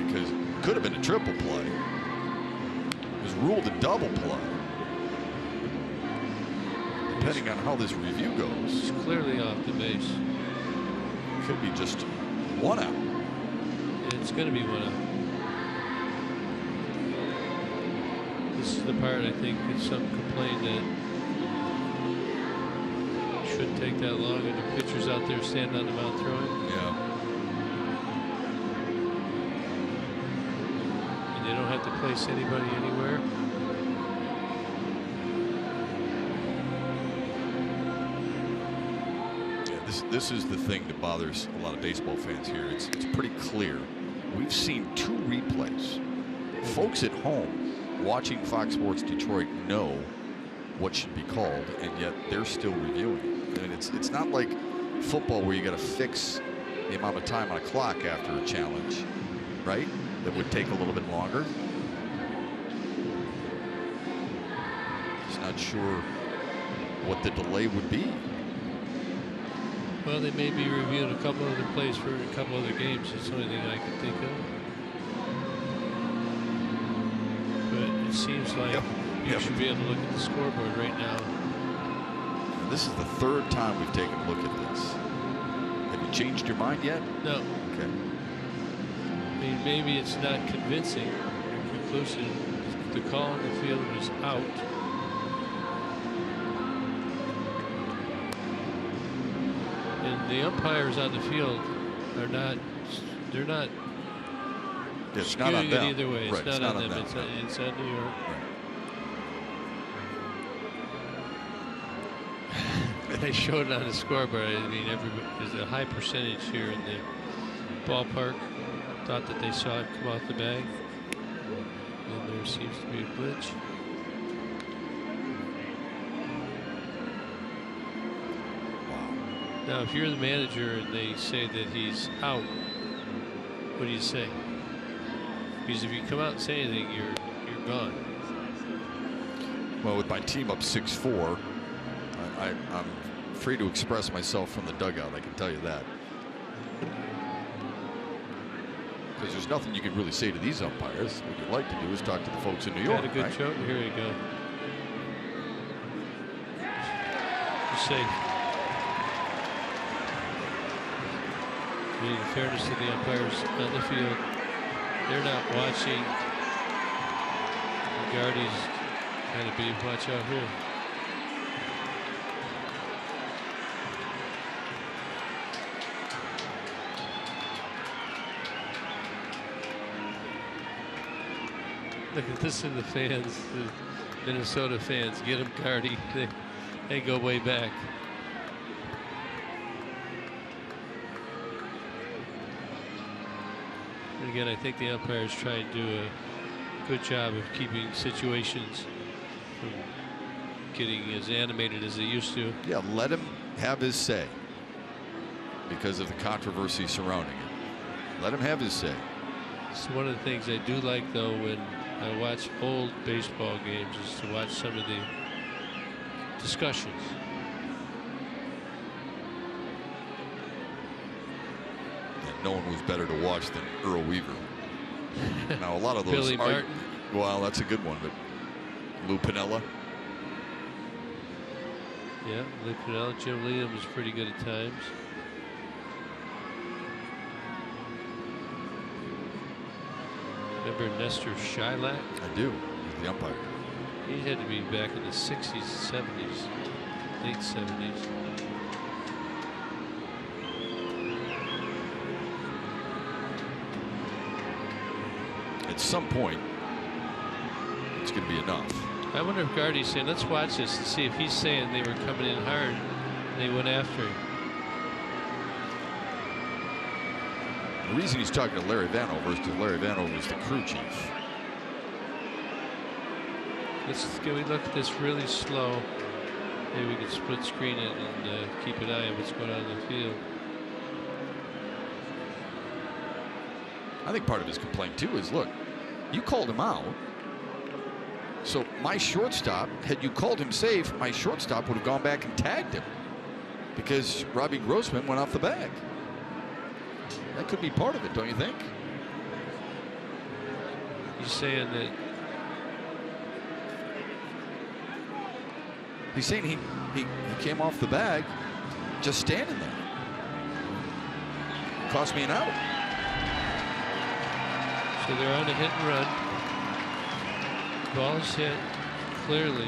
because it could have been a triple play. It was ruled a double play. Depending on how this review goes, It's clearly off the base. could be just 1 out. It's going to be one out. This is the part I think that some complain that shouldn't take that long, and the pitcher's out there standing on the mound throwing. Yeah. And they don't have to place anybody anywhere. This is the thing that bothers a lot of baseball fans here. It's pretty clear. We've seen 2 replays. Folks at home watching Fox Sports Detroit know what should be called, and yet they're still reviewing. I mean, it's not like football where you got to fix the amount of time on a clock after a challenge, right? That would take a little bit longer. Just not sure what the delay would be. Well, they may be reviewing a couple other plays for a couple other games. It's the only thing I can think of. But it seems like you should be able to look at the scoreboard right now. This is the 3rd time we've taken a look at this. Have you changed your mind yet? No. Okay. I mean, maybe it's not convincing or conclusive The call on the field was out. And the umpires on the field are not, they're not It's not on skewing them. it either way. It's Right, not on them. them. It's on New York. They showed it on the scoreboard. I mean, there's a high percentage here in the ballpark thought that they saw it come out the bag. And there seems to be a glitch. Now, if you're the manager and they say that he's out, what do you say? Because if you come out and say anything, you're gone. Well, with my team up 6-4, I'm free to express myself from the dugout. I can tell you that. Because there's nothing you can really say to these umpires. What you'd like to do is talk to the folks in New York. Had a good right? show. Here you go. Just say, in fairness to the umpires on the field, they're not watching. Gardy's kind of being watch out here. Look at this in the fans, the Minnesota fans. Get them, Gardy. They go way back. And again, I think the umpires try and do a good job of keeping situations from getting as animated as they used to. Yeah, let him have his say because of the controversy surrounding it. Let him have his say. It's one of the things I do like, though, when I watch old baseball games, is to watch some of the discussions. And no one was better to watch than Earl Weaver. Now, a lot of those. Billy Martin. Well, that's a good one, but Lou Piniella. Yeah, Lou Piniella. Jim Leadham was pretty good at times. Remember Nestor Shylock? I do. He's the umpire. He had to be back in the 60s, 70s, late 70s. At some point, it's going to be enough. I wonder if Gardy's saying, let's watch this and see if he's saying they were coming in hard and they went after him. The reason he's talking to Larry Vanover is because Larry Vanover is the crew chief. Can we look at this really slow? Maybe we can split screen it and keep an eye on what's going on in the field. I think part of his complaint too is, look, you called him out. So my shortstop, had you called him safe, my shortstop would have gone back and tagged him because Robbie Grossman went off the bag. That could be part of it, don't you think? He's saying that he's saying he came off the bag just standing there. Cost me an out. so they're on a hit and run. Ball is hit clearly.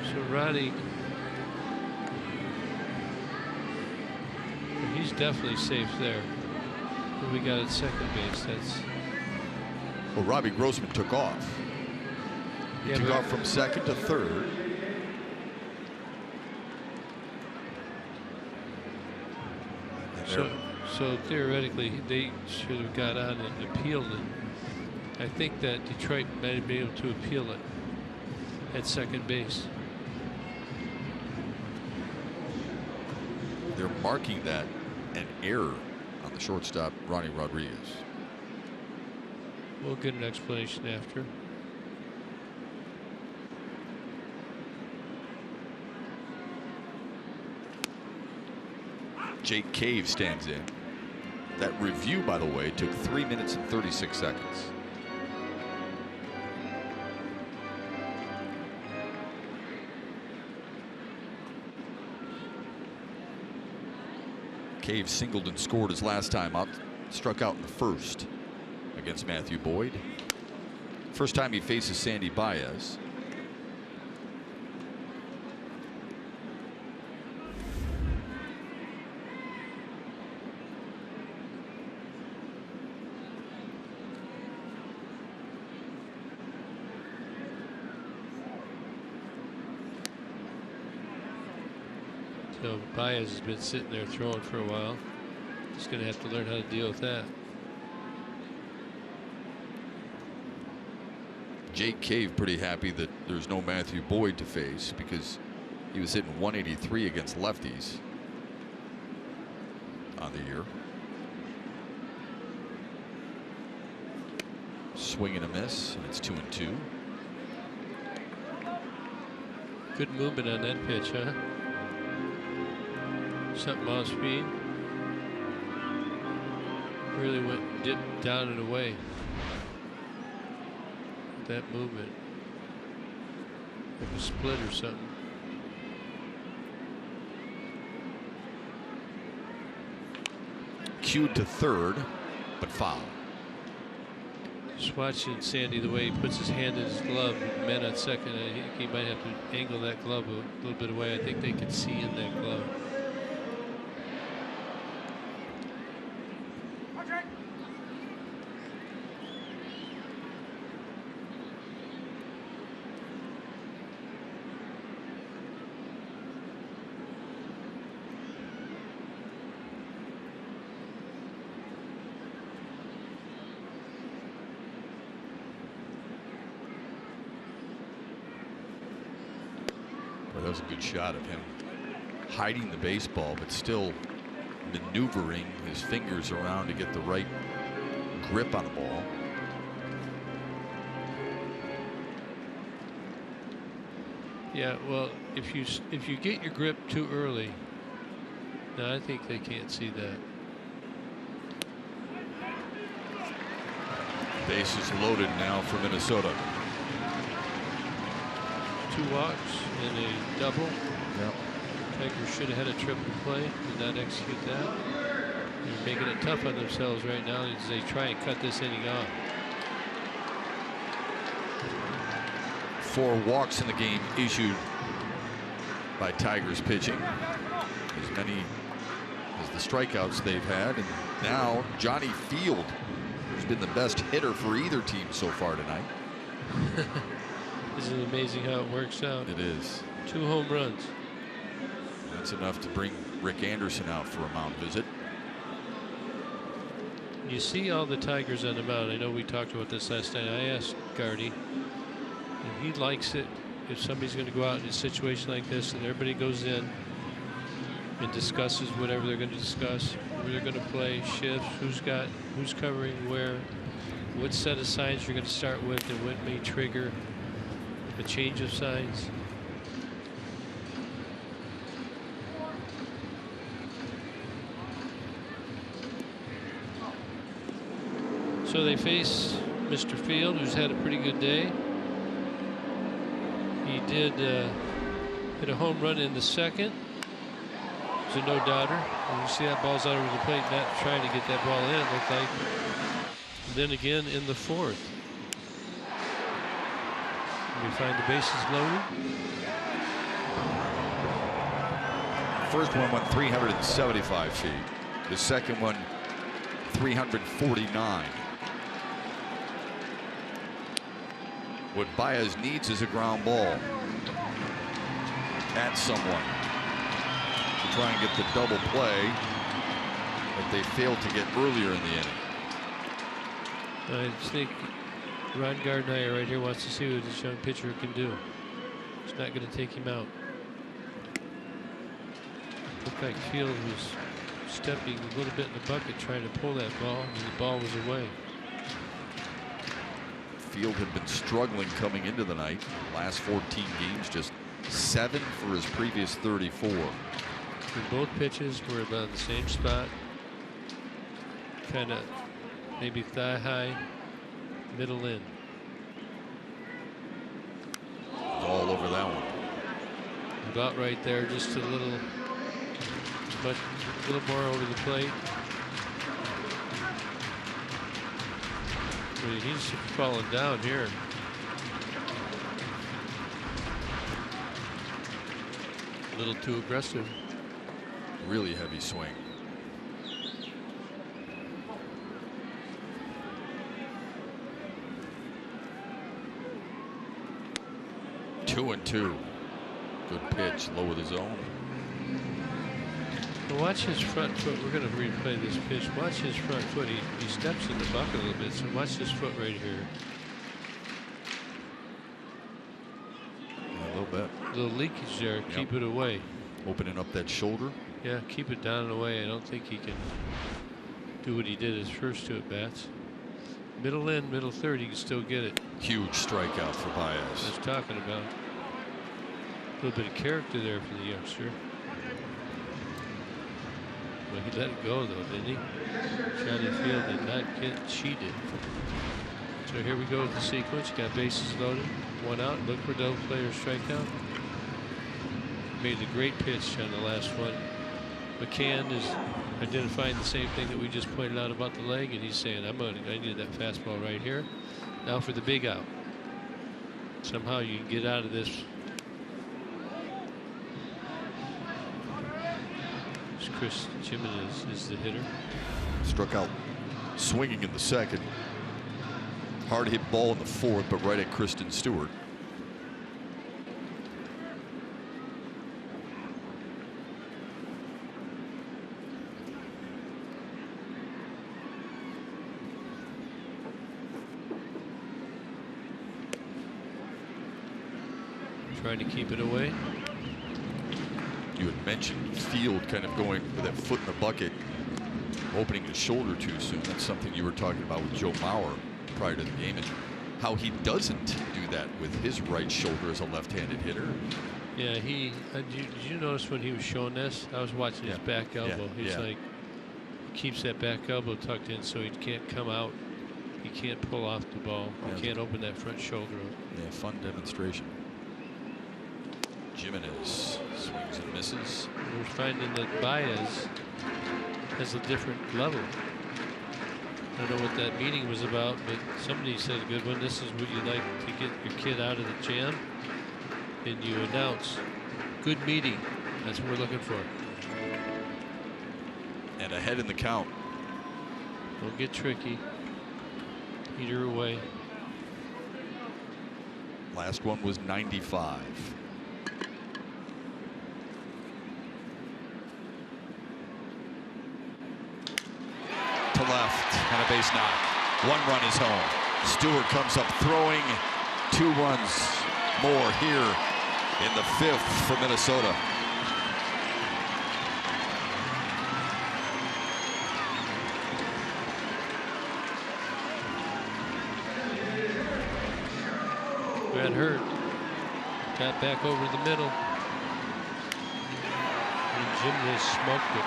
So Ronnie, he's definitely safe there. Who we got at second base? That's Well, Robbie Grossman took off. He took off from second to third. So theoretically, they should have got on and appealed it. I think that Detroit might have been able to appeal it at second base. They're marking that an error on the shortstop, Ronnie Rodriguez. We'll get an explanation after. Jake Cave stands in. That review, by the way, took 3 minutes and 36 seconds. Cave singled and scored his last time out, struck out in the first against against Matthew Boyd. First time he faces Sandy Baez. So Baez has been sitting there throwing for a while. He's going to have to learn how to deal with that. Jake Cave pretty happy that there's no Matthew Boyd to face because he was hitting 183 against lefties on the year. Swing and a miss, and it's 2-2. Good movement on that pitch, huh? Something off speed. Really went dipped down and away. That movement. Like a split or something. Cued to third, but foul. Just watching Sandy, the way he puts his hand in his glove, man on second, I think he might have to angle that glove a little bit away. I think they can see in that glove. That was a good shot of him hiding the baseball, but still maneuvering his fingers around to get the right grip on the ball. Yeah, well, if you get your grip too early, no, I think they can't see that. Bases loaded now for Minnesota. 2 walks and a double. Yep. Tigers should have had a triple play, did not execute that. They're making it tough on themselves right now as they try and cut this inning off. 4 walks in the game issued by Tigers pitching, as many as the strikeouts they've had. And now Johnny Field, who's been the best hitter for either team so far tonight. Isn't it amazing how it works out? It is. 2 home runs. That's enough to bring Rick Anderson out for a mound visit. You see all the Tigers on the mound. I know we talked about this last night. I asked Gardy, and he likes it if somebody's going to go out in a situation like this and everybody goes in and discusses whatever they're going to discuss, where they're going to play, shifts, who's covering where, what set of signs you're going to start with, and what may trigger a change of signs. So they face Mr. Field, who's had a pretty good day. He did hit a home run in the second. It's a no-doubter. And you see that ball's out over the plate, not trying to get that ball in, it looked like. And then again in the fourth. We find the bases loaded. First one went 375 feet. The second one, 349. What Baez needs is a ground ball at someone to try and get the double play that they failed to get earlier in the inning. I think Ron Gardenhire right here wants to see what this young pitcher can do. He's not going to take him out. Looked like Field was stepping a little bit in the bucket trying to pull that ball, and the ball was away. Field had been struggling coming into the night. Last 14 games, just 7 for his previous 34. And both pitches were about the same spot. Kind of maybe thigh high, middle in. All over that one. About right there, just a little more over the plate. I mean, he's falling down here. A little too aggressive. Really heavy swing. Two and two. Good pitch, low of the zone. Well, watch his front foot. We're going to replay this pitch. Watch his front foot. He steps in the bucket a little bit. So watch this foot right here. A little bit. A little leakage there. Yep. Keep it away. Opening up that shoulder. Yeah, keep it down and away. I don't think he can do what he did his first two at bats. Middle in, middle third, he can still get it. Huge strikeout for Baez. I was talking about a little bit of character there for the youngster. Well, he let it go though, didn't he? Johnny Field did not get cheated. So here we go with the sequence. Got bases loaded, one out. Look for double play or strikeout. Made a great pitch on the last one. McCann is identifying the same thing that we just pointed out about the leg, and he's saying, I need that fastball right here. Now for the big out. Somehow you can get out of this. Chris Jimenez is the hitter. Struck out swinging in the second. Hard hit ball in the fourth, but right at Kristen Stewart. Trying to keep it away. You had mentioned Field kind of going with that foot in the bucket, opening his shoulder too soon. That's something you were talking about with Joe Mauer prior to the game, and how he doesn't do that with his right shoulder as a left-handed hitter. Yeah, did you notice when he was showing this? I was watching his back elbow. He's like, he keeps that back elbow tucked in so he can't come out. He can't pull off the ball. He can't open that front shoulder up. Yeah, fun demonstration. Jimenez swings and misses. We're finding that Baez has a different level. I don't know what that meeting was about, but somebody said a good one. This is what you like to get your kid out of the jam, and you announce good meeting. That's what we're looking for. And ahead in the count. Don't get tricky. Heater away. Last one was 95. To left and a base knock. One run is home. Stewart comes up throwing. 2 runs more here in the 5th for Minnesota. Got hurt. Got back over the middle. And Jimenez smoked it.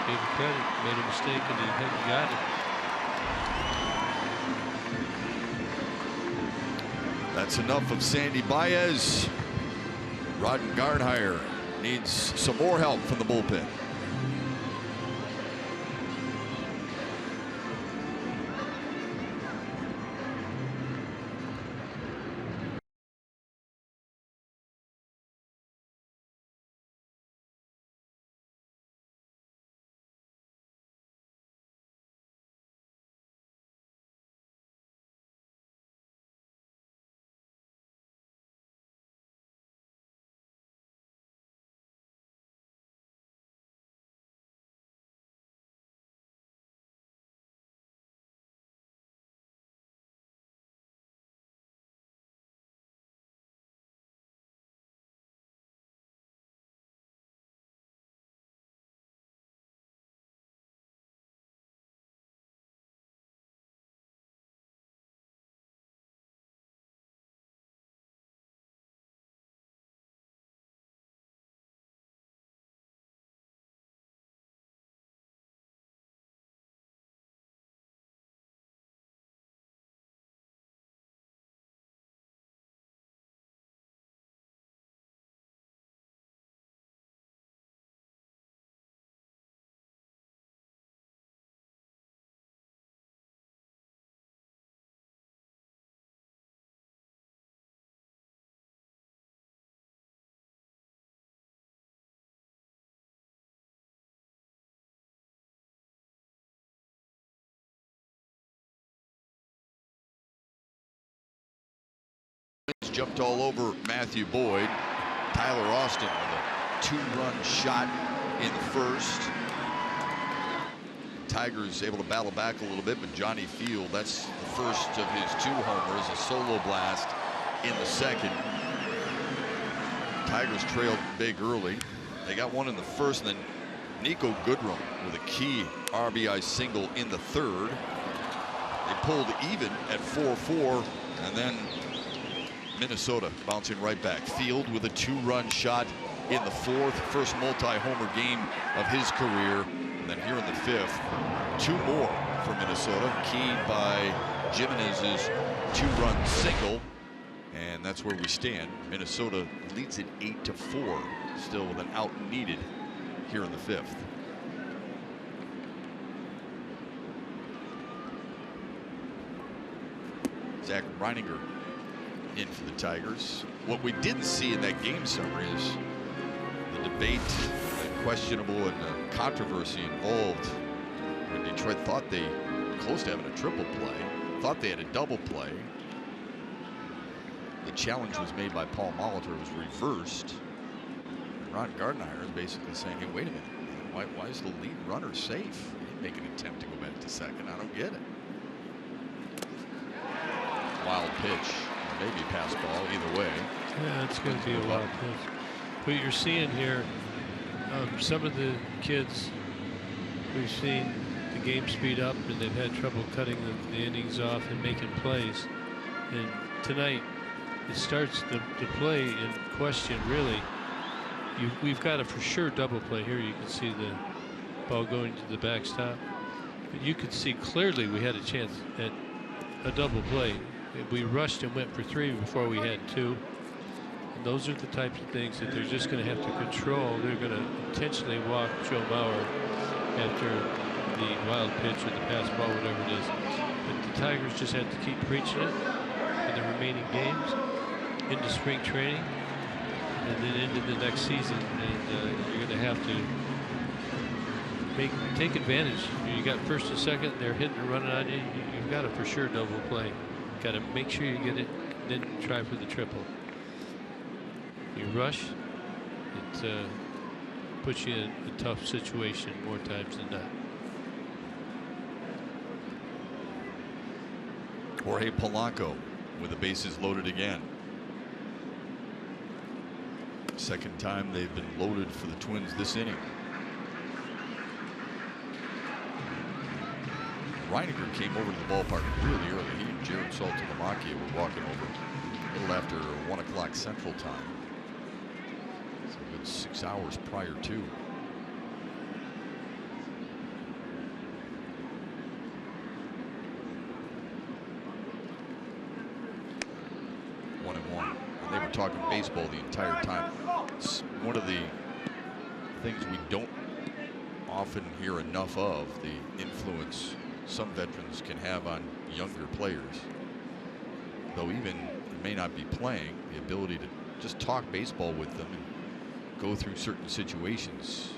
Gave him credit. Made a mistake and he got it. That's enough of Sandy Baez. Ron Gardenhire needs some more help from the bullpen. jumped all over Matthew Boyd. Tyler Austin with a 2-run shot in the first. Tigers able to battle back a little bit, but Johnny Field, that's the first of his 2 homers, a solo blast in the second. Tigers trailed big early. They got one in the first, and then Nico Goodrum with a key RBI single in the third. They pulled even at 4-4, and then Minnesota bouncing right back. Field with a 2-run shot in the fourth, first multi-homer game of his career. And then here in the fifth, 2 more for Minnesota, keyed by Jimenez's 2-run single. And that's where we stand. Minnesota leads it 8-4, still with an out needed here in the fifth. Zach Reininger in for the Tigers. What we didn't see in that game summary is the debate, the questionable and the controversy involved when Detroit thought they were close to having a triple play, thought they had a double play. The challenge was made by Paul Molitor, was reversed. Ron Gardenhire is basically saying, hey, wait a minute, why is the lead runner safe? He didn't make an attempt to go back to second. I don't get it. Wild pitch, maybe pass ball, either way. Yeah, it's going to be a wild pitch. What you're seeing here, some of the kids, we've seen the game speed up and they've had trouble cutting the innings off and making plays. And tonight, it starts the play in question, really. We've got a for sure double play here. You can see the ball going to the backstop. But you could see clearly we had a chance at a double play. We rushed and went for 3 before we had 2. And those are the types of things that they're just going to have to control. They're going to intentionally walk Joe Bauer after the wild pitch or the pass ball, whatever it is. But the Tigers just have to keep preaching it in the remaining games, into spring training, and then into the next season. And you're going to have to take advantage. You got first and second, they're hitting and running on you. You've got a for sure double play. Got to make sure you get it, then try for the triple. You rush, it puts you in a tough situation more times than not. Jorge Polanco with the bases loaded again. Second time they've been loaded for the Twins this inning. Reininger came over to the ballpark really early. He and Jared Saltalamacchia were walking over a little after 1 o'clock Central Time. So a good 6 hours prior to. One and one. And they were talking baseball the entire time. It's one of the things we don't often hear enough of, the influence some veterans can have on younger players. Though even may not be playing, the ability to just talk baseball with them and go through certain situations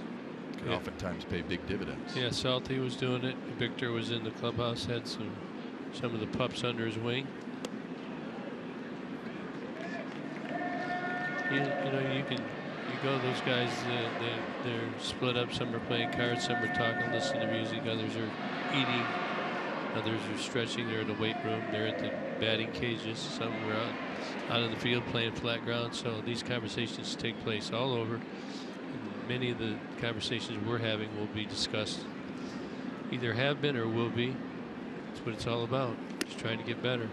can oftentimes pay big dividends. Yeah, Salty was doing it. Victor was in the clubhouse, had some of the pups under his wing. You go, those guys, they're split up. Some are playing cards, some are talking, listening to music, others are eating, others are stretching. They're in the weight room, they're at the batting cages, some are out in the field playing flat ground. So these conversations take place all over. And many of the conversations we're having will be discussed, either have been or will be. That's what it's all about, just trying to get better.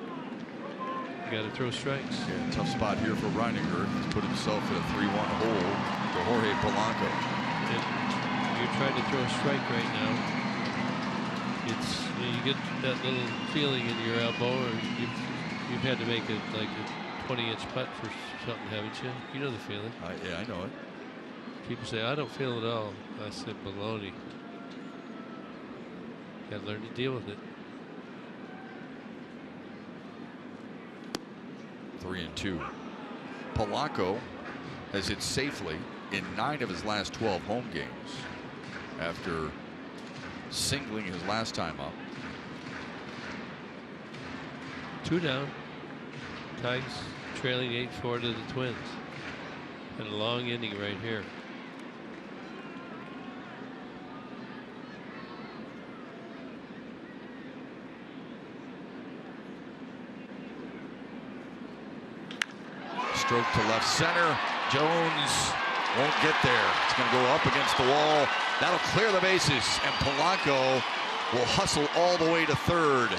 Got to throw strikes. Yeah, tough spot here for Reininger. He's put himself in a 3-1 hole to Jorge Polanco. And you're trying to throw a strike right now. It's you get that little feeling in your elbow, or you've had to make like a 20-inch putt for something, haven't you? You know the feeling. Yeah, I know it. People say I don't feel it at all. I said baloney. Got to learn to deal with it. 3-2. Polanco has hit safely in 9 of his last 12 home games after singling his last time up. 2 down. Tigers trailing 8-4 to the Twins. And a long inning right here. Stroke to left center. Jones won't get there. It's going to go up against the wall. That'll clear the bases, and Polanco will hustle all the way to third.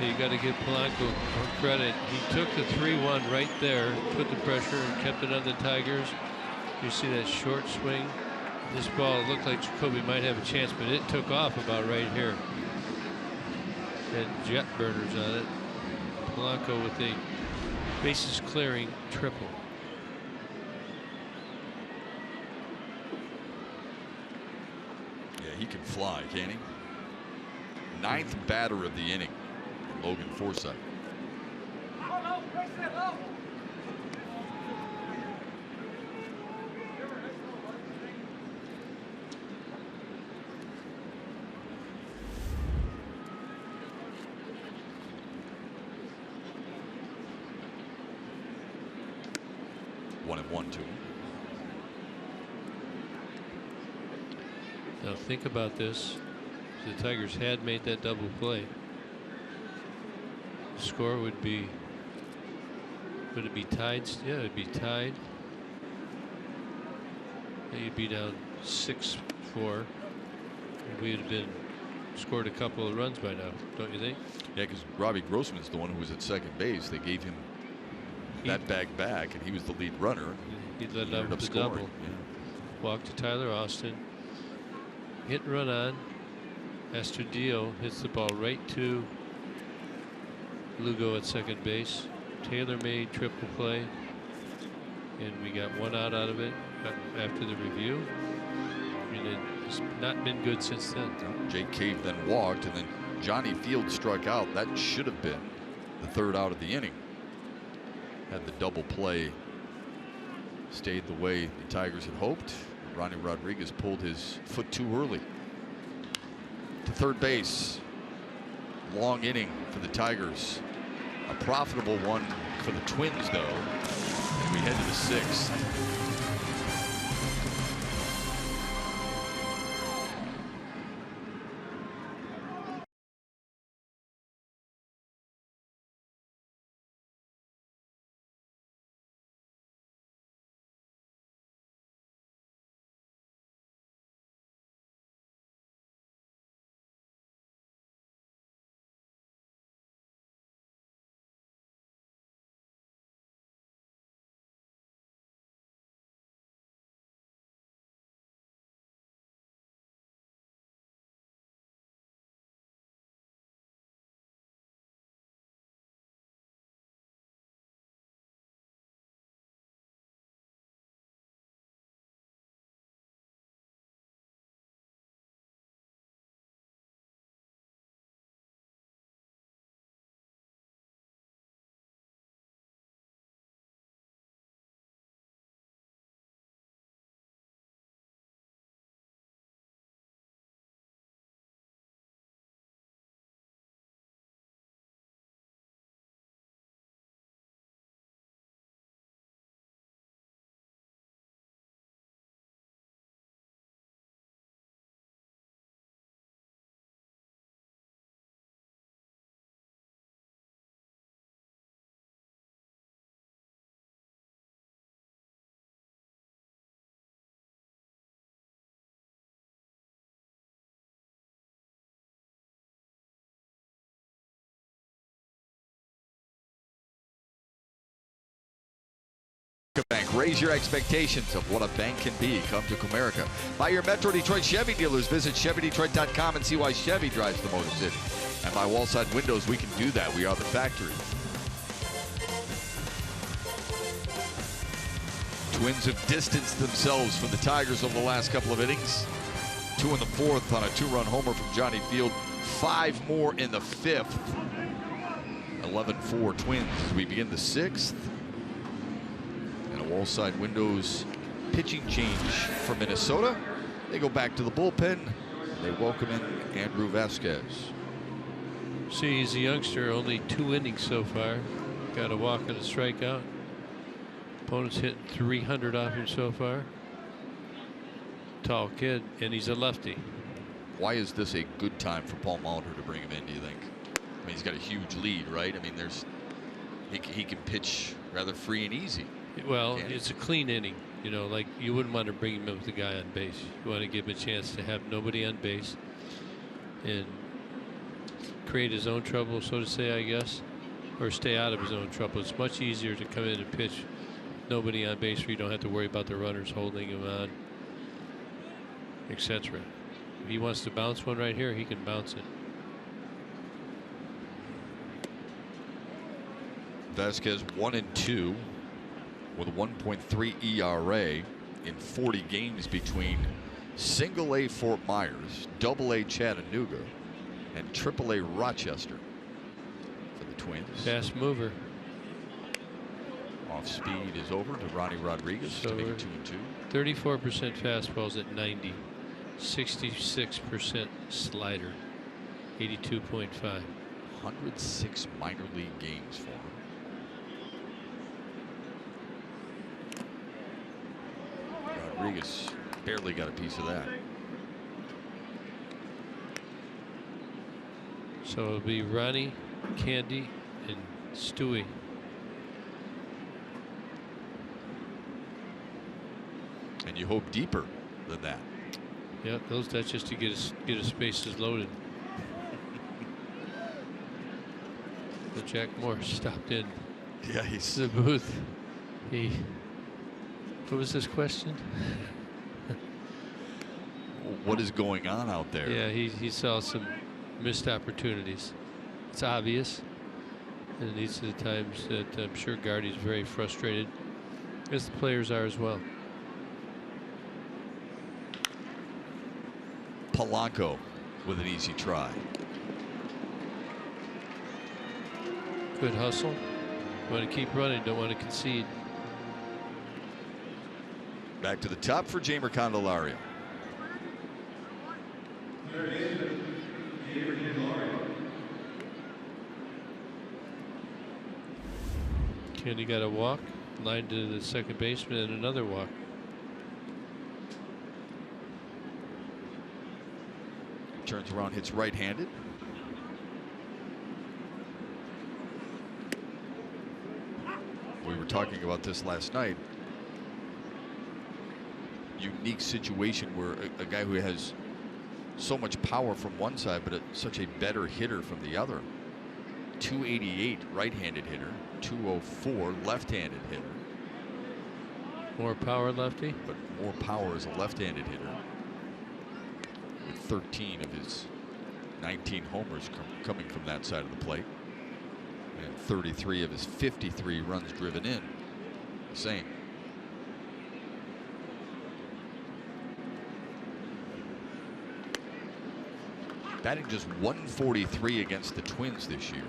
You got to give Polanco credit. He took the 3-1 right there, put the pressure, and kept it on the Tigers. You see that short swing. This ball looked like Jacoby might have a chance, but it took off about right here. Had jet burners on it. Polanco with a bases clearing triple. Yeah, he can fly, can't he? Ninth batter of the inning, Logan Forsythe. One and one, two. Now think about this. The Tigers had made that double play. The score would it be tied? Yeah, it'd be tied. You'd be down 6-4. We'd have been scored a couple of runs by now, don't you think? Yeah, because Robbie Grossman's the one who was at second base. They gave him that bag back, and he was the lead runner. He led up with the double. Yeah. Walk to Tyler Austin. Hit and run on. Astudillo hits the ball right to Lugo at second base. Taylor made triple play, and we got one out of it after the review. I mean, it's not been good since then. Jake Cave then walked, and then Johnny Field struck out. That should have been the third out of the inning. Had the double play stayed the way the Tigers had hoped. Ronnie Rodriguez pulled his foot too early. To third base. Long inning for the Tigers. A profitable one for the Twins, though. As we head to the sixth. Bank. Raise your expectations of what a bank can be. Come to Comerica. By your Metro Detroit Chevy dealers, visit ChevyDetroit.com and see why Chevy drives the Motor City. And by Wallside Windows, we can do that. We are the factory. Twins have distanced themselves from the Tigers over the last couple of innings. 2 in the fourth on a 2-run homer from Johnny Field. 5 more in the fifth. 11-4 Twins as we begin the sixth. wall side windows pitching change for Minnesota. They go back to the bullpen. They welcome in Andrew Vasquez. See, he's a youngster, only 2 innings so far. Got a walk and a strikeout. Opponent's hitting 300 off him so far. Tall kid, and he's a lefty. Why is this a good time for Paul Molitor to bring him in, do you think? I mean, he's got a huge lead, right? I mean, he can pitch rather free and easy. Well, it's a clean inning. You know, like you wouldn't want to bring him in with the guy on base. You want to give him a chance to have nobody on base and create his own trouble, so to say, I guess, or stay out of his own trouble. It's much easier to come in and pitch nobody on base where you don't have to worry about the runners holding him on, etc. If he wants to bounce one right here, he can bounce it. Vasquez 1-2 with a 1.3 ERA in 40 games between Single-A Fort Myers, Double-A Chattanooga, and Triple-A Rochester for the Twins. Fast mover. Off speed is over to Ronnie Rodriguez to make it 2-2. 34% fastballs at 90, 66% slider, 82.5. 106 minor league games for him. Rodriguez barely got a piece of that. So it'll be Ronnie, Candy, and Stewie. And you hope deeper than that. Yeah, that's just to get his spaces loaded. So Jack Moore stopped in. Yeah, he's the booth. What was this question? What is going on out there? Yeah, he saw some missed opportunities. It's obvious. And these are the times that I'm sure Gardy's very frustrated, as the players are as well. Polanco with an easy try. Good hustle. Want to keep running, don't want to concede. Back to the top for Jamer Candelario. Candy got a walk, line to the second baseman, and another walk. Turns around, hits right-handed. We were talking about this last night. Unique situation where a guy who has so much power from one side, but such a better hitter from the other. 288 right-handed hitter, 204 left-handed hitter. More power lefty, but more power as a left-handed hitter. With 13 of his 19 homers coming from that side of the plate, and 33 of his 53 runs driven in. Same. Batting just 143 against the Twins this year.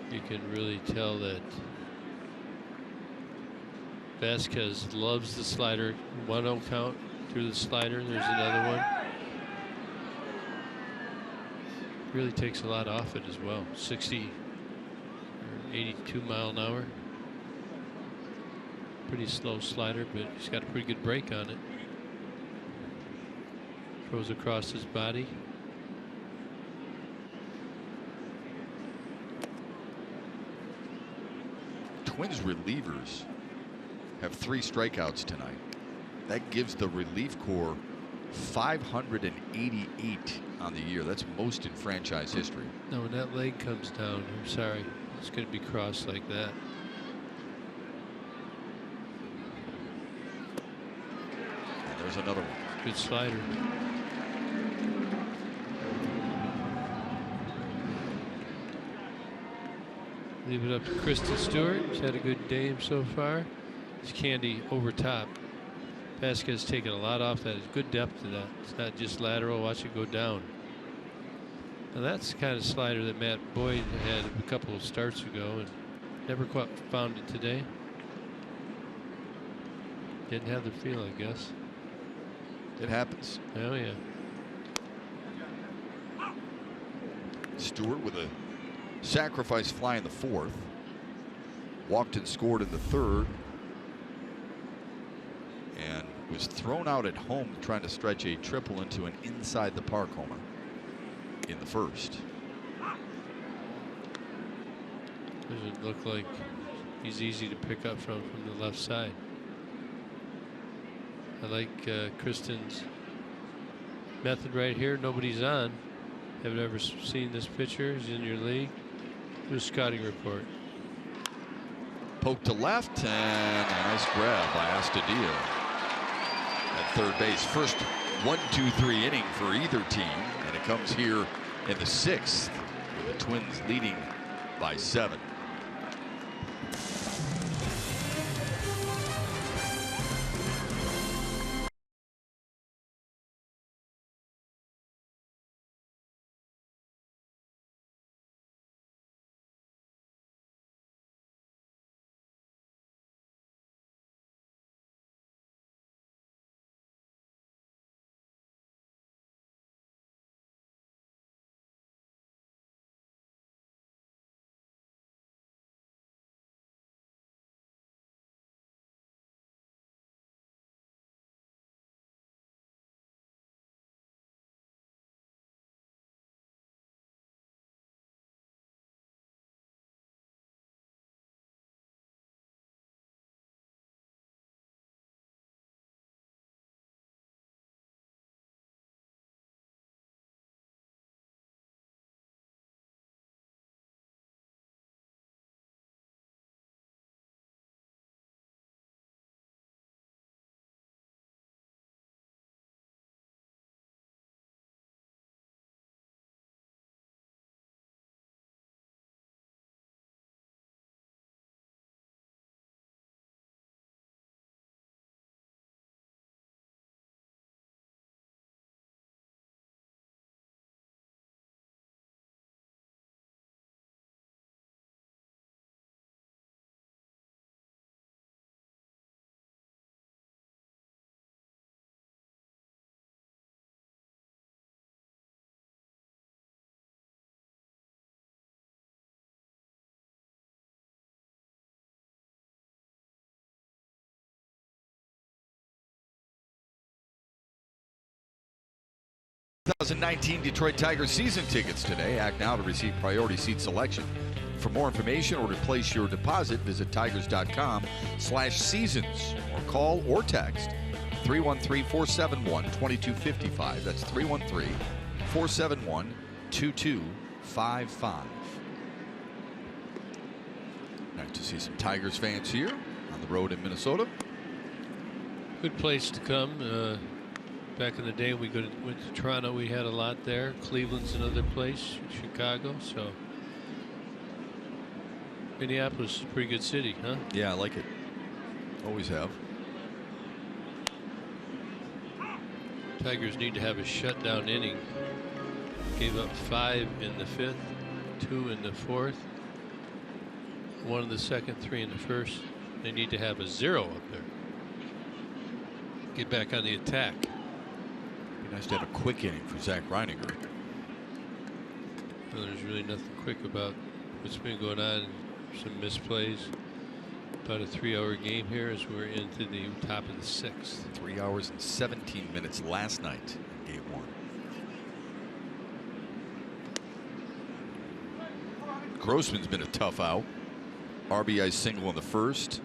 You can really tell that Vasquez loves the slider. 1-0 count through the slider. There's another one. Really takes a lot off it as well. 60 or 82 mile an hour. Pretty slow slider, but he's got a pretty good break on it. Throws across his body. Twins relievers have 3 strikeouts tonight. That gives the relief corps 588 on the year. That's most in franchise history. No, when that leg comes down, I'm sorry, it's going to be crossed like that. And there's another one. Good slider. Leave it up to Kristen Stewart. She's had a good game so far. It's Candy over top. Vasquez taking a lot off that. It's good depth to that. It's not just lateral. Watch it go down. Now that's the kind of slider that Matt Boyd had a couple of starts ago and never quite found it today. Didn't have the feel, I guess. It happens. Oh, yeah. Stewart with a sacrifice fly in the 4th. Walked and scored in the 3rd. And was thrown out at home trying to stretch a triple into an inside the park homer in the 1st. Doesn't look like he's easy to pick up from the left side. I like Kristen's method right here. Nobody's on. Haven't ever seen this pitcher. He's in your league. Do a scouting report. Poke to left, and a nice grab by Astudillo at third base. First 1-2-3 inning for either team, and it comes here in the 6th, with the Twins leading by 7. 2019 Detroit Tigers season tickets today. Act now to receive priority seat selection. For more information or to place your deposit, visit tigers.com/seasons or call or text 313-471-2255. That's 313-471-2255. Nice to see some Tigers fans here on the road in Minnesota. Good place to come. Back in the day, went to Toronto. We had a lot there. Cleveland's another place. Chicago. So Minneapolis is a pretty good city, huh? Yeah, I like it. Always have. Tigers need to have a shutdown inning. Gave up 5 in the 5th, 2 in the 4th, 1 in the 2nd, 3 in the 1st. They need to have a 0 up there. Get back on the attack. Be nice to have a quick inning for Zach Reininger. Well, there's really nothing quick about what's been going on. Some misplays. About a 3-hour game here as we're into the top of the 6th. 3 hours and 17 minutes last night in game 1. Grossman's been a tough out. RBI single in the 1st,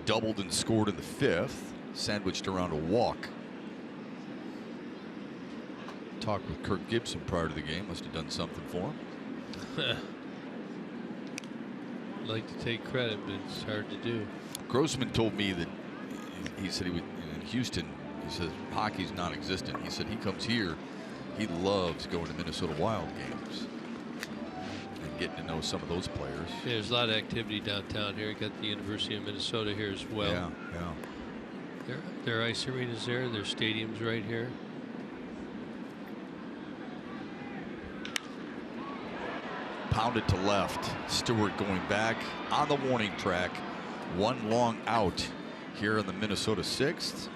doubled and scored in the 5th, sandwiched around a walk. Talked with Kirk Gibson prior to the game. Must have done something for him. Like to take credit, but it's hard to do. Grossman told me that he said he would in Houston. He says hockey's non-existent. He said he comes here. He loves going to Minnesota Wild games and getting to know some of those players. Yeah, there's a lot of activity downtown here. You got the University of Minnesota here as well. Yeah, yeah. Their ice arenas there. Their stadiums right here. pounded to left. Stewart going back on the warning track. One long out here in the Minnesota 6th.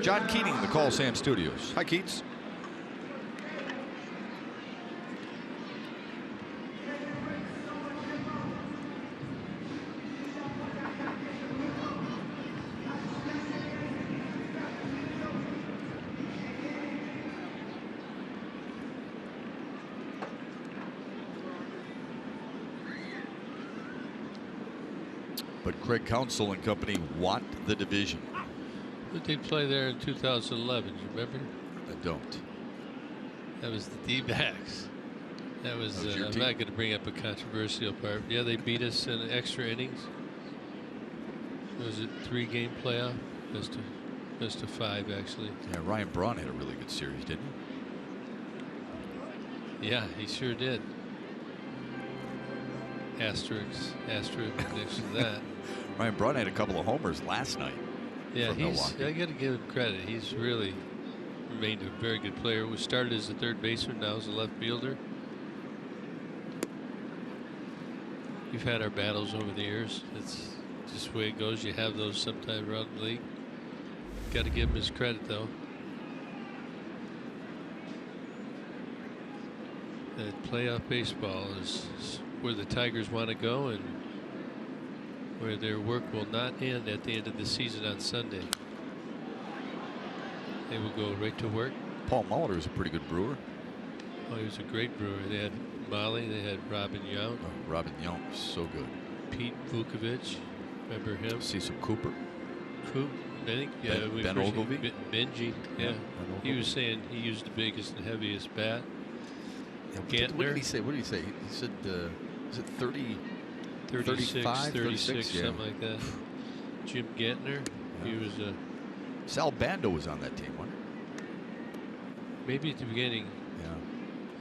John Keating in the Call Sam Studios. Hi, Keats. But Craig Counsell and company want the division. Who did they play there in 2011? You remember? I don't. That was the D-backs. That was your I'm team? not going to bring up a controversial part. Yeah, they beat us in extra innings. Was it 3-game playoff? Best of 5, actually. Yeah, Ryan Braun had a really good series, didn't he? Yeah, he sure did. Asterisk next to that. Ryan Braun had a couple of homers last night. Yeah, for Milwaukee. I got to give him credit. He's really remained a very good player. Was started as a third baseman, now as a left fielder. We've had our battles over the years. It's just the way it goes. You have those sometime around the league. Got to give him his credit, though. That playoff baseball is where the Tigers want to go and where their work will not end at the end of the season on Sunday. They will go right to work. Paul Molitor is a pretty good brewer. Oh, he was a great brewer. They had Molly, they had Robin Yount. Oh, Robin Yount was so good. Pete Vukovich, remember him? Cecil Cooper. Coop, I think. Yeah, Ben Ogilvy? Benji, yeah. Ben He Ogilvy. was saying he used the biggest and heaviest bat. Yeah, what Gantner. did he say? What did he say? He said, is it 30? 36, 35, 36, yeah. something like that. Jim Gantner, Yeah. he was a Sal Bando was on that team, wasn't maybe at the beginning.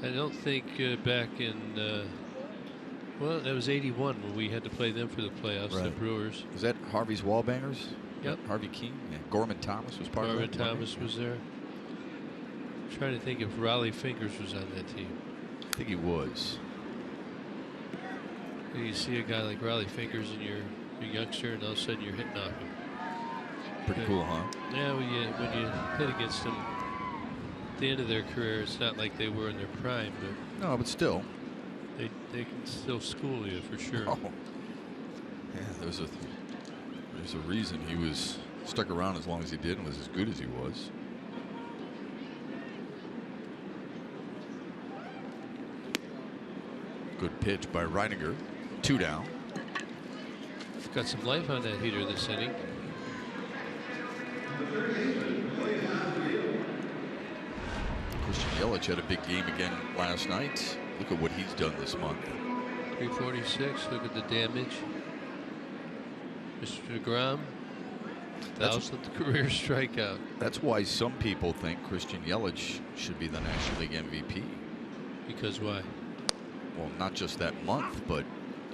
he? I don't think back in, well, that was 81 when we had to play them for the playoffs, the Right. Brewers. Was that Harvey's Wallbangers? Yep. Harvey King? Yeah. Gorman Thomas was part Marvin of that. Thomas was there. Trying to think if Raleigh Fingers was on that team. I think he was. You see a guy like Raleigh Fingers and you're a youngster and all of a sudden you're hitting off him. Pretty cool, huh? Yeah, when you hit against them at the end of their career, it's not like they were in their prime, but No, but still. they can still school you for sure. Oh. Yeah, there's a reason he was stuck around as long as he did and was as good as he was. Good pitch by Reiniger. 2 down. Got some life on that heater this inning. Christian Yelich had a big game again last night. Look at what he's done this month. 346. Look at the damage. Mr. DeGrom, 1,000th career strikeout. That's why some people think Christian Yelich should be the National League MVP. Because why? Well, not just that month, but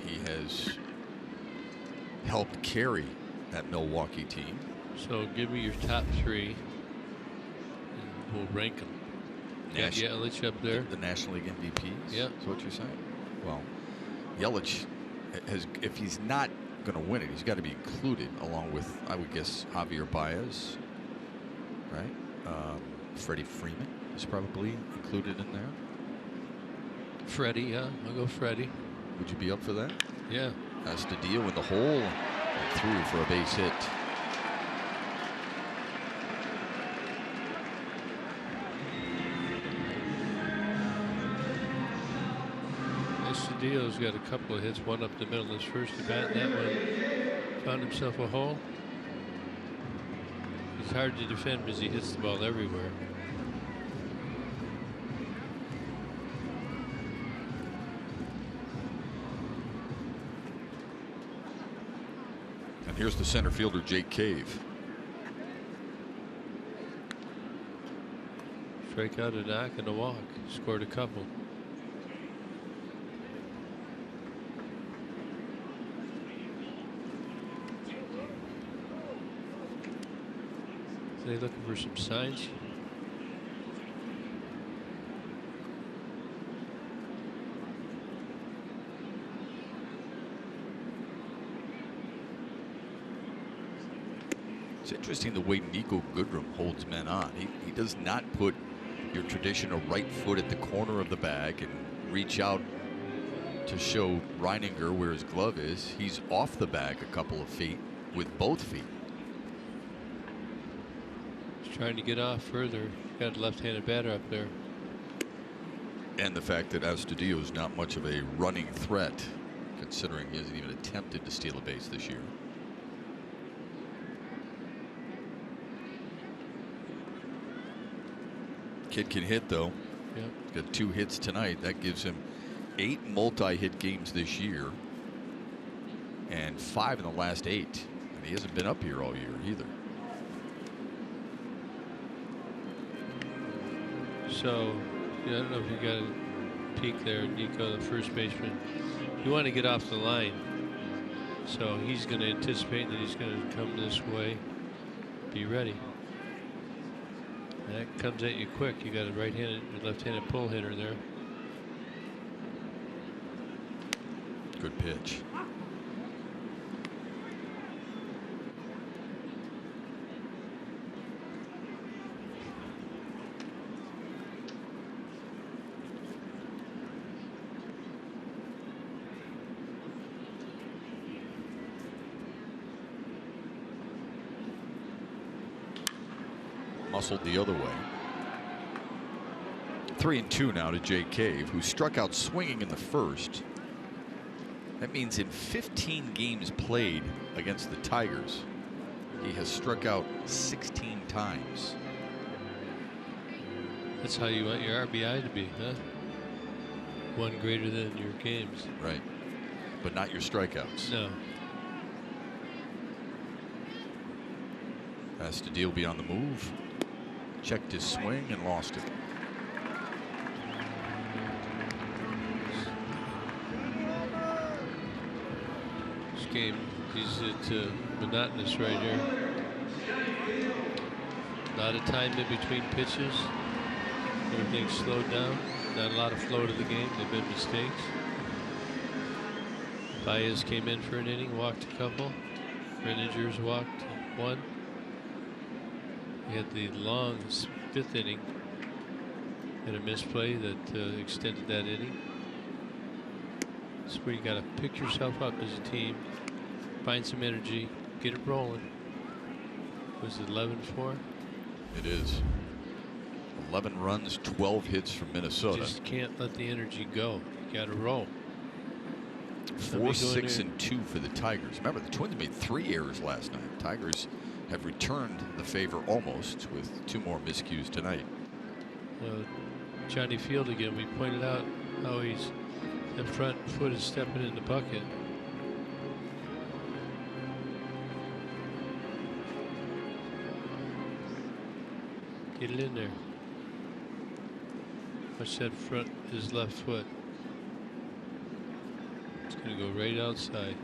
he has helped carry that Milwaukee team. So give me your top 3, and we'll rank them. Got Yelich up there. The National League MVPs? Yeah. Is what you're saying? Well, Yelich has, if he's not going to win it, he's got to be included along with, I would guess, Javier Baez, right? Freddie Freeman is probably included in there. Freddie, yeah. I'll go Freddie. Would you be up for that? Yeah. Astudillo in the hole and through for a base hit. Astudillo's got a couple of hits, one up the middle of his first at bat, and that one found himself a hole. He's hard to defend because he hits the ball everywhere. And here's the center fielder, Jake Cave. Strikeout, a knock, and a walk. Scored a couple. Are they looking for some signs? It's interesting the way Nico Goodrum holds men on. He does not put your traditional right foot at the corner of the bag and reach out to show Reininger where his glove is. He's off the bag a couple of feet with both feet. He's trying to get off further. Got a left-handed batter up there. And the fact that Astudillo is not much of a running threat, considering he hasn't even attempted to steal a base this year. Kid can hit, though. Yep. He's got 2 hits tonight. That gives him 8 multi-hit games this year and 5 in the last 8. And he hasn't been up here all year either. So, yeah, I don't know if you got a peek there, Nico, the first baseman. You want to get off the line. So he's going to anticipate that he's going to come this way. Be ready. And that comes at you quick. You got a right-handed, left-handed pull hitter there. Good pitch. Muscled the other way. 3-2 now to Jay Cave, who struck out swinging in the first. That means in 15 games played against the Tigers, he has struck out 16 times. That's how you want your RBI to be, huh? 1 greater than your games. Right. But not your strikeouts. No. Astudillo be on the move. Checked his swing and lost it. This game is monotonous right here. A lot of time in between pitches. Everything's slowed down. Not a lot of flow to the game. There've been mistakes. Baez came in for an inning, walked a couple. Renninger's walked 1. He had the long 5th inning and a misplay that extended that inning. That's where you got to pick yourself up as a team, find some energy, get it rolling. Was it 11-4? It is. 11 runs, 12 hits from Minnesota. Just can't let the energy go. You got to roll. 4-6-2 for the Tigers. Remember, the Twins made 3 errors last night. Tigers have returned the favor almost with 2 more miscues tonight. Johnny Field again. We pointed out how the front foot is stepping in the bucket. Get it in there. Watch that front, his left foot. It's going to go right outside.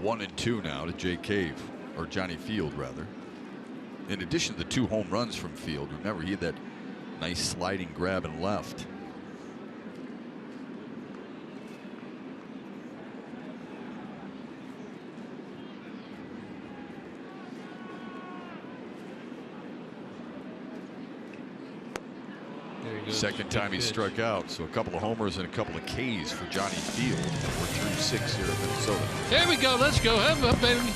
1-2 now to Jay Cave, or Johnny Field rather. In addition to the 2 home runs from Field, remember he had that nice sliding grab and left. There he goes. Second time he struck out, so a couple of homers and a couple of Ks for Johnny Field. We're through 6 here in Minnesota. There we go. Let's go. Have a baby.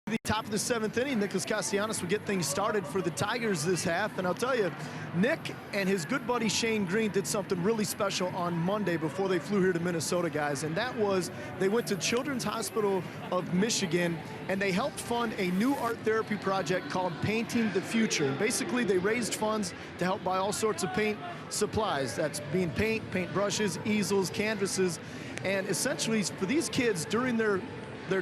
The top of the 7th inning, Nicholas Castellanos would get things started for the Tigers this half. And I'll tell you, Nick and his good buddy Shane Green did something really special on Monday before they flew here to Minnesota, guys. And that was they went to Children's Hospital of Michigan and they helped fund a new art therapy project called Painting the Future. And basically, they raised funds to help buy all sorts of paint supplies. That's being paint brushes, easels, canvases. And essentially, for these kids during their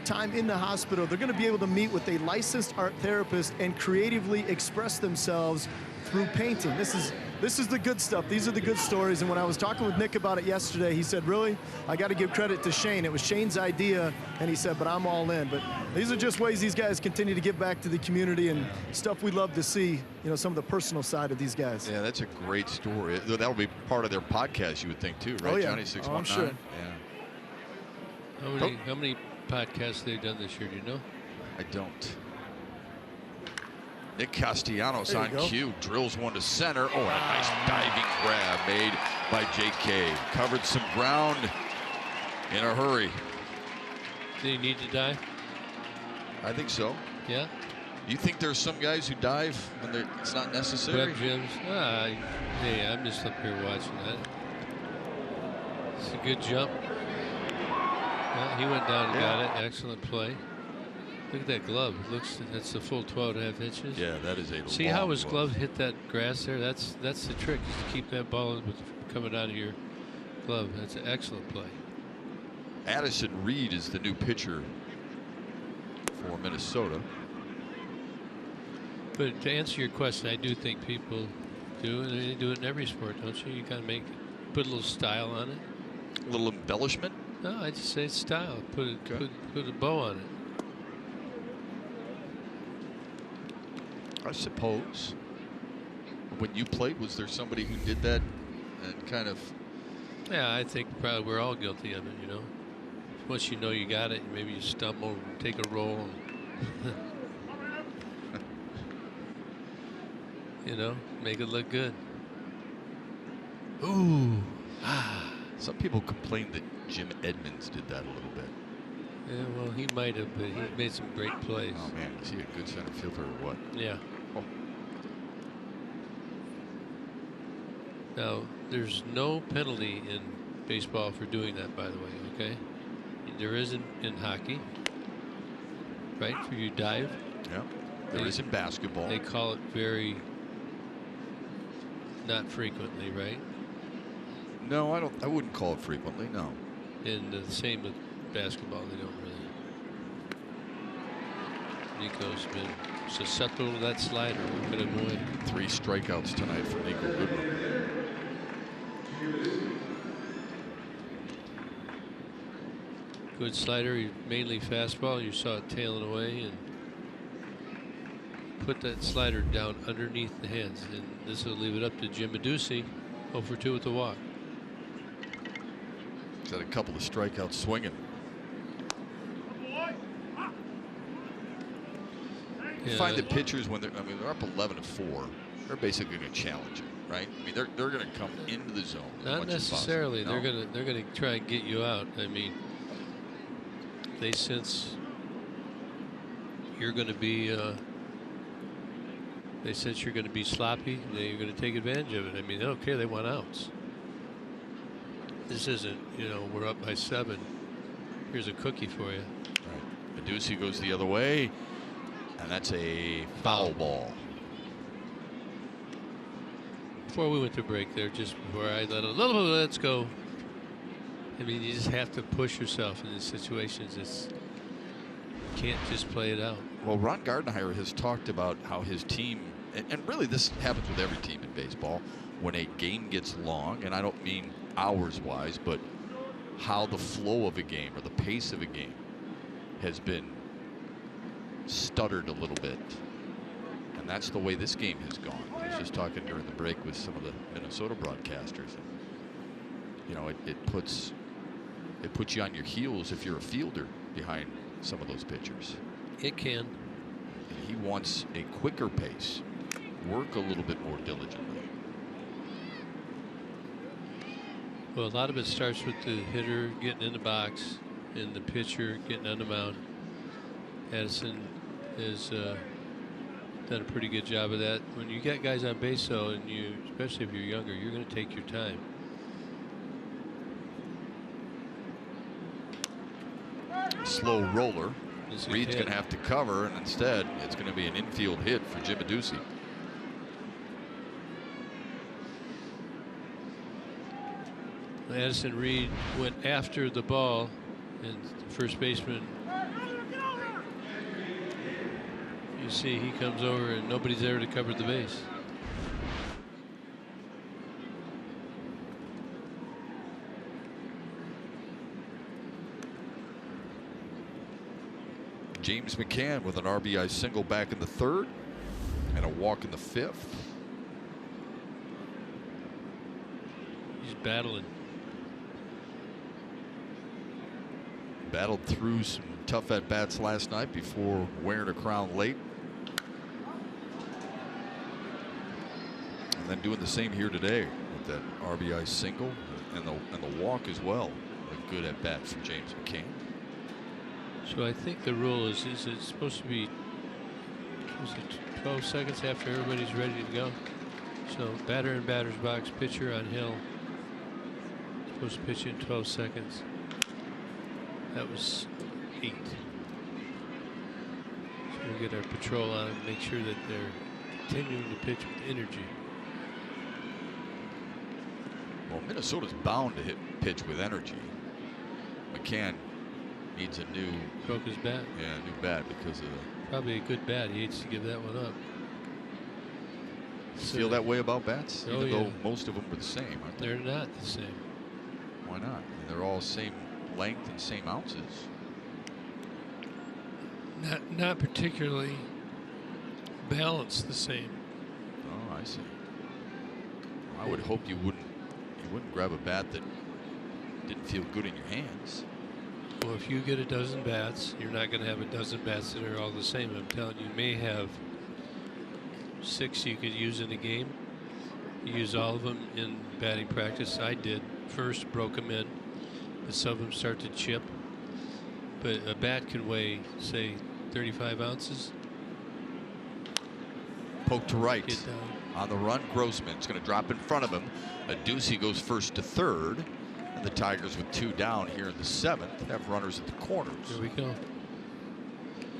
time in the hospital, they're going to be able to meet with a licensed art therapist and creatively express themselves through painting. This is the good stuff. These are the good stories. And when I was talking with Nick about it yesterday, he said, really, I got to give credit to Shane. It was Shane's idea, and he said, but I'm all in. But these are just ways these guys continue to give back to the community and stuff we love to see, you know, some of the personal side of these guys. Yeah, that's a great story. That'll be part of their podcast, you would think, too, right, oh, yeah. Johnny? 619? I'm sure. Yeah. How many podcasts they've done this year, do you know? I don't. Nick Castellanos on cue, drills one to center. Oh, and a nice diving grab made by J.K. Covered some ground in a hurry. Do you need to dive? I think so. Yeah? You think there's some guys who dive when it's not necessary? Web gyms? Hey, I'm just up here watching that. It's a good jump. Well, he went down and got it. Excellent play. Look at that glove. It looks, that's the full 12.5 inches. Yeah, that is a See long how his glove hit that grass there? That's the trick, is to keep that ball coming out of your glove. That's an excellent play. Addison Reed is the new pitcher for Minnesota. But to answer your question, I do think people do, and they do it in every sport, don't you? You kind of put a little style on it. A little embellishment? No, I just say style. Put a bow on it. I suppose. When you played, was there somebody who did that and kind of? Yeah, I think probably we're all guilty of it, you know. Once you know you got it, maybe you stumble and take a roll and you know, make it look good. Ooh. Some people complained that Jim Edmonds did that a little bit. Yeah, well, he might have, but he made some great plays. Oh, man, is he a good center fielder or what? Yeah. Oh. Now, there's no penalty in baseball for doing that, by the way, okay? There is in hockey, right, for you dive. Yeah, there is in basketball. They call it very not frequently, right? No, I wouldn't call it frequently, no. And the same with basketball, they don't really. Nico's been susceptible to that slider. Put him away. 3 strikeouts tonight for Nico Goodwin. Good slider, mainly fastball. You saw it tailing away, and put that slider down underneath the hands. And this will leave it up to Jim Meducci, 0 for 2 with the walk. He's had a couple of strikeouts swinging. You find the pitchers when they're up 11-4, they're basically going to challenge it, right? I mean, they're going to come into the zone. Not necessarily. They're going to try and get you out. I mean, they sense you're going to be. They sense you're going to be sloppy. They're going to take advantage of it. I mean, they don't care. They want outs. This isn't, you know, we're up by 7. Here's a cookie for you. Right. Meducci goes the other way, and that's a foul ball. Before we went to break there, just before I let a little bit of let's go. I mean, you just have to push yourself in these situations. You can't just play it out. Well, Ron Gardenhire has talked about how his team, and really this happens with every team in baseball, when a game gets long, and I don't mean hours-wise, but how the flow of a game or the pace of a game has been stuttered a little bit. And that's the way this game has gone. I was just talking during the break with some of the Minnesota broadcasters. And, you know, it puts you on your heels if you're a fielder behind some of those pitchers. It can. And he wants a quicker pace, work a little bit more diligently. Well, a lot of it starts with the hitter getting in the box and the pitcher getting on the mound. Addison has done a pretty good job of that. When you get guys on base, though, and especially if you're younger, you're going to take your time. Slow roller. It's a Reed's hit. going to have to cover, and instead it's going to be an infield hit for Jim Adducey. Addison Reed went after the ball, and the first baseman, you see he comes over and nobody's there to cover the base. James McCann with an RBI single back in the 3rd and a walk in the 5th. He's battling. Battled through some tough at-bats last night before wearing a crown late. And then doing the same here today with that RBI single and the walk as well. A good at-bat from James McCann. So I think the rule is it's supposed to be 12 seconds after everybody's ready to go. So batter in batter's box, pitcher on hill. Supposed to pitch in 12 seconds. That was 8. So we'll get our patrol on and make sure that they're continuing to pitch with energy. Well, Minnesota's bound to pitch with energy. McCann needs a new Broke his bat. Yeah, new bat because of Probably a good bat. He hates to give that one up. feel that way about bats, Oh, even yeah. though most of them are the same, aren't they? They're not the same. Why not? I mean, they're all same length and same ounces. Not particularly balanced the same. Oh, I see. I would hope you wouldn't grab a bat that didn't feel good in your hands. Well, if you get a dozen bats, you're not going to have a dozen bats that are all the same. I'm telling you, you may have 6 you could use in a game. You use all of them in batting practice. I did. First, broke them in, but some of them start to chip. But a bat can weigh, say, 35 ounces. Poke to right. Get down. On the run, Grossman's going to drop in front of him. Adducey goes first to 3rd. And the Tigers, with 2 down here in the 7th, have runners at the corners. Here we go.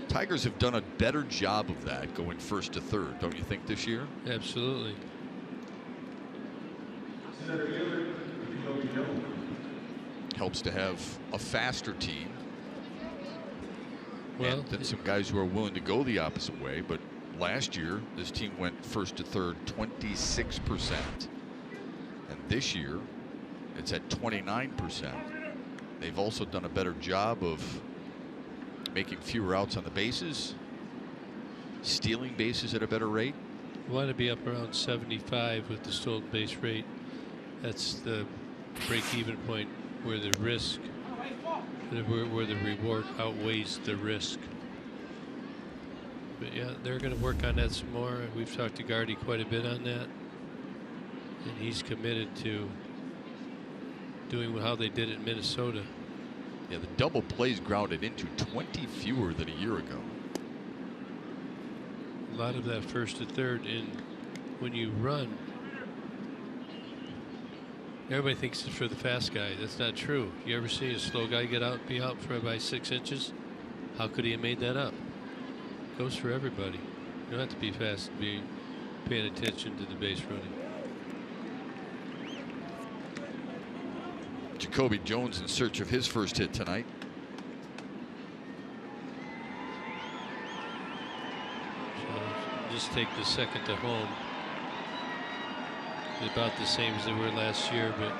Tigers have done a better job of that, going first to 3rd, don't you think, this year? Absolutely. Helps to have a faster team. Well, and then some guys who are willing to go the opposite way. But last year, this team went first to 3rd 26%. And this year, it's at 29%. They've also done a better job of making fewer outs on the bases, stealing bases at a better rate. we want to be up around 75 with the stolen base rate. That's the break-even point where the risk, where the reward outweighs the risk. But yeah, they're going to work on that some more. We've talked to Gardy quite a bit on that, and he's committed to doing how they did it in Minnesota. Yeah, the double plays grounded into 20 fewer than a year ago. A lot of that first to third, and when you run, everybody thinks it's for the fast guy. That's not true. You ever see a slow guy be out for by 6 inches? How could he have made that up? It goes for everybody. You don't have to be fast to be paying attention to the base running. Jacoby Jones in search of his first hit tonight. So just take the second to home. About the same as they were last year, but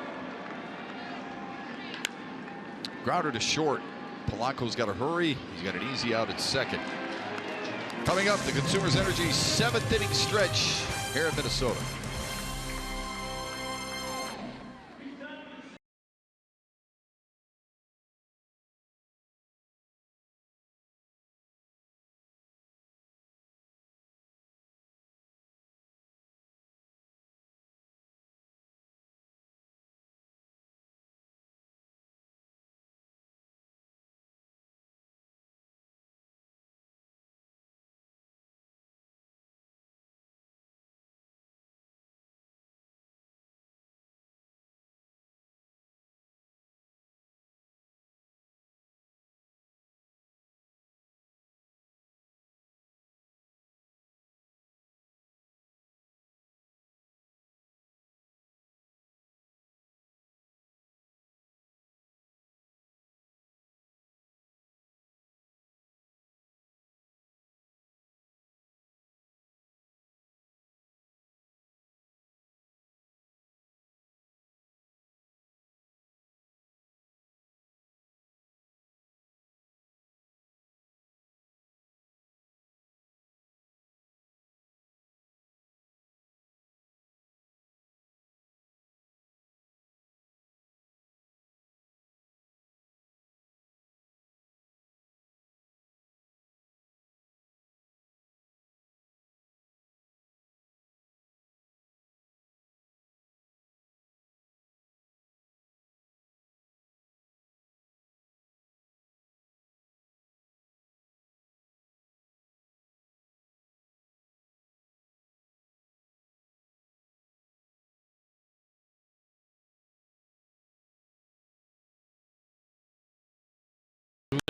Grounder to short. Polanco's got to hurry. He's got an easy out at second. Coming up, the Consumers Energy 7th inning stretch here in Minnesota.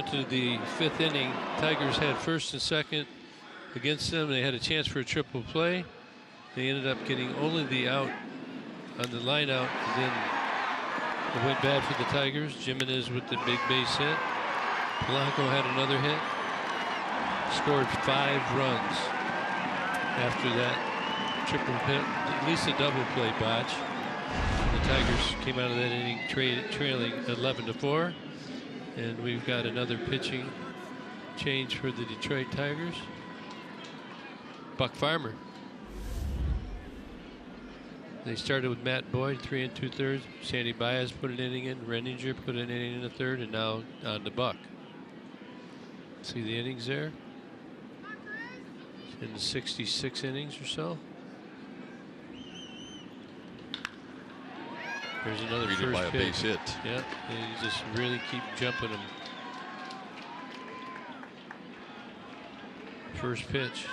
Went to the 5th inning. Tigers had first and second against them. They had a chance for a triple play. They ended up getting only the out on the line out, and then it went bad for the Tigers. Jimenez with the big base hit. Polanco had another hit. Scored 5 runs after that triple hit, at least a double play botch. The Tigers came out of that inning trailing 11-4, and we've got another pitching change for the Detroit Tigers. Buck Farmer. They started with Matt Boyd, 3 2/3. Sandy Baez put an inning in. Renninger put an inning in a third, and now on to Buck. See the innings there? In 66 innings or so. There's another Greeted first by a pitch. base hit. Yeah, and you just really keep jumping them. First pitch.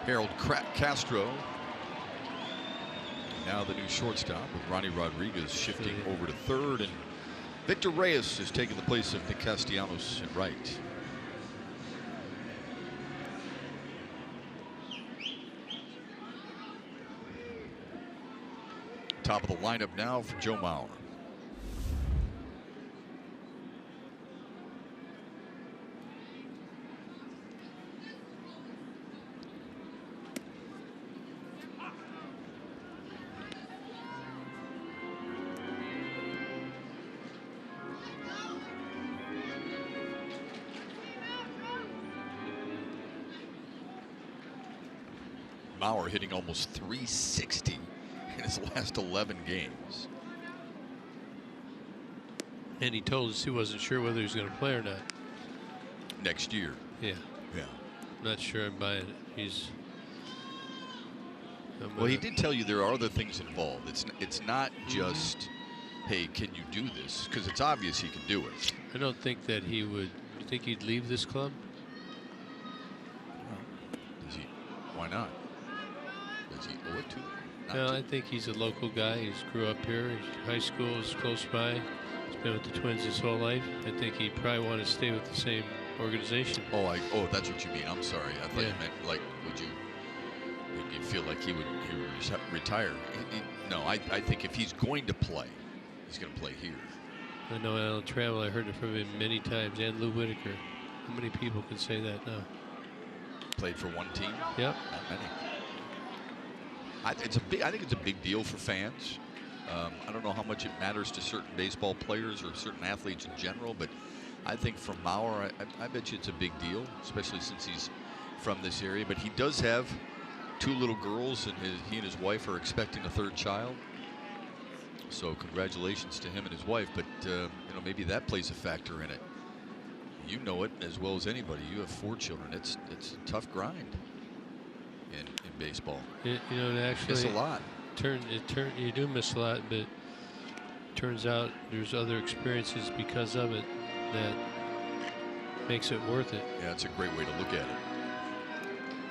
Harold Castro. Now the new shortstop with Ronnie Rodriguez shifting over to third, and Victor Reyes is taking the place of Nick Castellanos at right. Top of the lineup now for Joe Mauer. Mauer hitting almost 360 in his last 11 games. And he told us he wasn't sure whether he was going to play or not. Next year. Yeah. Yeah. Not sure I'm buying it. Well, he did tell you there are other things involved. It's not just, hey, can you do this? Because it's obvious he can do it. I don't think that he would. You think he'd leave this club? Does he? Why not? Does he owe it to them? No, I think he's a local guy. He's grew up here. His high school is close by. He's been with the Twins his whole life. I think he'd probably want to stay with the same organization. Oh, that's what you mean. I'm sorry. I thought you meant like, would you feel like he would retire? No, I think if he's going to play, he's going to play here. I know Alan Trammell. I heard it from him many times, and Lou Whitaker. How many people can say that now? Played for one team? Yep. Not many. I think it's a big deal for fans. I don't know how much it matters to certain baseball players or certain athletes in general, but I think for Mauer, I bet you it's a big deal, especially since he's from this area. But he does have 2 little girls, and he and his wife are expecting a 3rd child. So congratulations to him and his wife. But maybe that plays a factor in it. You know it as well as anybody. You have 4 children. It's a tough grind in baseball. It actually miss a lot. You do miss a lot, but it turns out there's other experiences because of it that makes it worth it. Yeah, it's a great way to look at it.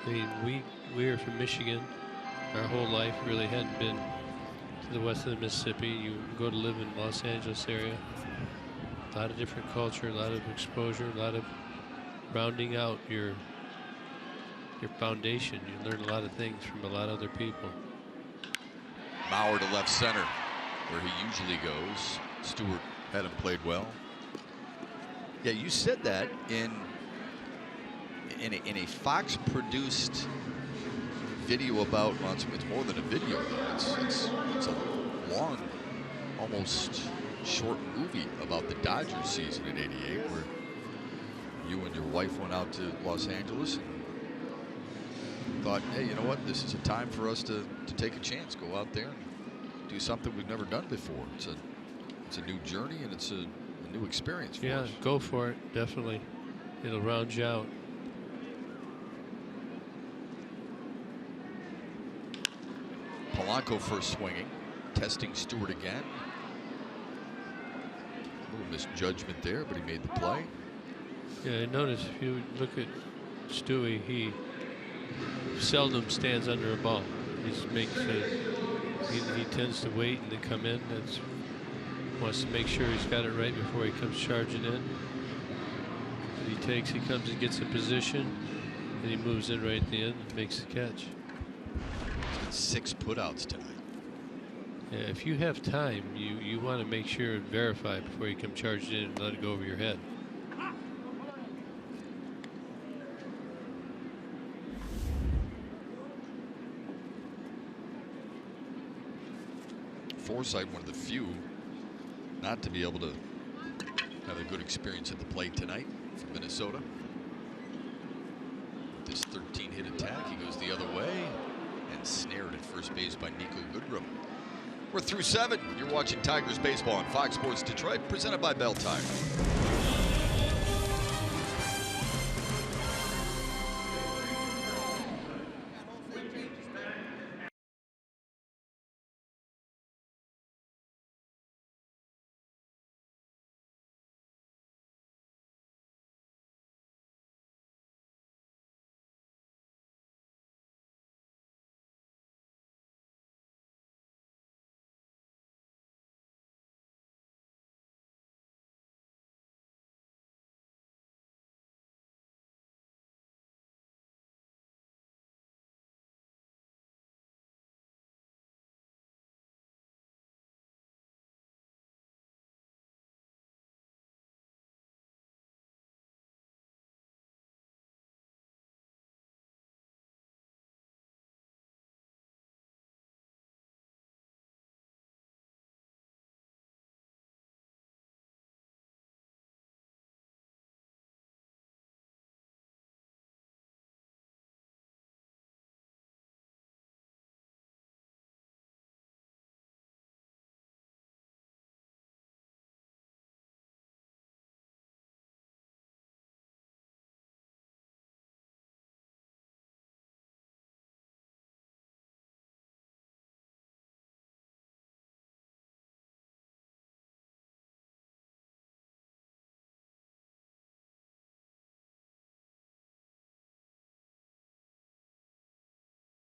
I mean, we are from Michigan. Our whole life really hadn't been to the west of the Mississippi. You go to live in Los Angeles area. A lot of different culture, a lot of exposure, a lot of rounding out your foundation. You learn a lot of things from a lot of other people. Mauer to left center, where he usually goes. Stewart had him played well. Yeah, you said that in a Fox-produced video about. Well, it's more than a video though. It's a long, almost short movie about the Dodgers season in '88, where you and your wife went out to Los Angeles and thought, hey, you know what? This is a time for us to take a chance, go out there and do something we've never done before. It's a new journey, and it's a new experience for us. Yeah, go for it. Definitely, it'll round you out. Polanco first swinging, testing Stewart again. A little misjudgment there, but he made the play. Yeah, I noticed if you look at Stewie, he seldom stands under a ball. He tends to wait and then come in. That's Wants to make sure he's got it right before he comes charging in. He comes and gets a position, and he moves in right at the end and makes the catch. 6 putouts tonight. Yeah, if you have time, you want to make sure and verify before you come charging in and let it go over your head. Forsythe, one of the few not to be able to have a good experience at the plate tonight for Minnesota. This 13-hit attack, he goes the other way and snared at first base by Nico Goodrum. We're through 7. You're watching Tigers baseball on Fox Sports Detroit, presented by Bell Tire.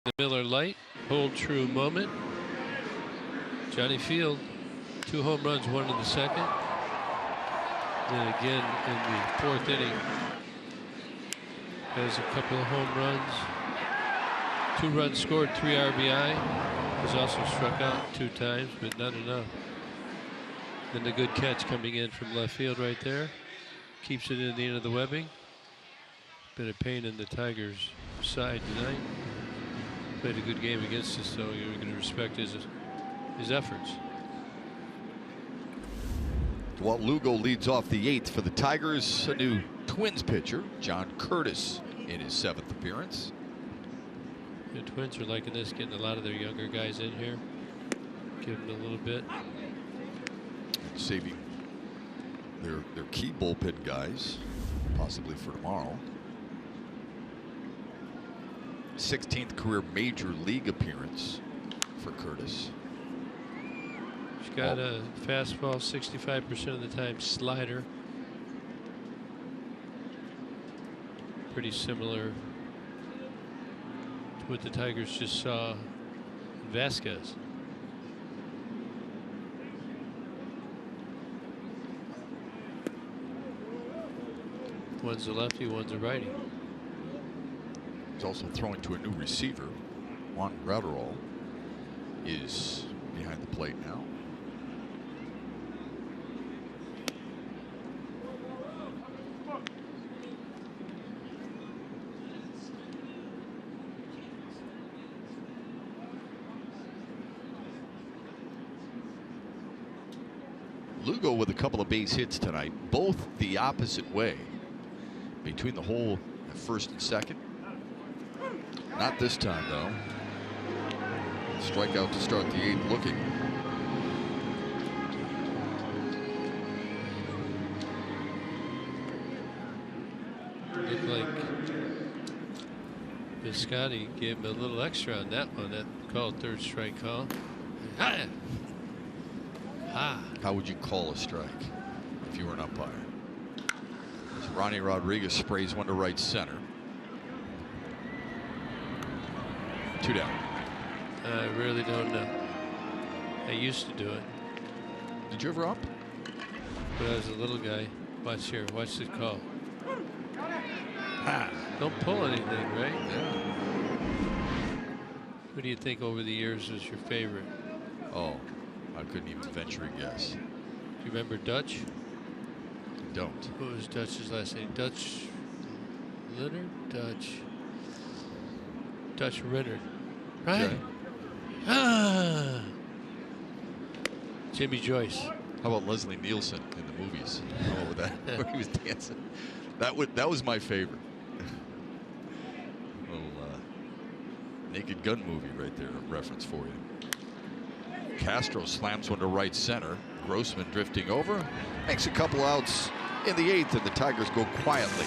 The Miller Lite hold true moment. Johnny Field, 2 home runs, 1 in the second. Then again in the 4th inning, has a couple of home runs, 2 runs scored, 3 RBI. He's also struck out 2 times, but not enough. Then the good catch coming in from left field right there, keeps it in the end of the webbing. Been a pain in the Tigers' side tonight. Played a good game against us, so you're going to respect his efforts. Well, Lugo leads off the 8th for the Tigers. A new Twins pitcher, John Curtis, in his 7th appearance. The Twins are liking this, getting a lot of their younger guys in here. Give them a little bit. And saving their key bullpen guys, possibly for tomorrow. 16th career major league appearance for Curtis. He's got a fastball, 65% of the time slider. Pretty similar to what the Tigers just saw in Vasquez. One's a lefty, one's a righty. He's also throwing to a new receiver. Juan Gratterall is behind the plate now. Lugo with a couple of base hits tonight, both the opposite way, between the hole at first and second. Not this time, though. Strikeout to start the 8th looking. Looked like Biscotti gave him a little extra on that one. That called 3rd strike call. How would you call a strike if you were an umpire? As Ronnie Rodriguez sprays one to right center. 2 down. I really don't know. I used to do it. Did you ever ump? But I was a little guy. Watch here. Watch the call. Don't pull anything, right? Yeah. Who do you think over the years is your favorite? Oh, I couldn't even venture a guess. Do you remember Dutch? Don't. What was Dutch's last name? Dutch Leonard? Dutch Renard. Right? Okay. Ah! Jimmy Joyce. How about Leslie Nielsen in the movies? How about that? Where he was dancing. That was my favorite. Little Naked Gun movie right there, a reference for you. Castro slams one to right center. Grossman drifting over, makes a couple outs in the 8th, and the Tigers go quietly.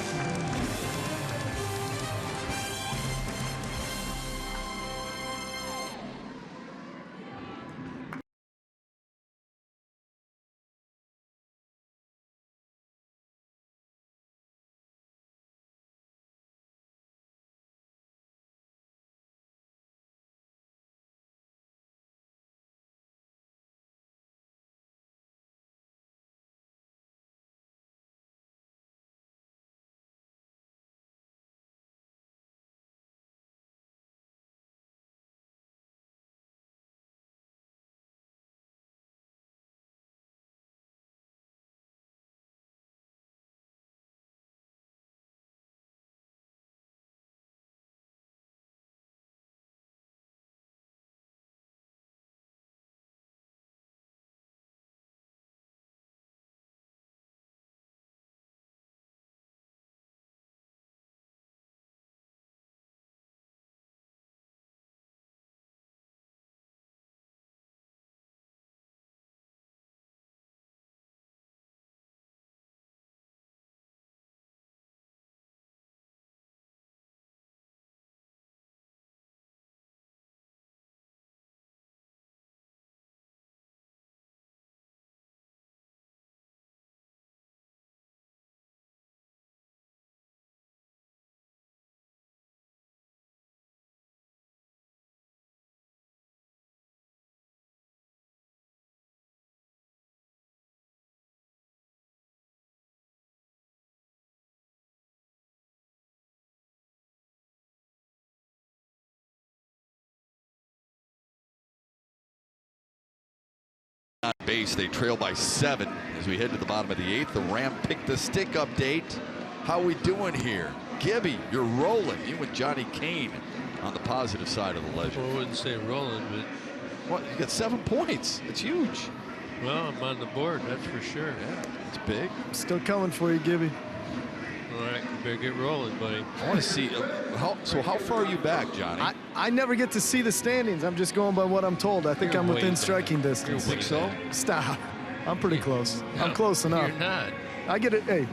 On base, they trail by 7 as we head to the bottom of the 8th. The Ram pick the stick update. How we doing here? Gibby, you're rolling. You and Johnny Kane on the positive side of the ledger. Well, I wouldn't say rolling, but What? You got 7 points. It's huge. well, I'm on the board, that's for sure. Yeah, it's big. Still coming for you, Gibby. All right, you better get rolling, buddy. I want to see. How far are you back, Johnny? I never get to see the standings. I'm just going by what I'm told. I think You're I'm way within back. striking distance. You're way back. Stop. I'm pretty close. I'm No, close enough. You're not. I get it. Hey,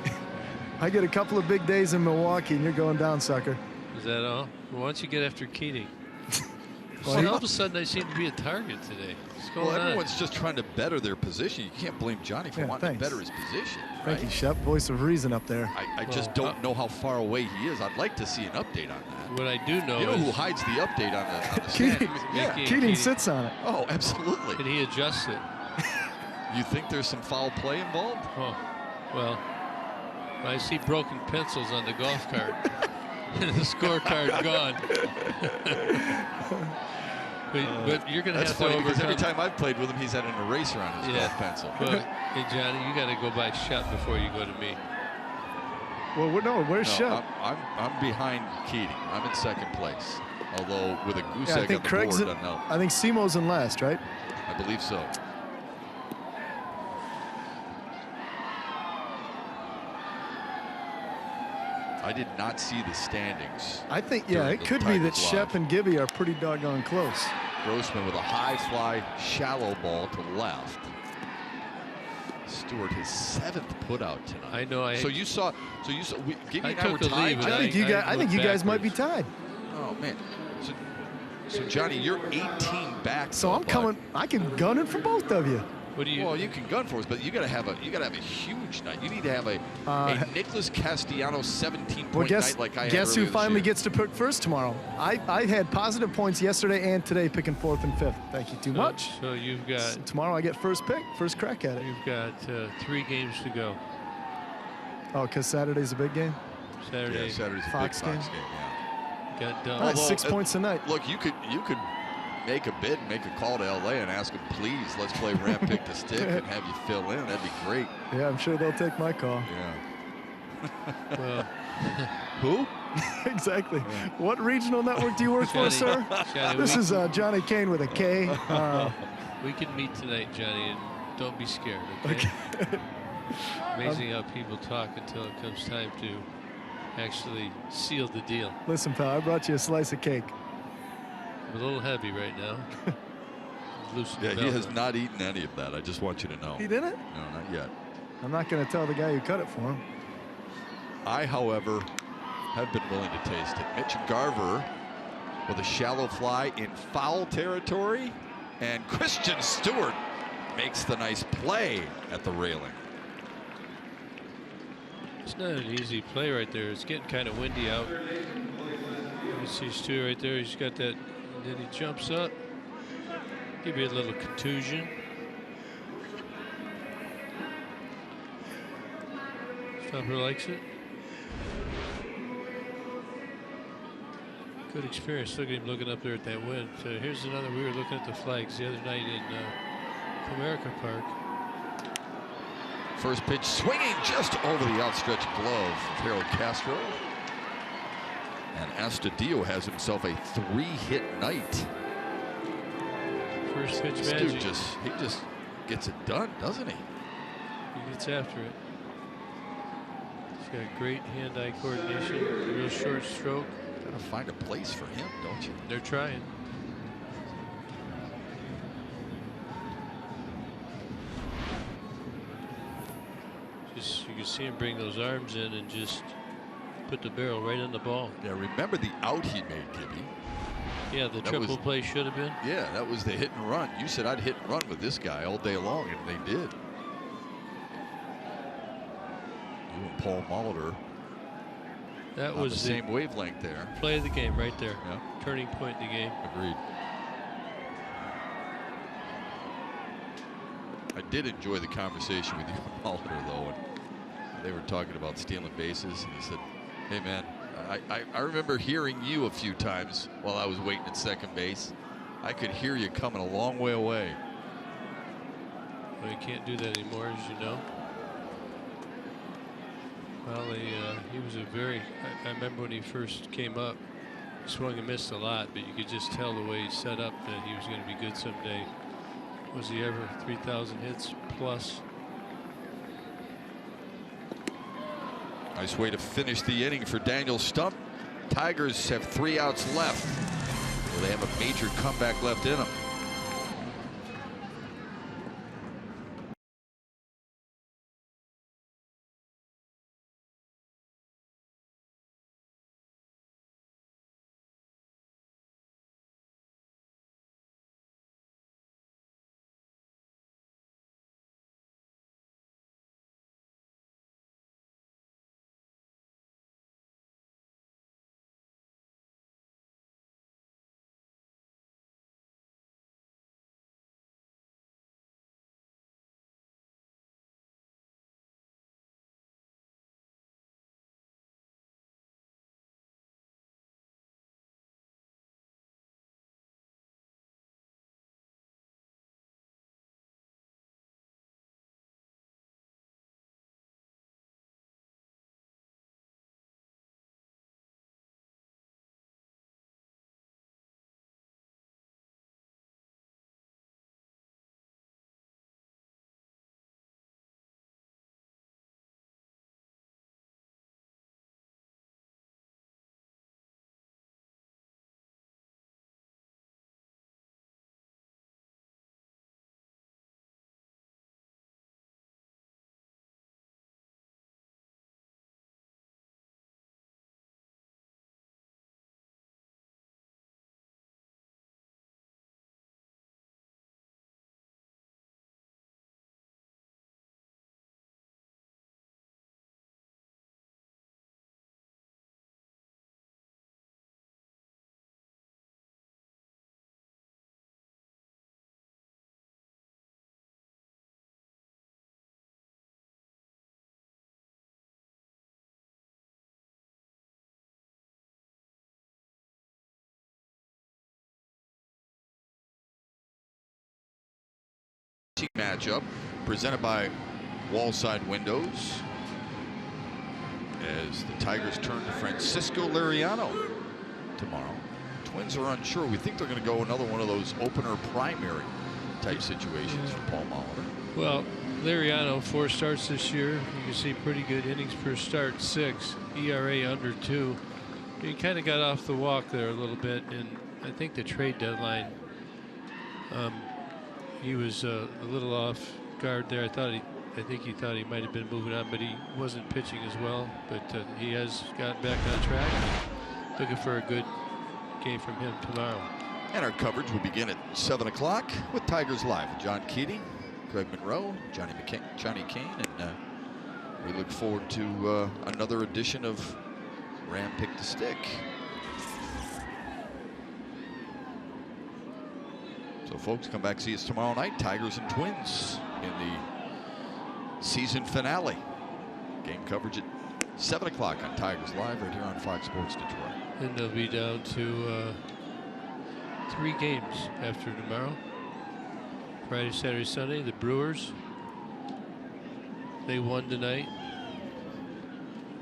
I get a couple of big days in Milwaukee, and you're going down, sucker. Is that all? Well, why don't you get after Keating? Well, All of a sudden, I seem to be a target today. What's going Well, on? everyone's just trying to better their position. You can't blame Johnny for Yeah, wanting thanks. to better his position. Thank right? you, Shep. Voice of reason up there. I just don't know how far away he is. I'd like to see an update on that. What I do know You know is, who hides the update on the Keating, standings? Yeah. Keating sits on it. Oh, absolutely. and he adjusts it. You think there's some foul play involved? Oh, well, I see broken pencils on the golf cart and the scorecard gone. but you're going to That's have to funny because overcome. every time I've played with him, he's had an eraser on his golf pencil. But, hey, Johnny, you got to go by Shep before you go to me. Well, where's Shep? I'm behind Keating. I'm in second place. Although with a goose Yeah, I egg think on the Craig's. board, doesn't help. I think Simo's in last, right? I believe so. I did not see the standings. I think, during it the could be that Tigers Shep live. and Gibby are pretty doggone close. Grossman with a high fly, shallow ball to left. Stewart his 7th putout tonight. I know. So you saw. Gibby I and I were took the lead, tied. but I think you guys. I think you guys might be tied. Oh man. So Johnny, you're 18 back. So though, I'm bud. coming. I can gun it for both of you. What do you? Well, you can gun for us, but you got to have a huge night. You need to have a Nicholas Castellanos 17-point Well, night like I had guess who earlier this finally year. gets to pick first tomorrow? I had positive points yesterday and today picking 4th and 5th. Thank you too much. So you've got Tomorrow I get first pick, first crack at it. you've got 3 games to go. Oh, because Saturday's a big game? Saturday. Yeah, Saturday's a Fox big Fox game. game. Yeah. Got done. All right, Although, 6 points a night. Look, you could make a bid, make a call to LA, and ask them, please, let's play ramp pick the stick and have you fill in. That'd be great. Yeah, I'm sure they'll take my call. Yeah. Well, Who? Exactly. What regional network do you work for, sir? Johnny, This is Johnny Kane with a K. we can meet tonight, Johnny, and don't be scared. Okay. Amazing how people talk until it comes time to actually seal the deal. Listen, pal, I brought you a slice of cake. I'm a little heavy right now. Loosen the Yeah, he belt has up. not eaten any of that. I just want you to know. He didn't? No, not yet. I'm not going to tell the guy who cut it for him. I, however, have been willing to taste it. Mitch Garver with a shallow fly in foul territory, and Christian Stewart makes the nice play at the railing. It's not an easy play right there. It's getting kind of windy out. You see Stewart right there. He's got that, and then he jumps up. Give you a little contusion. Stopper likes it. Good experience. Look at him looking up there at that wind. So here's another. We were looking at the flags the other night in Comerica Park. First pitch swinging just over the outstretched glove of Harold Castro. And Astudillo has himself a 3-hit night. First pitch Stu magic. he just gets it done, doesn't he? He gets after it. He's got great hand-eye coordination. Real short stroke. Gotta find a place for him, don't you? They're trying. Just you can see him bring those arms in and just put the barrel right on the ball. Yeah, remember the out he made, Gibby. Yeah, the That triple was- play should have been. Yeah, that was the hit and run. You said I'd hit and run with this guy all day long, and they did. You and Paul Molitor That on was the same wavelength there. play of the game right there. Yeah, Turning point in the game. agreed. I did enjoy the conversation with you and Molitor, though, and they were talking about stealing bases, and he said, hey, man, I remember hearing you a few times while I was waiting at second base. I could hear you coming a long way away. Well, you can't do that anymore, as you know. Well, he was a very. I remember when he first came up, he swung and missed a lot, but you could just tell the way he set up that he was going to be good someday. Was he ever 3,000 hits plus? Nice way to finish the inning for Daniel Stump. Tigers have 3 outs left. Well, they have a major comeback left in them. matchup presented by Wallside Windows as the Tigers turn to Francisco Liriano tomorrow. Twins are unsure. We think they're going to go another one of those opener primary type situations for Paul Molitor. Well, Liriano, 4 starts this year. You can see pretty good innings per start, 6, ERA under 2. He kind of got off the walk there a little bit, and I think the trade deadline, he was a little off guard there. I think he thought he might have been moving on, but he wasn't pitching as well. But he has gotten back on track. Looking for a good game from him tomorrow. And our coverage will begin at 7 o'clock with Tigers Live. John Keating, Greg Monroe, Johnny Kane, and we look forward to another edition of Ram Pick the Stick. So folks, come back, see us tomorrow night. Tigers and Twins in the season finale. Game coverage at 7 o'clock on Tigers Live right here on Fox Sports Detroit. And they'll be down to 3 games after tomorrow. Friday, Saturday, Sunday. The Brewers, they won tonight.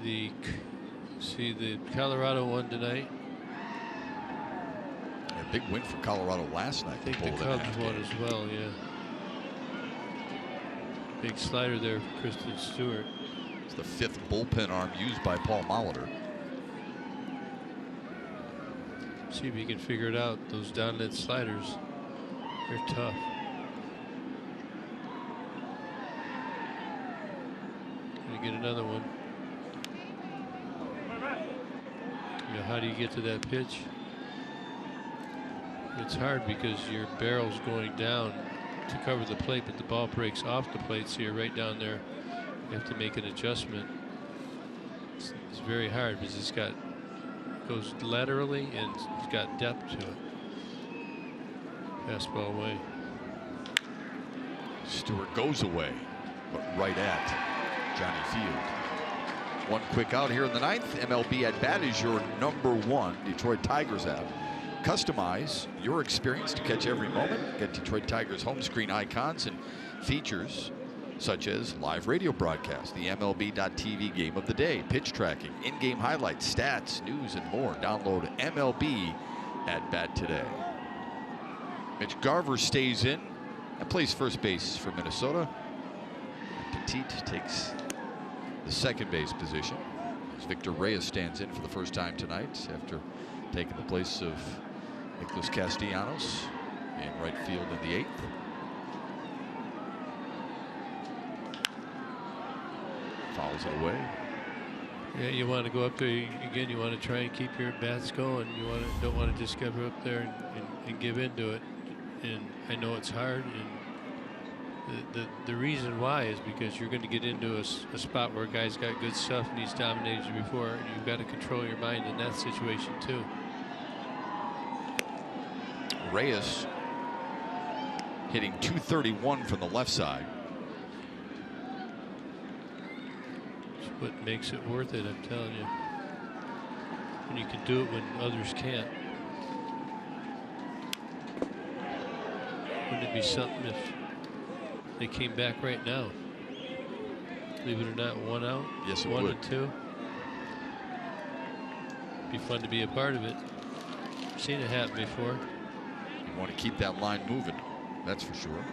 The Colorado won tonight. A big win for Colorado last night. I think the Cubs won as well, yeah. Big slider there for Kristen Stewart. It's the 5th bullpen arm used by Paul Molitor. See if he can figure it out. Those downlet sliders, they're tough. Gonna get another one. You know, how do you get to that pitch? It's hard because your barrel's going down to cover the plate, but the ball breaks off the plate, so you're right down there. You have to make an adjustment. It's very hard because it's goes laterally and it's got depth to it. Fastball away. Stewart goes away, but right at Johnny Field. One quick out here in the 9th. MLB at bat is your #1 Detroit Tigers app. Customize your experience to catch every moment. Get Detroit Tigers home screen icons and features such as live radio broadcast, the MLB.TV game of the day, pitch tracking, in-game highlights, stats, news, and more. Download MLB at bat today. Mitch Garver stays in and plays first base for Minnesota. Petit takes the second base position as Victor Reyes stands in for the first time tonight after taking the place of Nicholas Castellanos in right field in the 8th. Fouls it away. Yeah, you want to go up there again. You want to try and keep your bats going. You don't want to just go up there and give into it. And I know it's hard. And the reason why is because you're going to get into a spot where a guy's got good stuff and he's dominated you before, and you've got to control your mind in that situation too. Reyes hitting .231 from the left side. It's what makes it worth it, I'm telling you. And you can do it when others can't. Wouldn't it be something if they came back right now? Believe it or not, 1 out. Yes, it 1 would. and 2. Be fun to be a part of it. Seen it happen before. You want to keep that line moving, that's for sure.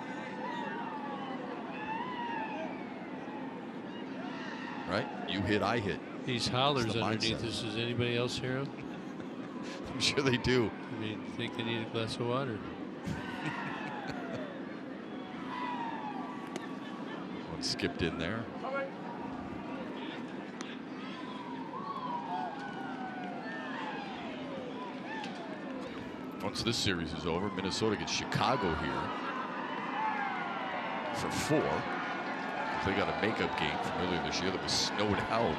Right? You hit, I hit. These hollers the underneath mindset. us. Does anybody else hear them? I'm sure they do. I mean, think they need a glass of water. One skipped in there. Once this series is over, Minnesota gets Chicago here for 4. They got a makeup game from earlier this year that was snowed out.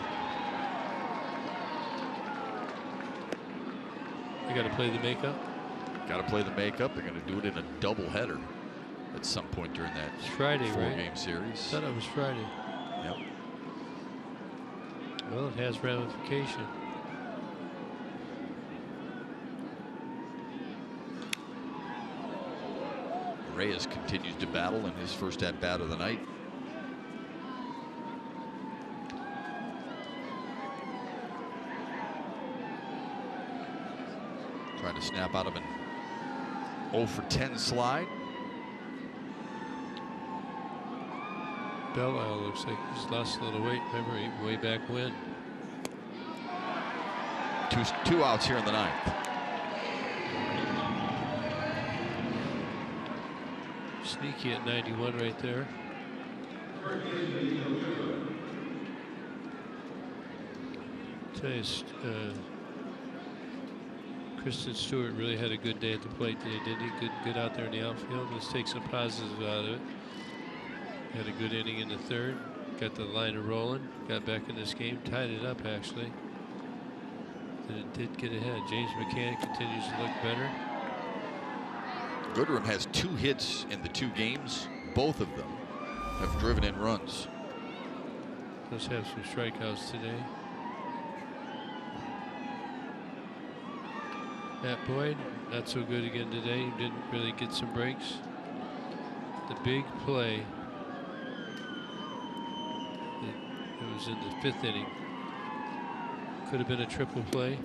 You got to play the makeup. Got to play the makeup. They're going to do it in a doubleheader at some point during that It's Friday, right? 4-game series. I thought it was Friday. Yep. Well, it has ramification. Reyes continues to battle in his first at-bat of the night. Trying to snap out of an 0 for 10 slide. Bell looks like he's lost a little weight. Remember, way back when. Two outs here in the ninth. Sneaky at 91 right there. Tell you, Kristen Stewart really had a good day at the plate today, didn't he? Good out there in the outfield. Let's take some positives out of it. Had a good inning in the third. Got the liner rolling. Got back in this game. Tied it up, actually. Then it did get ahead. James McCann continues to look better. Goodrum has 2 hits in the 2 games. Both of them have driven in runs. Does have some strikeouts today. Matt Boyd, not so good again today. He didn't really get some breaks. The big play. It was in the 5th inning. Could have been a triple play.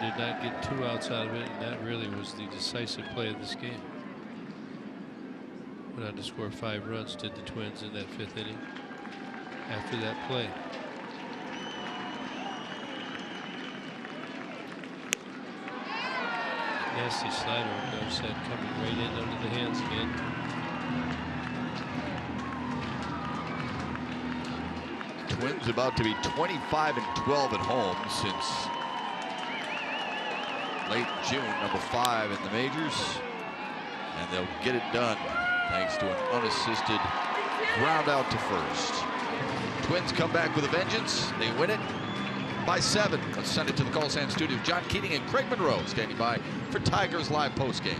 Did not get 2 outs out of it, and that really was the decisive play of this game. Went on to score 5 runs, did the Twins in that 5th inning after that play. Nasty slider, I've said, coming right in under the hands again. Twins about to be 25 and 12 at home since late June, number 5 in the majors, and they'll get it done thanks to an unassisted ground out to first. Twins come back with a vengeance. They win it by 7. Let's send it to the Call Sand Studios. John Keating and Craig Monroe standing by for Tigers Live postgame.